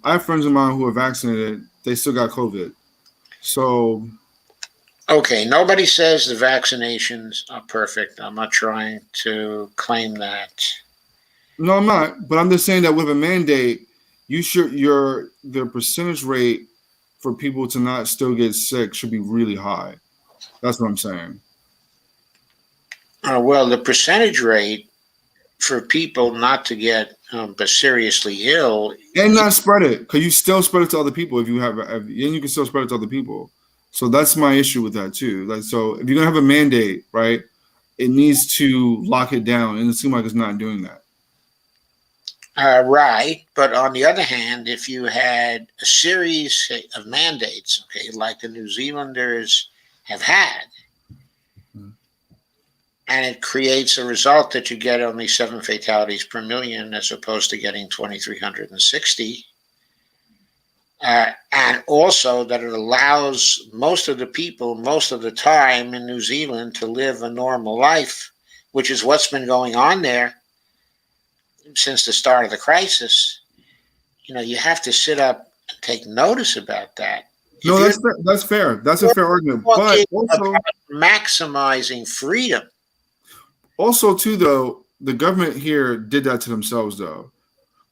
Speaker 1: I have friends of mine who are vaccinated. They still got COVID. So.
Speaker 2: Okay, nobody says the vaccinations are perfect. I'm not trying to claim that.
Speaker 1: No, I'm not. But I'm just saying that with a mandate, the percentage rate for people to not still get sick should be really high. That's what I'm saying.
Speaker 2: Well, the percentage rate for people not to get but seriously ill
Speaker 1: and not spread it, because you still spread it to other people and you can still spread it to other people. So that's my issue with that too. So if you're gonna have a mandate, right, it needs to lock it down, and it seems like it's not doing that.
Speaker 2: Right, but on the other hand, if you had a series of mandates, like the New Zealanders have had, and it creates a result that you get only 7 fatalities per million as opposed to getting 2,360. And also that it allows most of the people, most of the time in New Zealand to live a normal life which is what's been going on there since the start of the crisis, you have to sit up and take notice about that.
Speaker 1: No, that's fair. That's fair. That's a fair argument. But also
Speaker 2: maximizing freedom.
Speaker 1: Also, too, though, the government here did that to themselves, though.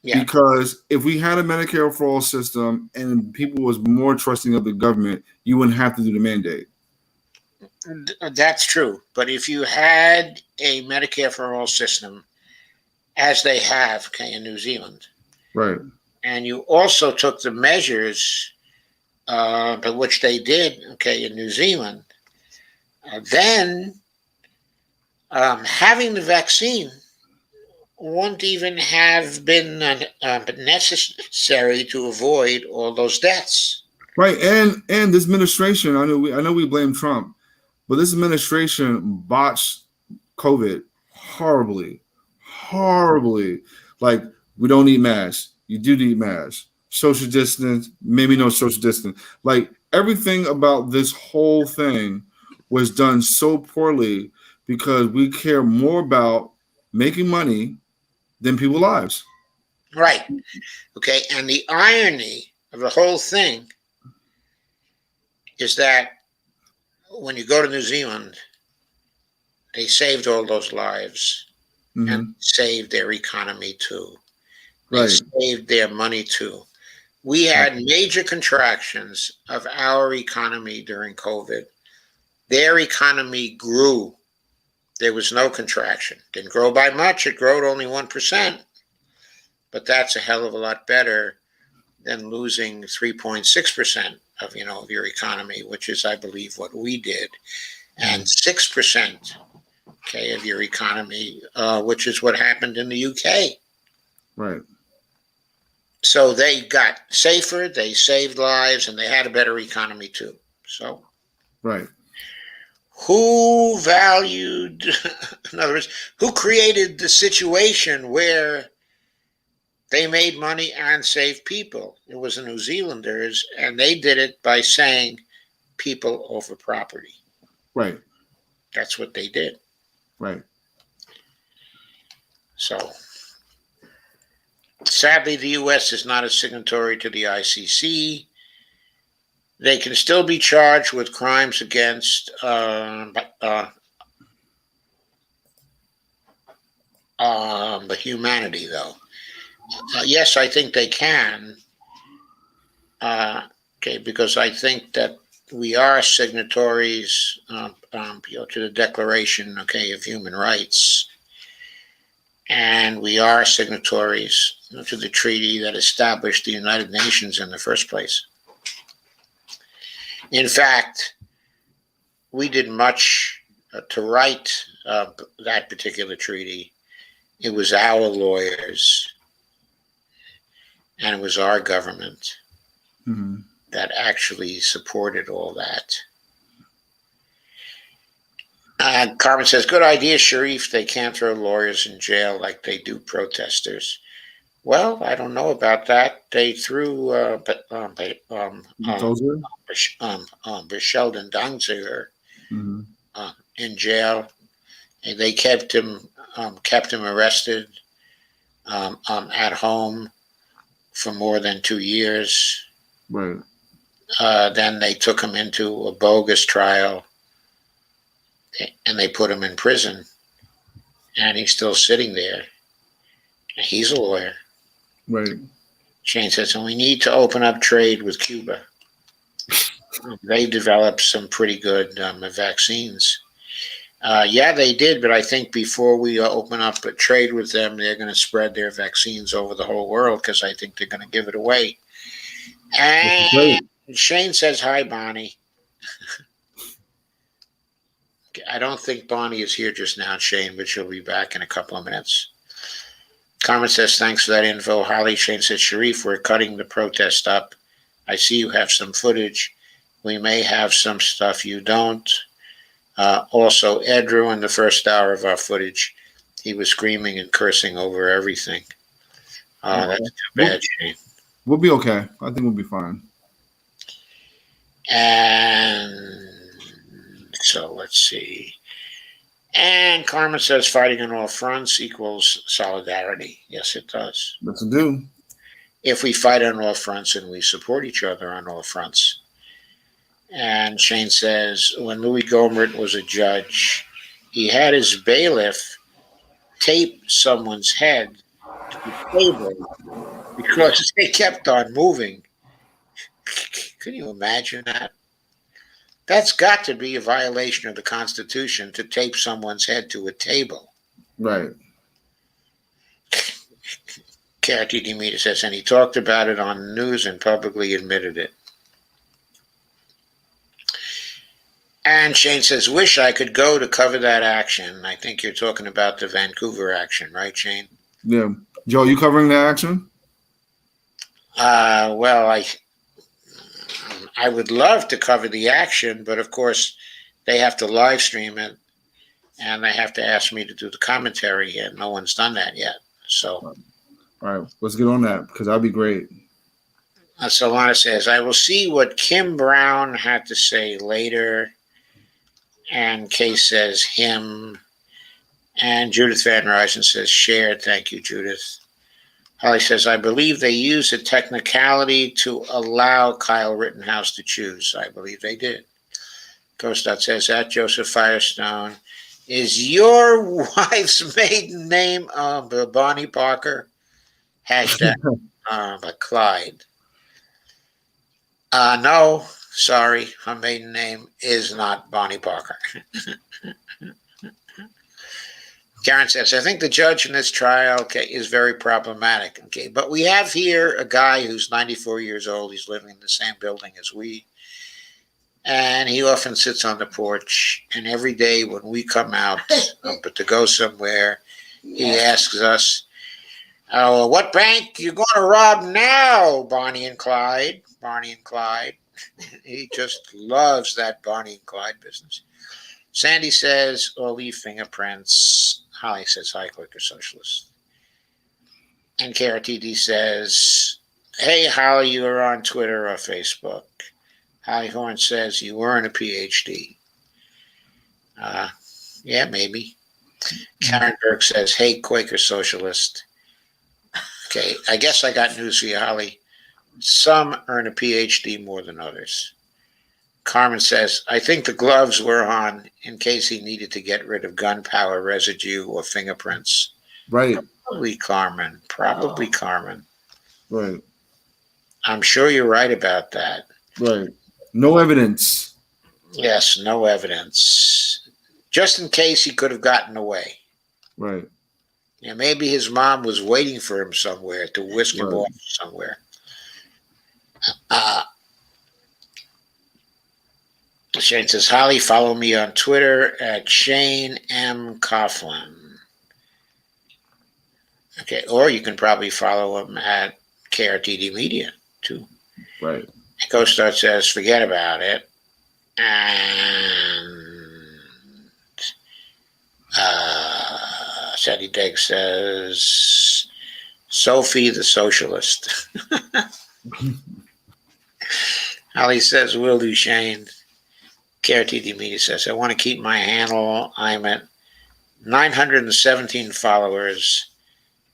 Speaker 2: Yeah.
Speaker 1: Because if we had a Medicare for all system and people was more trusting of the government, you wouldn't have to do the mandate.
Speaker 2: That's true. But if you had a Medicare for all system, as they have, in New Zealand,
Speaker 1: right,
Speaker 2: and you also took the measures, but which they did, in New Zealand, then having the vaccine won't even have been necessary to avoid all those deaths.
Speaker 1: Right, and this administration, I know we blame Trump, but this administration botched COVID horribly. Like, we don't need masks. You do need masks. Social distance, maybe no social distance. Like, everything about this whole thing was done so poorly because we care more about making money than people's lives.
Speaker 2: Right. Okay. And the irony of the whole thing is that when you go to New Zealand, they saved all those lives and saved their economy too. They saved their money too. We had major contractions of our economy during COVID. Their economy grew. There was no contraction. Didn't grow by much. It grew only 1%. But that's a hell of a lot better than losing 3.6% of your economy, which is, I believe, what we did, and 6% of your economy, which is what happened in the UK.
Speaker 1: Right.
Speaker 2: So they got safer, they saved lives, and they had a better economy too. So,
Speaker 1: right.
Speaker 2: Who valued, in other words, who created the situation where they made money and saved people? It was the New Zealanders, and they did it by saying people over property.
Speaker 1: Right.
Speaker 2: That's what they did.
Speaker 1: Right.
Speaker 2: So, sadly, the U.S. is not a signatory to the ICC. They can still be charged with crimes against the humanity, though. Yes, I think they can. Because I think that we are signatories to the Declaration, of Human Rights, and we are signatories to the treaty that established the United Nations in the first place. In fact, we did much to write that particular treaty. It was our lawyers and it was our government that actually supported all that. Carmen says, good idea, Shareef. They can't throw lawyers in jail like they do protesters. Well, I don't know about that. They threw Sheldon Danziger in jail, and they kept him arrested at home for more than 2 years.
Speaker 1: Right.
Speaker 2: Then they took him into a bogus trial, and they put him in prison, and he's still sitting there. He's a lawyer.
Speaker 1: Right.
Speaker 2: Shane says, and we need to open up trade with Cuba. They developed some pretty good vaccines. Yeah, they did, but I think before we open up a trade with them, they're going to spread their vaccines over the whole world because I think they're going to give it away. And Shane says, hi, Bonnie. I don't think Bonnie is here just now, Shane, but she'll be back in a couple of minutes. Carmen says, thanks for that info, Holly. Shane says, Shareef, we're cutting the protest up. I see you have some footage. We may have some stuff you don't. Also, Ed ruined the first hour of our footage. He was screaming and cursing over everything. That's too bad, Shane.
Speaker 1: We'll be okay. I think we'll be fine.
Speaker 2: And so let's see. And Carmen says fighting on all fronts equals solidarity. Yes, it does.
Speaker 1: That's a do.
Speaker 2: If we fight on all fronts and we support each other on all fronts. And Shane says when Louis Gohmert was a judge, he had his bailiff tape someone's head to the table because they kept on moving. Can you imagine that? That's got to be a violation of the Constitution to tape someone's head to a table.
Speaker 1: Right.
Speaker 2: Karate Demeter says, and he talked about it on the news and publicly admitted it. And Shane says, wish I could go to cover that action. I think you're talking about the Vancouver action, right, Shane?
Speaker 1: Yeah. Joe, you covering the action?
Speaker 2: Well, I would love to cover the action, but of course they have to live stream it and they have to ask me to do the commentary, and no one's done that yet. So,
Speaker 1: all right, let's get on that because that'd be great.
Speaker 2: Solana says, I will see what Kim Brown had to say later. And Kay says, him. And Judith Van Ryzen says, shared. Thank you, Judith. Holly says, I believe they used a technicality to allow Kyle Rittenhouse to choose. I believe they did. Costat says, at Joseph Firestone, is your wife's maiden name Bonnie Parker? Hashtag Clyde. No, sorry, her maiden name is not Bonnie Parker. Karen says, I think the judge in this trial is very problematic. Okay, but we have here a guy who's 94 years old. He's living in the same building as we. And he often sits on the porch. And every day when we come out but to go somewhere, he asks us, oh, what bank you going to rob now, Bonnie and Clyde? Bonnie and Clyde. He just loves that Bonnie and Clyde business. Sandy says, or leave fingerprints. Holly says, hi, Quaker Socialist. And KRTD says, hey, Holly, you are on Twitter or Facebook. Holly Horn says, you earn a PhD. Yeah, maybe. Karen Burke says, hey, Quaker Socialist. Okay, I guess I got news for you, Holly. Some earn a PhD more than others. Carmen says, I think the gloves were on in case he needed to get rid of gunpowder residue or fingerprints.
Speaker 1: Right.
Speaker 2: Probably Carmen. Probably Carmen.
Speaker 1: Right.
Speaker 2: I'm sure you're right about that.
Speaker 1: Right. No evidence.
Speaker 2: Yes, no evidence. Just in case he could have gotten away.
Speaker 1: Right.
Speaker 2: Yeah, maybe his mom was waiting for him somewhere to whisk him off somewhere. Shane says, Holly, follow me on Twitter at Shane M. Coughlin. Okay, or you can probably follow him at KRTD Media, too.
Speaker 1: Right.
Speaker 2: CoStar says, forget about it. And Sadie Deg says, Sophie the Socialist. Holly says, will do, Shane. KRTD Media says, I want to keep my handle. I'm at 917 followers.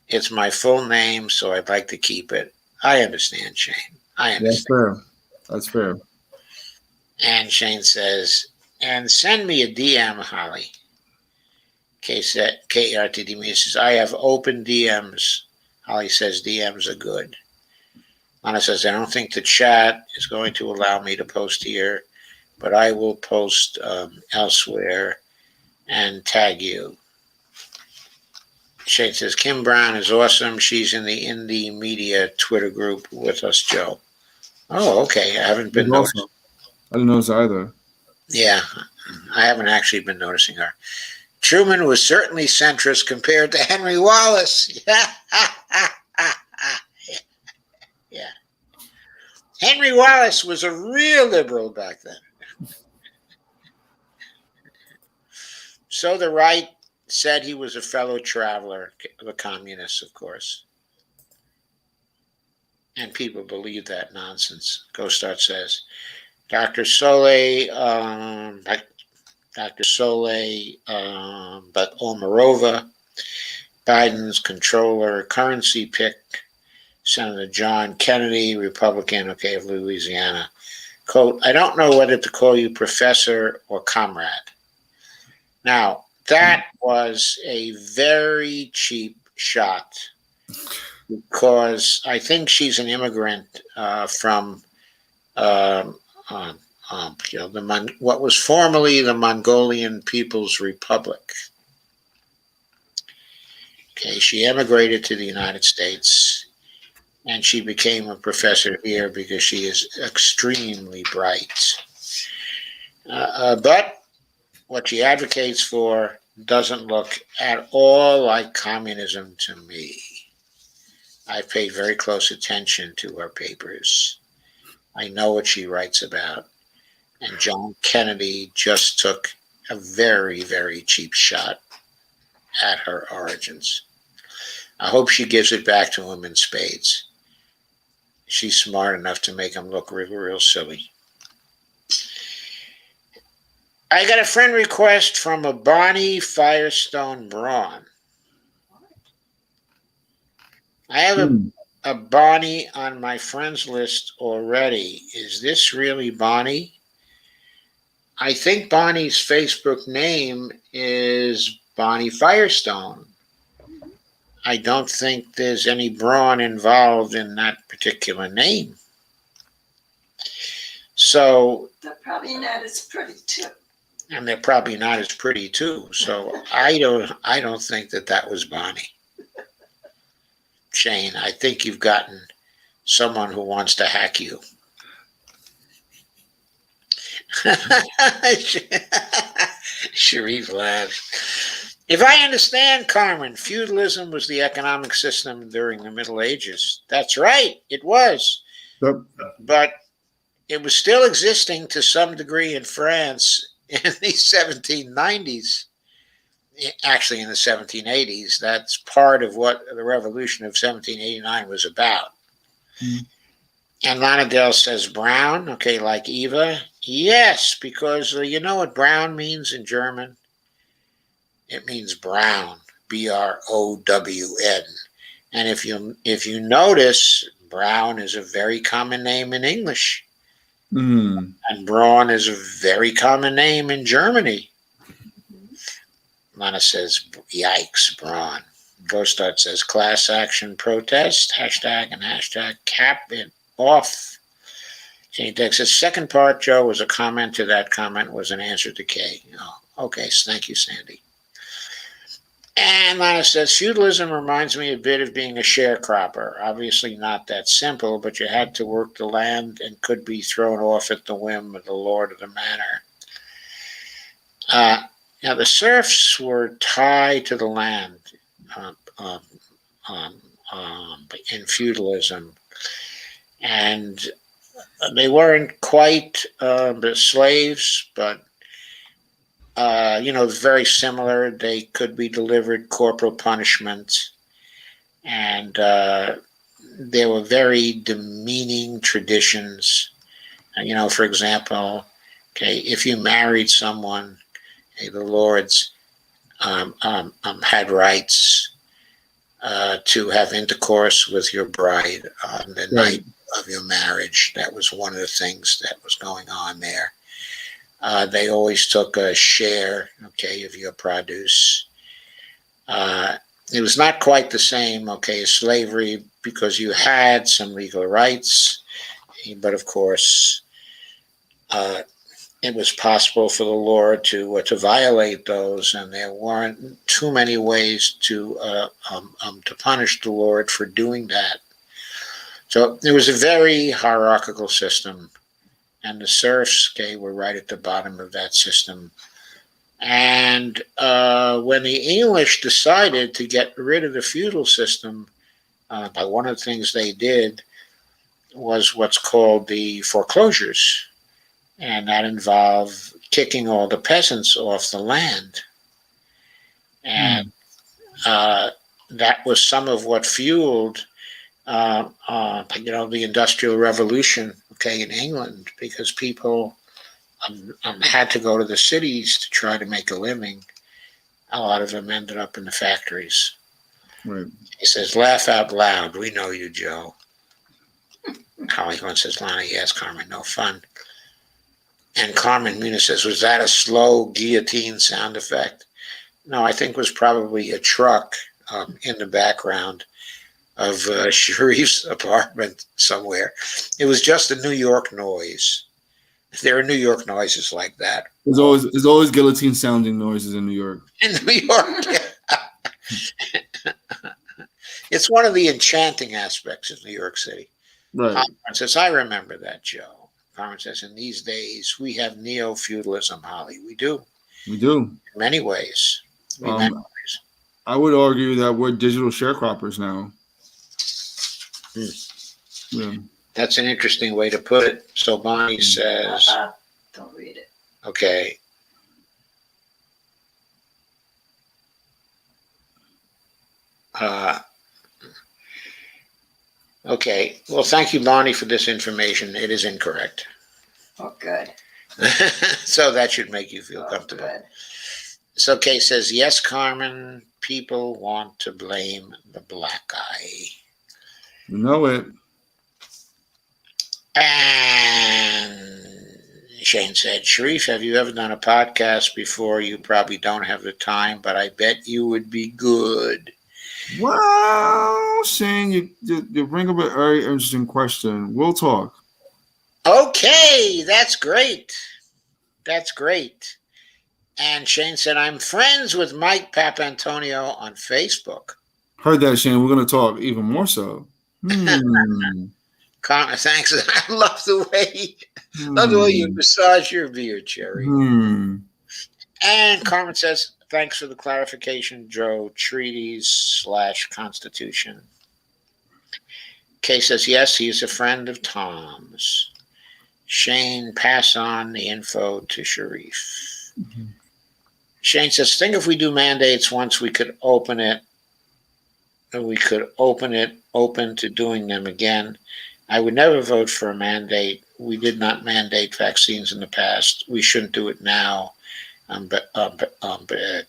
Speaker 2: It's my full name, so I'd like to keep it. I understand, Shane. I understand.
Speaker 1: That's fair. That's fair.
Speaker 2: And Shane says, and send me a DM, Holly. KRTD Media says, I have open DMs. Holly says, DMs are good. Lana says, I don't think the chat is going to allow me to post here, but I will post elsewhere and tag you. Shane says, Kim Brown is awesome. She's in the Indie Media Twitter group with us, Joe. Oh, okay. I haven't been noticing.
Speaker 1: I didn't notice either.
Speaker 2: Yeah, I haven't actually been noticing her. Truman was certainly centrist compared to Henry Wallace. Yeah. Henry Wallace was a real liberal back then. So the right said he was a fellow traveler, the communists, of course. And people believe that nonsense. Ghostart says, Dr. Soleil, Dr. Soleil, but Omarova, Biden's controller, currency pick, Senator John Kennedy, Republican, of Louisiana. Quote, I don't know whether to call you professor or comrade. Now, that was a very cheap shot because I think she's an immigrant from what was formerly the Mongolian People's Republic. Okay, she emigrated to the United States and she became a professor here because she is extremely bright. But what she advocates for doesn't look at all like communism to me. I paid very close attention to her papers. I know what she writes about. And John Kennedy just took a very, very cheap shot at her origins. I hope she gives it back to him in spades. She's smart enough to make him look real, real silly. I got a friend request from a Bonnie Firestone Braun. I have a Bonnie on my friends list already. Is this really Bonnie? I think Bonnie's Facebook name is Bonnie Firestone. I don't think there's any Braun involved in that particular name. So
Speaker 10: They're probably not as pretty too.
Speaker 2: And they're probably not as pretty too. So I don't think that was Bonnie. Shane, I think you've gotten someone who wants to hack you. Shareef laughs. If I understand, Carmen, feudalism was the economic system during the Middle Ages. That's right, it was.
Speaker 1: Yep.
Speaker 2: But it was still existing to some degree in France in the 1790s. Actually, in the 1780s. That's part of what the revolution of 1789 was about. Mm. And Lonadell says brown, okay, like Eva. Yes, because you know what brown means in German? It means brown, B-R-O-W-N. And if you notice, brown is a very common name in English. Mm. And Braun is a very common name in Germany. Lana says, yikes, Braun. Ghostart says, class action protest, hashtag and hashtag cap it off. Jane Dex says, second part, Joe, was a comment to that comment, was an answer to Kay. Oh, okay, thank you, Sandy. And Lana says, feudalism reminds me a bit of being a sharecropper. Obviously not that simple, but you had to work the land and could be thrown off at the whim of the lord of the manor. Now, the serfs were tied to the land in feudalism, and they weren't quite the slaves, but very similar. They could be delivered corporal punishment, and there were very demeaning traditions. For example, okay, if you married someone, the lords had rights to have intercourse with your bride on the night of your marriage. That was one of the things that was going on there. They always took a share, okay, of your produce. It was not quite the same, okay, as slavery, because you had some legal rights, but of course, it was possible for the Lord to violate those, and there weren't too many ways to punish the Lord for doing that. So it was a very hierarchical system, and the serfs, okay, were right at the bottom of that system. And when the English decided to get rid of the feudal system, one of the things they did was what's called the foreclosures. And that involved kicking all the peasants off the land. And that was some of what fueled, the Industrial Revolution, okay, in England, because people had to go to the cities to try to make a living. A lot of them ended up in the factories.
Speaker 1: Right.
Speaker 2: He says, laugh out loud. We know you, Joe. Holly Horn says, Lonnie, yes, Carmen, no fun. And Carmen Mina says, was that a slow guillotine sound effect? No, I think it was probably a truck in the background of Shareef's apartment somewhere. It was just a New York noise. There are New York noises like that.
Speaker 1: There's always guillotine sounding noises in New York.
Speaker 2: In New York. It's one of the enchanting aspects of New York City.
Speaker 1: Right.
Speaker 2: Carmen says, I remember that, Joe. Carmen says, in these days, we have neo-feudalism, Holly. We do.
Speaker 1: We do.
Speaker 2: In many ways.
Speaker 1: I would argue that we're digital sharecroppers now. Yeah.
Speaker 2: That's an interesting way to put it. So Bonnie says,
Speaker 10: don't read it.
Speaker 2: okay. Okay. Well, thank you, Bonnie, for this information. It is incorrect.
Speaker 10: Oh, good.
Speaker 2: So that should make you feel comfortable.
Speaker 10: Good.
Speaker 2: So Kay says, yes, Carmen, people want to blame the black guy.
Speaker 1: You know it.
Speaker 2: And Shane said, Shareef, have you ever done a podcast before? You probably don't have the time, but I bet you would be good.
Speaker 1: Well, Shane, you bring up a very interesting question. We'll talk.
Speaker 2: Okay, that's great. That's great. And Shane said, I'm friends with Mike Papantonio on Facebook.
Speaker 1: Heard that, Shane. We're going to talk even more so.
Speaker 2: Thanks. I love the way you massage your beard, Cherry. And Carmen says, thanks for the clarification, Joe. Treaties/Constitution. Kay says, yes, he is a friend of Tom's. Shane, pass on the info to Shareef. Shane says, think if we do mandates once, we could open it. We could open to doing them again. I would never vote for a mandate. We did not mandate vaccines in the past. We shouldn't do it now.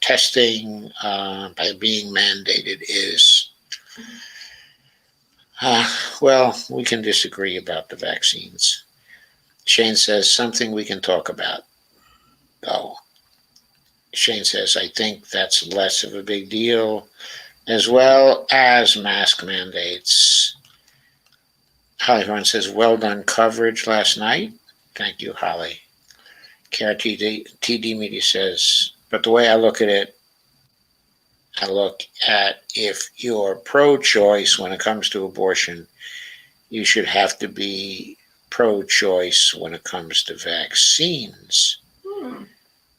Speaker 2: Testing by being mandated is, well, we can disagree about the vaccines. Shane says, something we can talk about, though. Shane says, I think that's less of a big deal, as well as mask mandates. Holly Horn says, well done coverage last night. Thank you, Holly. Kara TD Media says, but the way I look at it, I look at if you're pro-choice when it comes to abortion, you should have to be pro-choice when it comes to vaccines.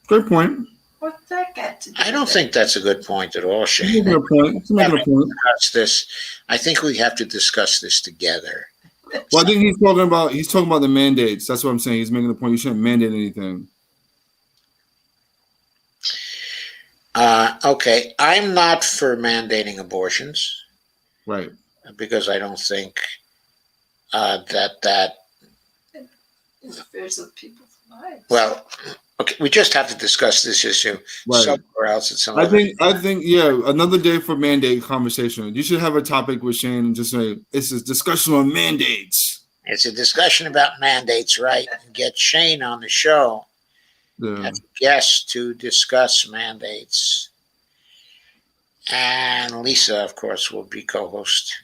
Speaker 1: Good point.
Speaker 10: What's that got to do?
Speaker 2: I don't think that's a good point at all, Shane.
Speaker 1: He's making a point. He's making a point.
Speaker 2: I think we have to discuss this together.
Speaker 1: Well, I think he's talking about the mandates. That's what I'm saying. He's making the point. You shouldn't mandate anything.
Speaker 2: Okay, I'm not for mandating abortions.
Speaker 1: Right.
Speaker 2: Because I don't think that
Speaker 10: interferes with people's lives.
Speaker 2: Well, okay, we just have to discuss this issue somewhere else at some.
Speaker 1: I think, yeah, another day for mandate conversation. You should have a topic with Shane and just say it's a discussion on mandates.
Speaker 2: It's a discussion about mandates, right? And get Shane on the show as a guest to discuss mandates. And Lisa, of course, will be co-host.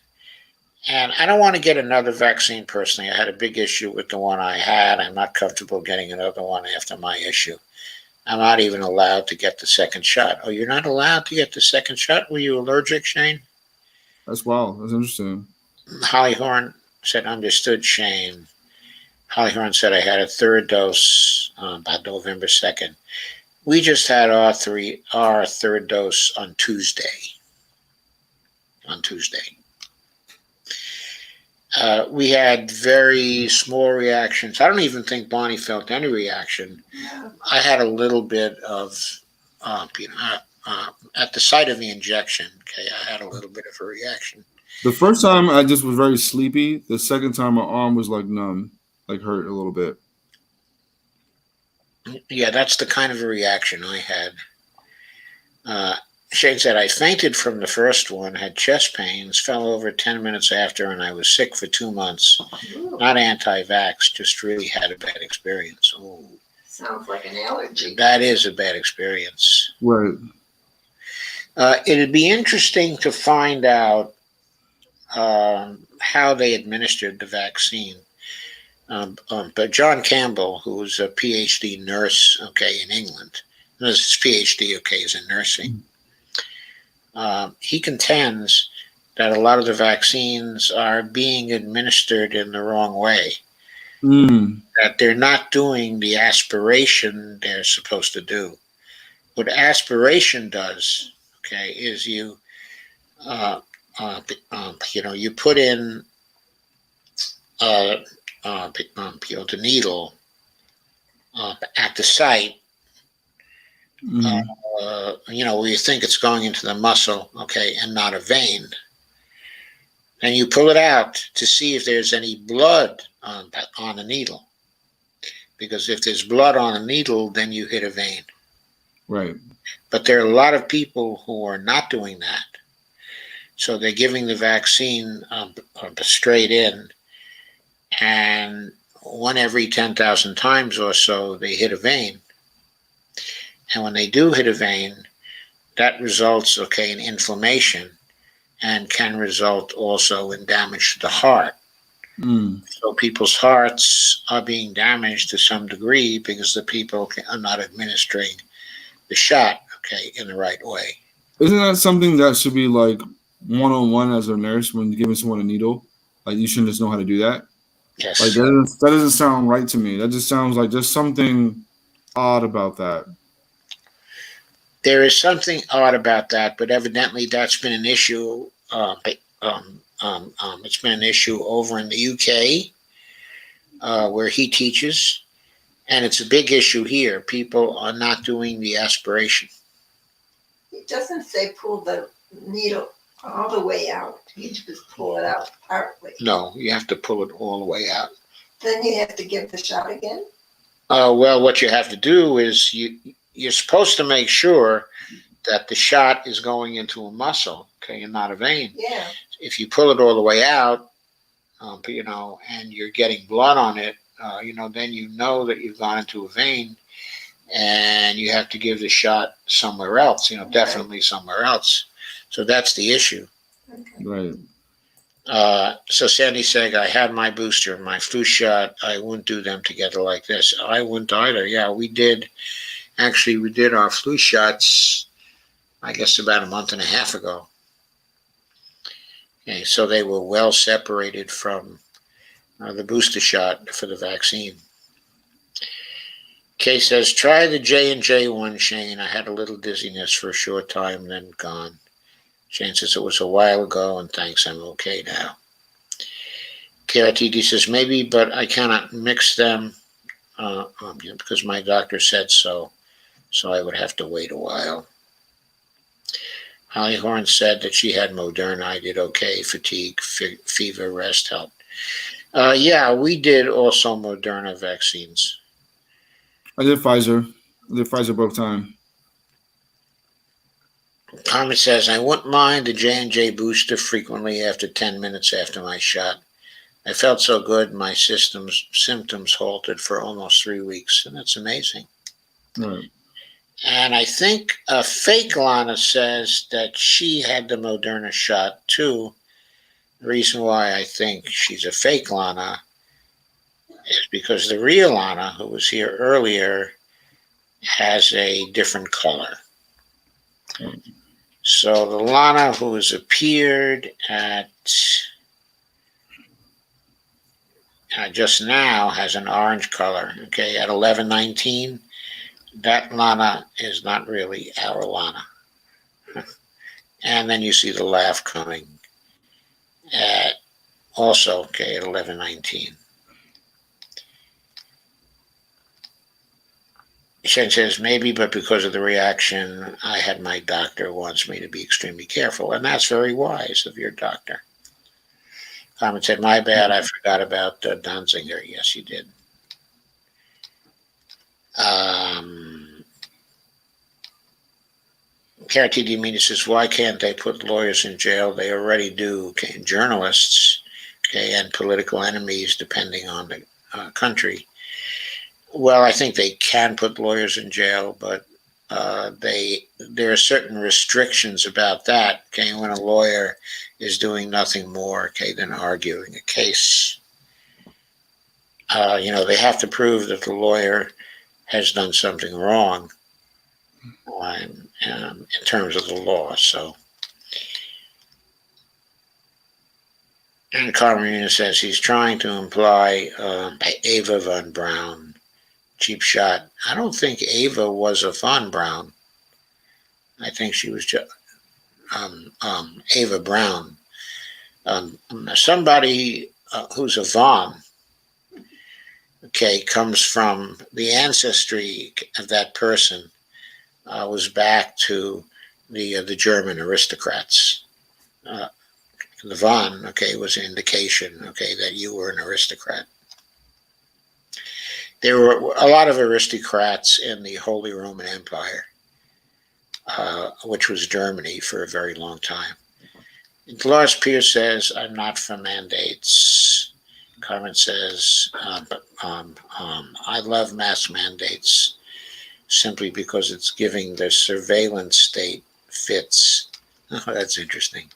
Speaker 2: And I don't want to get another vaccine personally. I had a big issue with the one I had. I'm not comfortable getting another one after my issue. I'm not even allowed to get the second shot. Oh, you're not allowed to get the second shot? Were you allergic, Shane?
Speaker 1: That's wild. That's interesting.
Speaker 2: Holly Horn said, understood, Shane. Holly Horn said, I had a third dose by November 2nd. We just had our third dose on Tuesday. We had very small reactions. I don't even think Bonnie felt any reaction. I had a little bit of, at the site of the injection, okay, I had a little bit of a reaction.
Speaker 1: The first time I just was very sleepy. The second time my arm was like numb, like hurt a little bit.
Speaker 2: Yeah, that's the kind of a reaction I had. Shane said, I fainted from the first one, had chest pains, fell over 10 minutes after, and I was sick for 2 months. Not anti-vax, just really had a bad experience. Oh,
Speaker 10: Sounds like an allergy.
Speaker 2: that is a bad experience.
Speaker 1: Right.
Speaker 2: It'd be interesting to find out how they administered the vaccine. But John Campbell, who's a PhD nurse, okay, in England, and his PhD, okay, is in nursing. He contends that a lot of the vaccines are being administered in the wrong way. That they're not doing the aspiration they're supposed to do. What aspiration does, okay, is you you put in the needle at the site, where you think it's going into the muscle, okay, and not a vein. And you pull it out to see if there's any blood on the needle. Because if there's blood on a needle, then you hit a vein.
Speaker 1: Right.
Speaker 2: But there are a lot of people who are not doing that. So they're giving the vaccine straight in, and one every 10,000 times or so, they hit a vein. And when they do hit a vein, that results, okay, in inflammation and can result also in damage to the heart. So people's hearts are being damaged to some degree because the people are not administering the shot, okay, in the right way.
Speaker 1: Isn't that something that should be like one-on-one as a nurse when giving someone a needle? Like you shouldn't just know how to do that?
Speaker 2: Yes.
Speaker 1: Like that doesn't sound right to me. That just sounds like there's something odd about that.
Speaker 2: There is something odd about that, but evidently that's been an issue. It's been an issue over in the UK, where he teaches, and it's a big issue here. People are not doing the aspiration.
Speaker 10: It doesn't say pull the needle all the way out. You just pull it out partly.
Speaker 2: No, you have to pull it all the way out.
Speaker 10: Then you have to give the shot again?
Speaker 2: Well, what you have to do is you're supposed to make sure that the shot is going into a muscle, okay, and not a vein.
Speaker 10: Yeah.
Speaker 2: If you pull it all the way out, and you're getting blood on it, then you know that you've gone into a vein, and you have to give the shot somewhere else, definitely somewhere else. So that's the issue.
Speaker 10: Okay.
Speaker 1: Right.
Speaker 2: So Sandy saying, I had my booster, my flu shot. I wouldn't do them together like this. I wouldn't either. Yeah, we did. Actually, we did our flu shots, I guess, about a month and a half ago. Okay, so they were well separated from the booster shot for the vaccine. Kay says, try the J&J one, Shane. I had a little dizziness for a short time, then gone. Shane says, it was a while ago, and thanks, I'm okay now. KRTD says, maybe, but I cannot mix them because my doctor said so. So I would have to wait a while. Holly Horn said that she had Moderna. I did okay. Fatigue, fever, rest helped. Yeah, we did also Moderna vaccines.
Speaker 1: I did Pfizer. Both times.
Speaker 2: Carmen says, I wouldn't mind the J&J booster frequently after 10 minutes after my shot. I felt so good, my symptoms halted for almost 3 weeks, and that's amazing.
Speaker 1: Right.
Speaker 2: And I think fake Lana says that she had the Moderna shot too. The reason why I think she's a fake Lana is because the real Lana, who was here earlier, has a different color. So the Lana who has appeared at just now has an orange color, okay, at 11:19. That Lana is not really our Lana. And then you see the laugh coming at also, okay, at 11:19. Shen says, maybe, but because of the reaction, I had my doctor wants me to be extremely careful. And that's very wise of your doctor. Carmen said, my bad, I forgot about Donziger. Yes, you did. Carity Demeter says, why can't they put lawyers in jail? They already do. Okay, and journalists, okay, and political enemies, depending on the country. Well, I think they can put lawyers in jail, but there are certain restrictions about that. Okay, when a lawyer is doing nothing more, okay, than arguing a case. They have to prove that the lawyer has done something wrong in terms of the law. So, and Carmelina says he's trying to imply Ava Von Braun, cheap shot. I don't think Ava was a Von Braun. I think she was just Ava Brown. Somebody who's a Von, okay, comes from the ancestry of that person was back to the German aristocrats. The Von, okay, was an indication, okay, that you were an aristocrat. There were a lot of aristocrats in the Holy Roman Empire, which was Germany for a very long time. Dolores Pierce says, I'm not for mandates. Carmen says, I love mass mandates simply because it's giving the surveillance state fits. Oh, that's interesting.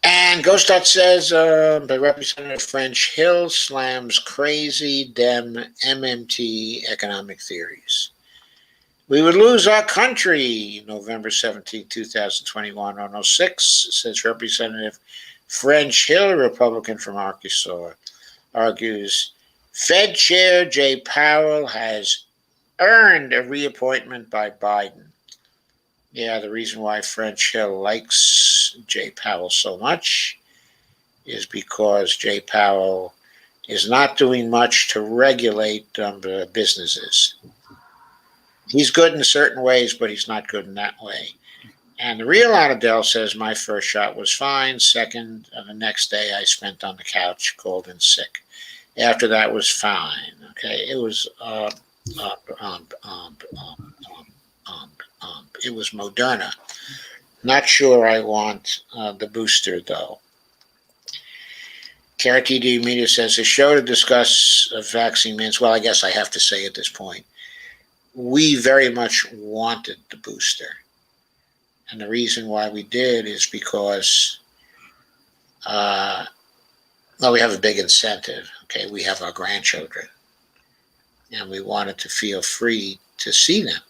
Speaker 2: And Ghostot says, by Representative French Hill slams crazy Dem MMT economic theories. We would lose our country, November 17, 2021, on 06, says Representative French Hill, a Republican from Arkansas, argues Fed Chair Jay Powell has earned a reappointment by Biden. Yeah, the reason why French Hill likes Jay Powell so much is because Jay Powell is not doing much to regulate businesses. He's good in certain ways, but he's not good in that way. And the real Adele says, my first shot was fine. Second, the next day I spent on the couch, cold and sick. After that was fine. Okay, it was it was Moderna. Not sure I want the booster though. Kara TD Media says a show to discuss vaccine means. Well, I guess I have to say at this point, we very much wanted the booster. And the reason why we did is because, we have a big incentive. Okay, we have our grandchildren. And we wanted to feel free to see them.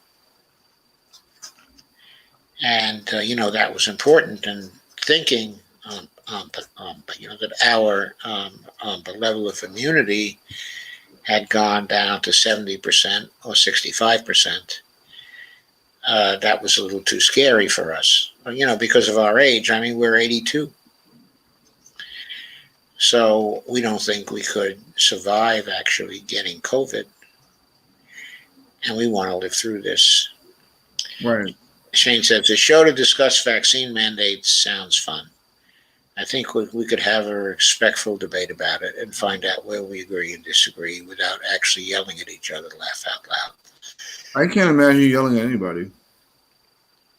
Speaker 2: And, that was important in thinking, that our the level of immunity had gone down to 70% or 65%. That was a little too scary for us, because of our age. I mean, we're 82. So we don't think we could survive actually getting COVID. And we want to live through this.
Speaker 1: Right.
Speaker 2: Shane says, the show to discuss vaccine mandates sounds fun. I think we could have a respectful debate about it and find out where we agree and disagree without actually yelling at each other, laugh out loud.
Speaker 1: I can't imagine you yelling at anybody.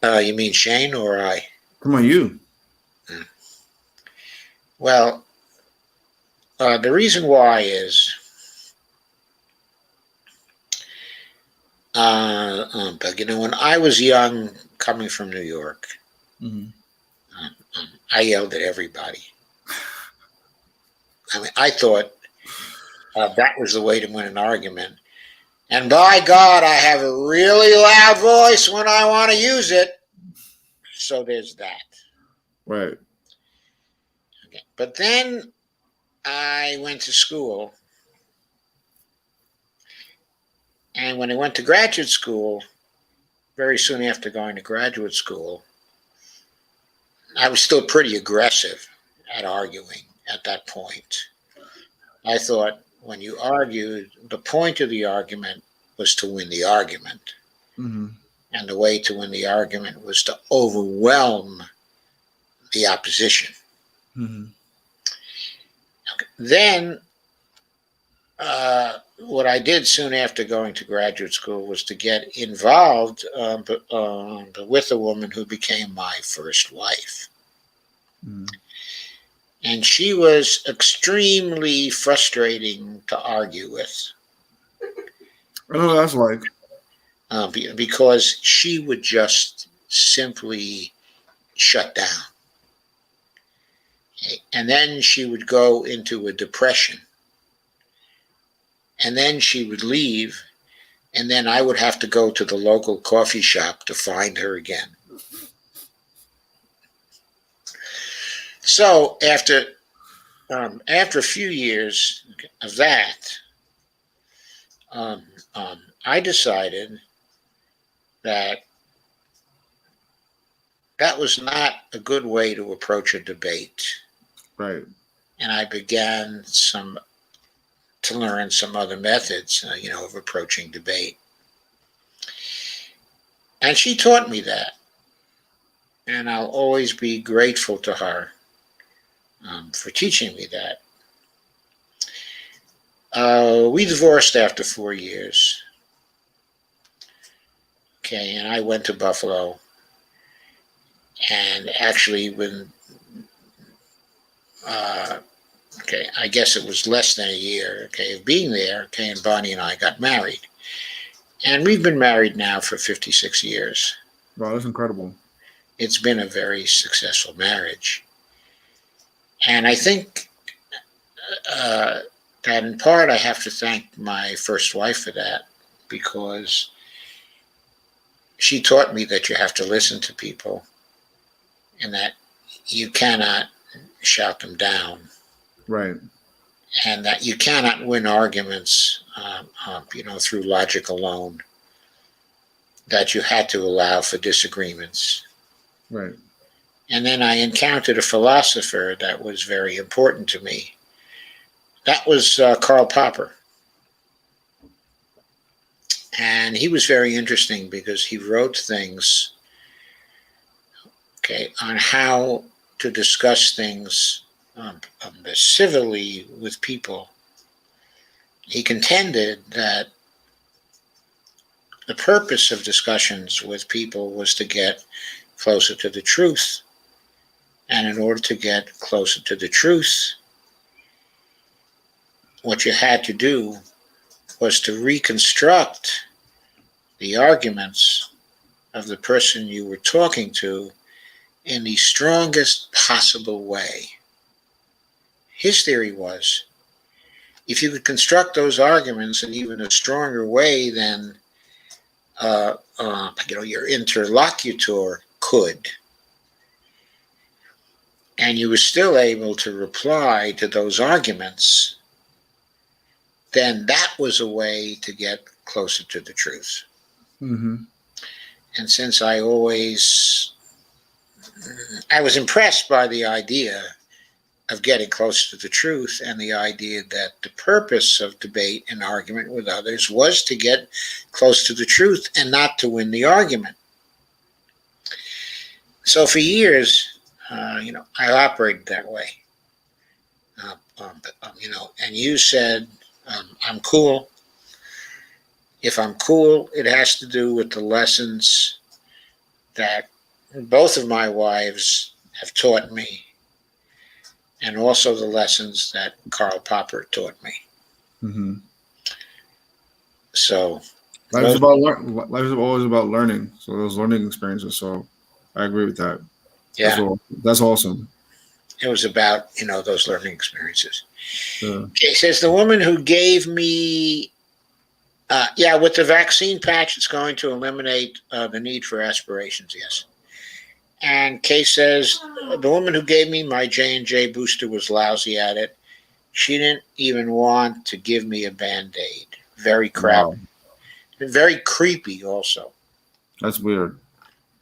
Speaker 2: You mean Shane or I?
Speaker 1: Come on, you.
Speaker 2: Well, the reason why is, when I was young, coming from New York, I yelled at everybody. I mean, I thought that was the way to win an argument. And by God, I have a really loud voice when I want to use it. So there's that.
Speaker 1: Right.
Speaker 2: Okay. But then I went to school. And when I went to graduate school, very soon after going to graduate school, I was still pretty aggressive at arguing at that point. I thought when you argued, the point of the argument was to win the argument.
Speaker 1: Mm-hmm.
Speaker 2: And the way to win the argument was to overwhelm the opposition.
Speaker 1: Mm-hmm.
Speaker 2: Okay. Then what I did soon after going to graduate school was to get involved with a woman who became my first wife.
Speaker 1: Mm.
Speaker 2: And she was extremely frustrating to argue with.
Speaker 1: I know what that's like.
Speaker 2: Because she would just simply shut down. Okay? And then she would go into a depression. And then she would leave. And then I would have to go to the local coffee shop to find her again. So after a few years of that, I decided that was not a good way to approach a debate.
Speaker 1: Right.
Speaker 2: And I began to learn some other methods, of approaching debate. And she taught me that. And I'll always be grateful to her for teaching me that. We divorced after 4 years. Okay, and I went to Buffalo. And actually, I guess it was less than a year, of being there, and Bonnie and I got married. And we've been married now for 56 years.
Speaker 1: Wow, that's incredible.
Speaker 2: It's been a very successful marriage. And I think that in part I have to thank my first wife for that, because she taught me that you have to listen to people and that you cannot shout them down.
Speaker 1: Right.
Speaker 2: And that you cannot win arguments, through logic alone. That you had to allow for disagreements.
Speaker 1: Right.
Speaker 2: And then I encountered a philosopher that was very important to me. That was Karl Popper. And he was very interesting because he wrote things, on how to discuss things civilly with people. He contended that the purpose of discussions with people was to get closer to the truth. And in order to get closer to the truth, what you had to do was to reconstruct the arguments of the person you were talking to in the strongest possible way. His theory was, if you could construct those arguments in even a stronger way than your interlocutor could, and you were still able to reply to those arguments, then that was a way to get closer to the truth.
Speaker 1: Mm-hmm.
Speaker 2: And since I was impressed by the idea of getting closer to the truth and the idea that the purpose of debate and argument with others was to get close to the truth and not to win the argument. So for years, I operated that way. And you said, I'm cool. If I'm cool, it has to do with the lessons that both of my wives have taught me, and also the lessons that Karl Popper taught me.
Speaker 1: Mm-hmm.
Speaker 2: So
Speaker 1: life is always about learning. So those learning experiences. So I agree with that.
Speaker 2: Yeah,
Speaker 1: that's awesome.
Speaker 2: It was about those learning experiences.
Speaker 1: Yeah.
Speaker 2: Okay, says the woman who gave me, with the vaccine patch, it's going to eliminate the need for aspirations. Yes. And Kay says the woman who gave me my J&J booster was lousy at it. She didn't even want to give me a Band-Aid. Very crappy. Wow. Very creepy also.
Speaker 1: That's weird.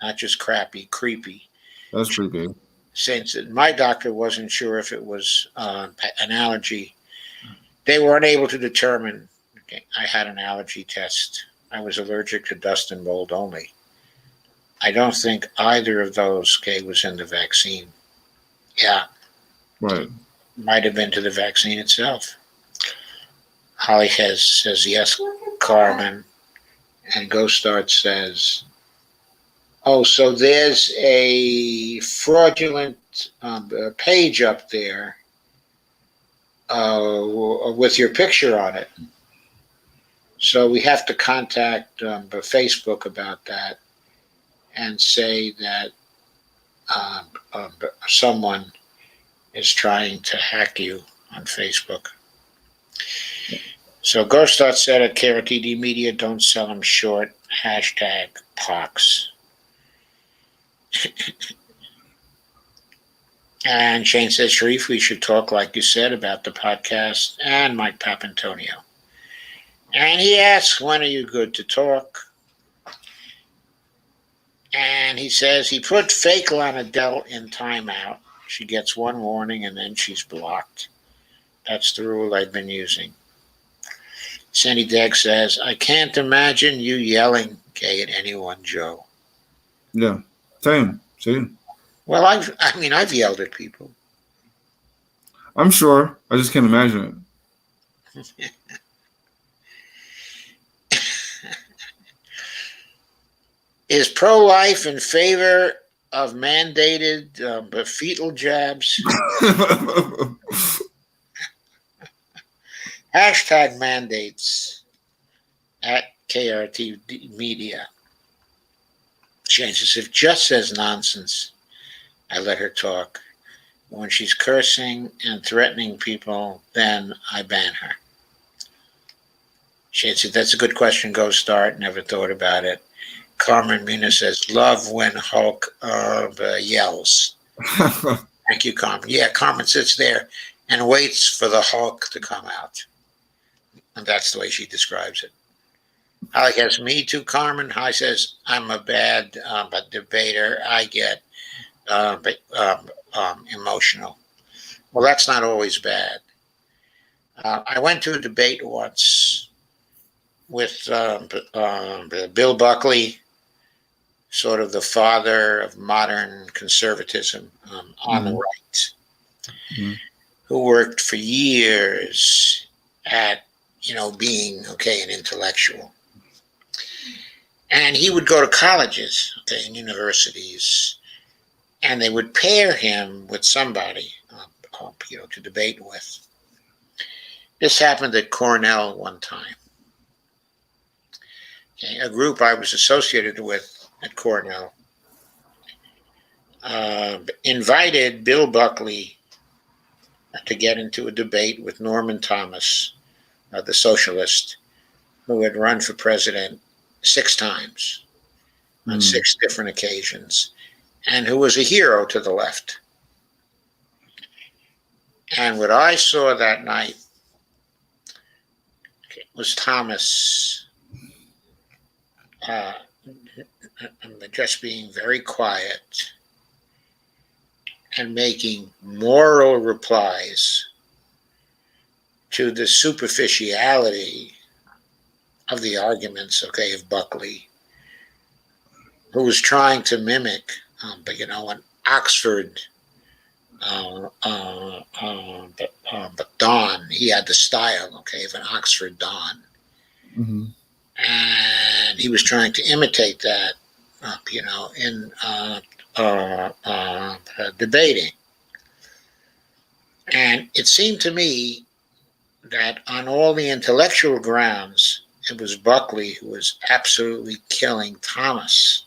Speaker 2: Not just crappy, creepy.
Speaker 1: That's creepy.
Speaker 2: Since my doctor wasn't sure if it was an allergy. They were unable to determine. Okay, I had an allergy test. I was allergic to dust and mold only. I don't think either of those, was in the vaccine. Yeah.
Speaker 1: Right.
Speaker 2: Might have been to the vaccine itself. Holly says yes, Carmen. And Ghostart says, oh, so there's a fraudulent page up there with your picture on it. So we have to contact Facebook about that and say that someone is trying to hack you on Facebook. So Ghostart said at KRTD Media, don't sell them short. Hashtag Pox. And Shane says, Shareef, we should talk, like you said, about the podcast and Mike Papantonio. And he asks, when are you good to talk? And he says he put fake Lana Del in timeout. She gets one warning and then she's blocked. That's the rule I've been using. Sandy Degg says, I can't imagine you yelling gay at anyone, Joe.
Speaker 1: Yeah, same.
Speaker 2: Well, I've yelled at people.
Speaker 1: I'm sure. I just can't imagine it.
Speaker 2: Is pro-life in favor of mandated fetal jabs? Hashtag mandates at KRT Media. Shane says, if Jess says nonsense, I let her talk. When she's cursing and threatening people, then I ban her. Shane said, that's a good question, Go Start. Never thought about it. Carmen Mina says, love when Hulk yells. Thank you, Carmen. Yeah, Carmen sits there and waits for the Hulk to come out. And that's the way she describes it. Holly has me too, Carmen. Holly says, I'm a bad debater. I get emotional. Well, that's not always bad. I went to a debate once with Bill Buckley, sort of the father of modern conservatism on the right, who worked for years at, being, an intellectual. And he would go to colleges, and universities, and they would pair him with somebody, to debate with. This happened at Cornell one time. Okay, a group I was associated with at Cornell invited Bill Buckley to get into a debate with Norman Thomas, the socialist, who had run for president 6 times on 6 different occasions, and who was a hero to the left. And what I saw that night was Thomas just being very quiet and making moral replies to the superficiality of the arguments, of Buckley, who was trying to mimic, an Oxford, but Don, he had the style, of an Oxford Don. And he was trying to imitate that, in debating. And it seemed to me that on all the intellectual grounds, it was Buckley who was absolutely killing Thomas.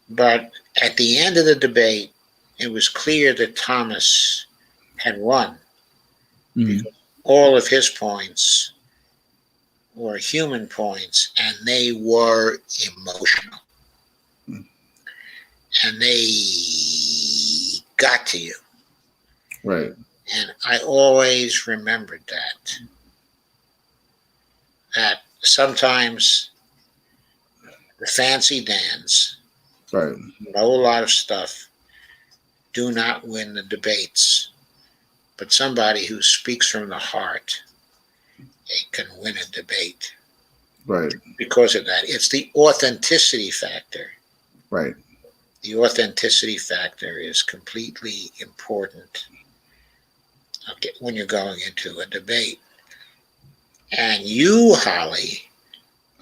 Speaker 2: But at the end of the debate, it was clear that Thomas had won. Because all of his points were human points, and they were emotional. And they got to you.
Speaker 1: Right.
Speaker 2: And I always remembered that sometimes the fancy Dans,
Speaker 1: right,
Speaker 2: know a lot of stuff, do not win the debates. But somebody who speaks from the heart, they can win a debate.
Speaker 1: Right.
Speaker 2: Because of that. It's the authenticity factor.
Speaker 1: Right.
Speaker 2: The authenticity factor is completely important okay, when you're going into a debate. And you, Holly,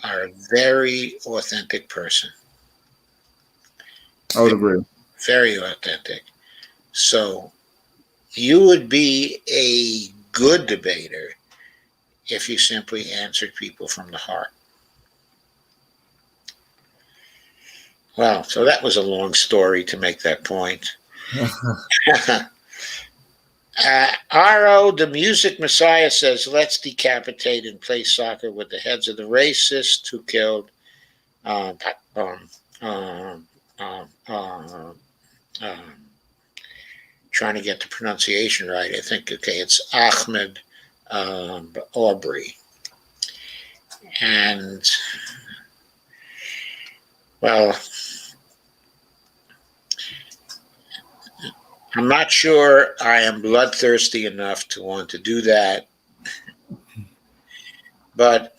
Speaker 2: are a very authentic person.
Speaker 1: I would agree.
Speaker 2: Very authentic. So you would be a good debater if you simply answered people from the heart. Well, so that was a long story to make that point. R.O. the Music Messiah says, let's decapitate and play soccer with the heads of the racists who killed um, um, um, um, um, trying to get the pronunciation right. I think, okay, it's Ahmed Aubrey. And, well, I'm not sure I am bloodthirsty enough to want to do that, but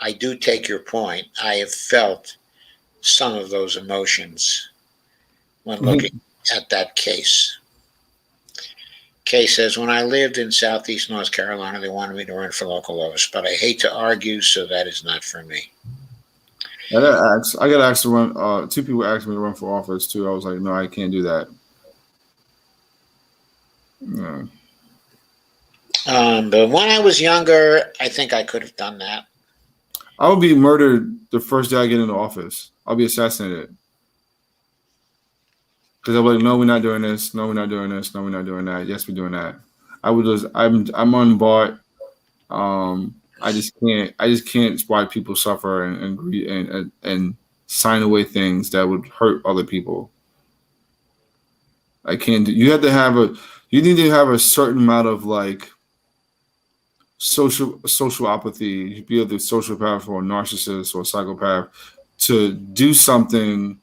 Speaker 2: I do take your point. I have felt some of those emotions when looking at that case. Kay says, when I lived in Southeast North Carolina, they wanted me to run for local office, but I hate to argue, so that is not for me.
Speaker 1: I got asked to run. 2 people asked me to run for office too. I was like, no, I can't do that. No.
Speaker 2: But when I was younger, I think I could have done that.
Speaker 1: I would be murdered the first day I get into office. I'll be assassinated. Because I'll be like, no, we're not doing this. No, we're not doing this. No, we're not doing that. Yes, we're doing that. I'm unbought. I just can't watch people suffer and sign away things that would hurt other people. I can't do. You need to have a certain amount of like social apathy. You be either sociopath or a narcissist or a psychopath to do something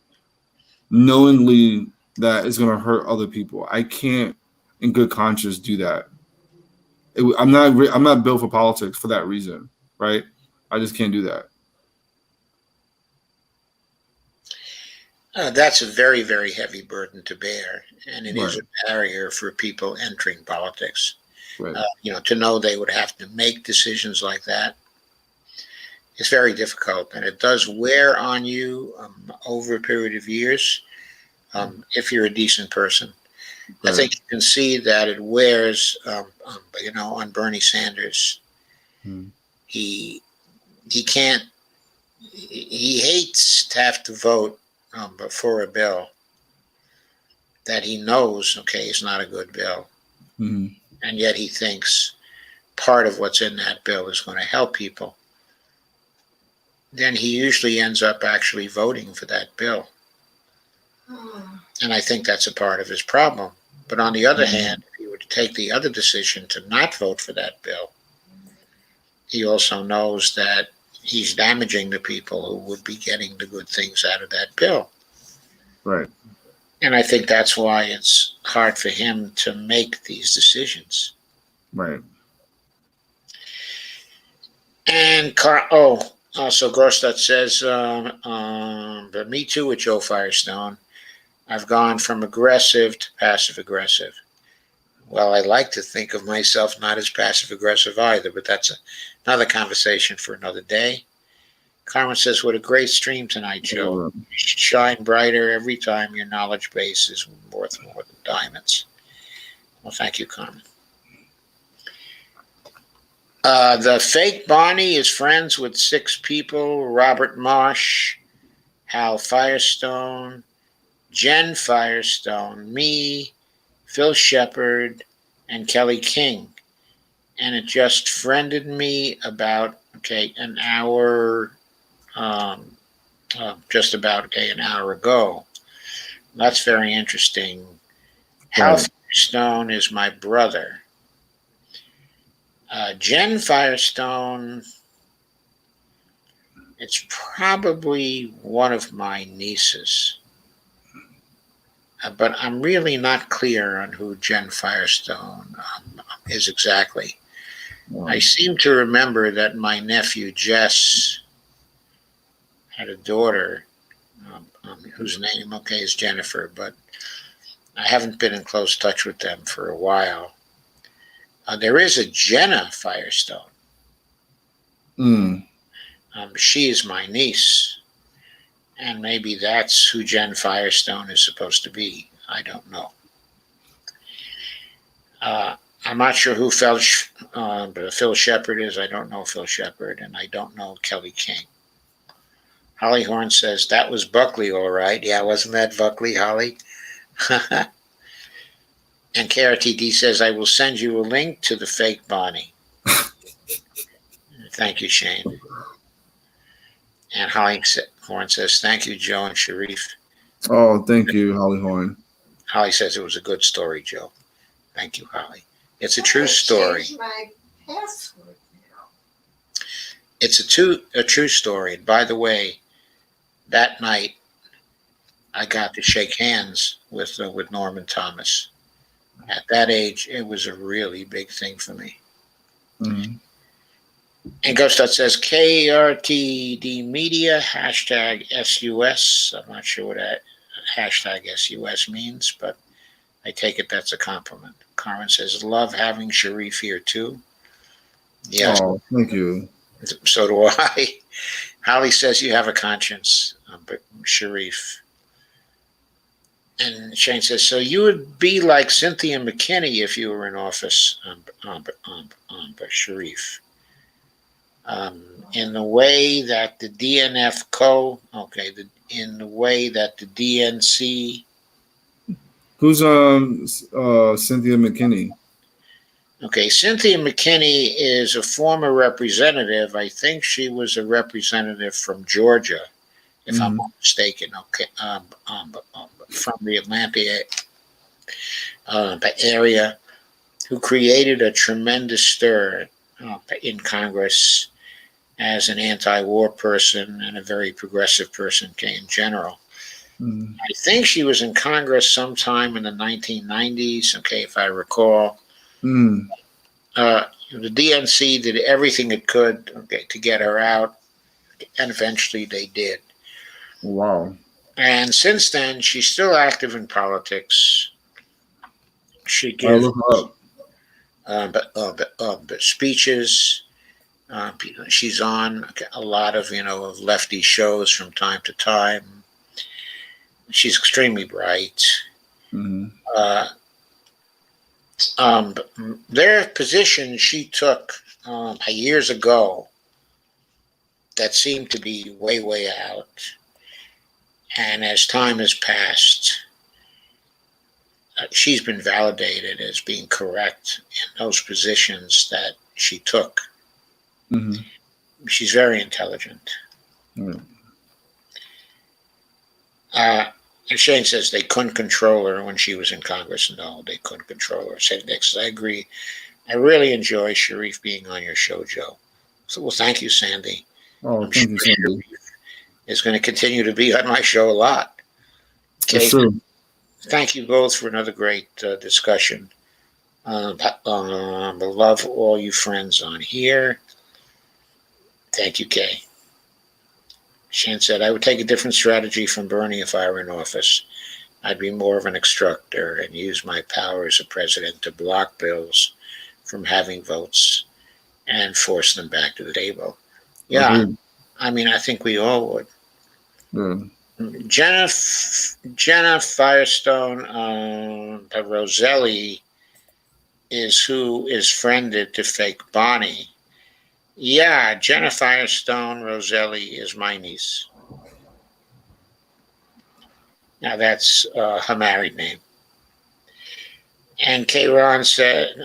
Speaker 1: knowingly that is going to hurt other people. I can't, in good conscience, do that. I'm not built for politics for that reason, right? I just can't do that.
Speaker 2: That's a very, very heavy burden to bear, and it is
Speaker 1: Right.
Speaker 2: a barrier for people entering politics.
Speaker 1: Right.
Speaker 2: To know they would have to make decisions like that, it's very difficult, and it does wear on you over a period of years. If you're a decent person, I think you can see that it wears. On Bernie Sanders, he can't. He hates to have to vote for a bill that he knows, okay, is not a good bill, and yet he thinks part of what's in that bill is going to help people. Then he usually ends up actually voting for that bill. And I think that's a part of his problem. But on the other hand, if he were to take the other decision to not vote for that bill, he also knows that he's damaging the people who would be getting the good things out of that bill.
Speaker 1: Right.
Speaker 2: And I think that's why it's hard for him to make these decisions.
Speaker 1: Right.
Speaker 2: And so Gorstadt says, but me too with Joe Firestone. I've gone from aggressive to passive aggressive. Well, I like to think of myself not as passive aggressive either, but that's another conversation for another day. Carmen says, what a great stream tonight, Joe. Shine brighter every time. Your knowledge base is worth more than diamonds. Well, thank you, Carmen. The fake Barney is friends with 6 people: Robert Marsh, Hal Firestone, Jen Firestone, me, Phil Shepard, and Kelly King. And it just friended me about, an hour, just about, an hour ago. That's very interesting. Hal Firestone is my brother. Jen Firestone, it's probably one of my nieces. But I'm really not clear on who Jen Firestone is exactly. I seem to remember that my nephew Jess had a daughter whose name, is Jennifer, but I haven't been in close touch with them for a while. There is a Jenna Firestone.
Speaker 1: Mm.
Speaker 2: She is my niece, and maybe that's who Jen Firestone is supposed to be. I don't know. I'm not sure who Phil Shepard is. I don't know Phil Shepard, and I don't know Kelly King. Holly Horn says, that was Buckley, all right. Yeah, wasn't that Buckley, Holly? And KRTD says, I will send you a link to the fake Bonnie. Thank you, Shane. And Holly Horn says, thank you, Joe and Shareef.
Speaker 1: Oh, thank you, Holly Horn.
Speaker 2: Holly says it was a good story, Joe. Thank you, Holly. It's a true story.
Speaker 10: Change my password now.
Speaker 2: It's a true story. And by the way, that night I got to shake hands with Norman Thomas. At that age, it was a really big thing for me.
Speaker 1: Mm-hmm.
Speaker 2: And Ghostot says, KRTD Media, hashtag SUS. I'm not sure what that hashtag SUS means, but I take it that's a compliment. Carmen says, love having Shareef here too. Yes.
Speaker 1: Oh, thank you.
Speaker 2: So do I. Holly says you have a conscience, but Shareef. And Shane says, so you would be like Cynthia McKinney if you were in office, but Shareef. In the way that the DNF in the way that the DNC.
Speaker 1: Who's Cynthia McKinney?
Speaker 2: Okay, Cynthia McKinney is a former representative. I think she was a representative from Georgia, if I'm not mistaken. Okay, from the Atlanta area, who created a tremendous stir in Congress as an anti-war person and a very progressive person in general. I think she was in Congress sometime in the 1990s, okay, if I recall. The DNC did everything it could to get her out, and eventually they did.
Speaker 1: Wow.
Speaker 2: And since then, she's still active in politics. She gives speeches. She's on a lot of of lefty shows from time to time. She's extremely bright. Their position she took years ago that seemed to be way, way out. And as time has passed, she's been validated as being correct in those positions that she took. She's very intelligent. Shane says they couldn't control her when she was in Congress. No, they couldn't control her. Said Nick says, I agree. I really enjoy Shareef being on your show, Joe. So, well, thank you, Sandy.
Speaker 1: Oh, thank you, Sandy.
Speaker 2: Is going to continue to be on my show a lot. Okay.
Speaker 1: That's true.
Speaker 2: Thank you both for another great discussion. I love all you friends on here. Thank you, Kay. Shane said, I would take a different strategy from Bernie if I were in office. I'd be more of an obstructor and use my power as a president to block bills from having votes and force them back to the table. Yeah, I mean, I think we all would. Jenna Firestone Roselli is who is friended to fake Bonnie. Yeah, Jenna Firestone Roselli is my niece. Now that's her married name. And K. Ryan says,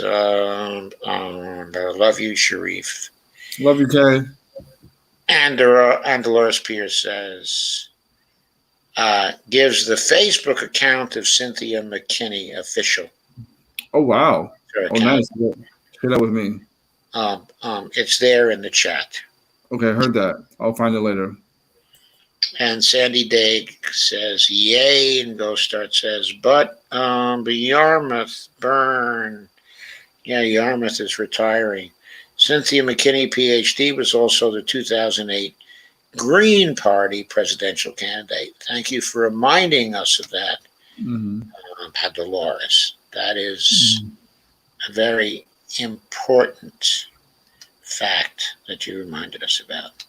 Speaker 2: I love you, Shareef.
Speaker 1: Love you, Kay.
Speaker 2: And Dolores Pierce says, gives the Facebook account of Cynthia McKinney official.
Speaker 1: Oh, wow. Oh, nice. Share that with me.
Speaker 2: It's there in the chat.
Speaker 1: Okay, I heard that. I'll find it later.
Speaker 2: And Sandy Daig says, yay. And Ghostart says, but Yarmouth, burn. Yeah, Yarmouth is retiring. Cynthia McKinney, PhD, was also the 2008 Green Party presidential candidate. Thank you for reminding us of that, Dolores. That is a very important fact that you reminded us about.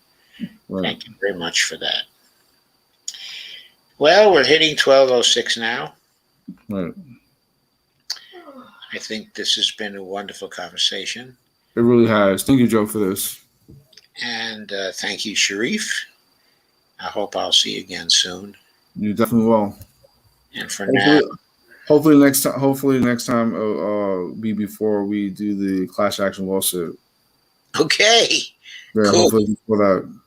Speaker 1: Right.
Speaker 2: Thank you very much for that. Well, we're hitting 12:06 now.
Speaker 1: Right.
Speaker 2: I think this has been a wonderful conversation.
Speaker 1: It really has. Thank you, Joe, for this.
Speaker 2: And thank you, Shareef. I hope I'll see you again soon.
Speaker 1: You definitely will.
Speaker 2: And for now,
Speaker 1: hopefully next time be before we do the class action lawsuit.
Speaker 2: okay.
Speaker 1: Yeah,
Speaker 2: Cool.
Speaker 1: hopefully before that.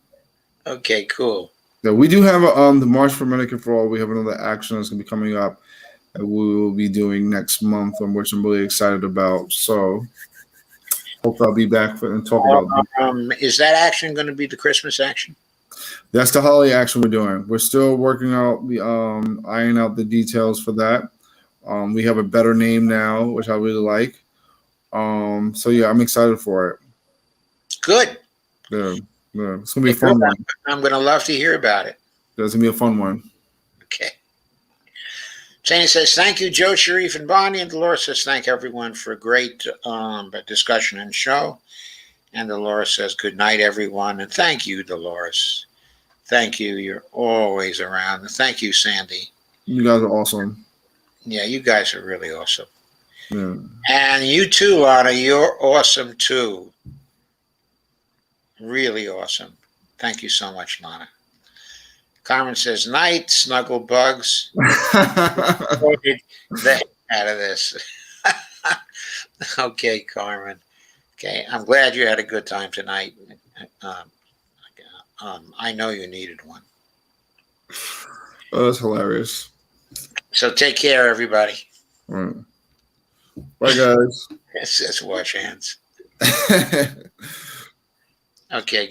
Speaker 2: Okay, cool.
Speaker 1: Yeah, we do have the March for Medicare for All. We have another action that's going to be coming up that we will be doing next month, which I'm really excited about. So hopefully I'll be back and talk about that.
Speaker 2: Is that action going to be the Christmas action?
Speaker 1: That's the holiday action we're doing. We're still working out the iron out the details for that. We have a better name now, which I really like. So yeah, I'm excited for it.
Speaker 2: Good.
Speaker 1: Yeah. It's gonna be a fun one.
Speaker 2: I'm gonna love to hear about it.
Speaker 1: It's gonna be a fun one.
Speaker 2: Okay. Janie says, thank you, Joe, Shareef, and Bonnie. And Dolores says, thank everyone for a great discussion and show. And Dolores says, good night, everyone. And thank you, Dolores. Thank you. You're always around. And thank you, Sandy.
Speaker 1: You guys are awesome.
Speaker 2: Yeah, you guys are really awesome.
Speaker 1: Yeah.
Speaker 2: And you too, Lana. You're awesome too. Really awesome. Thank you so much, Lana. Carmen says, night, snuggle bugs. The heck out of this. Okay, Carmen. Okay, I'm glad you had a good time tonight. I know you needed one.
Speaker 1: Oh, that's hilarious.
Speaker 2: So take care, everybody.
Speaker 1: All right. Bye, guys.
Speaker 2: Let's wash hands. Okay.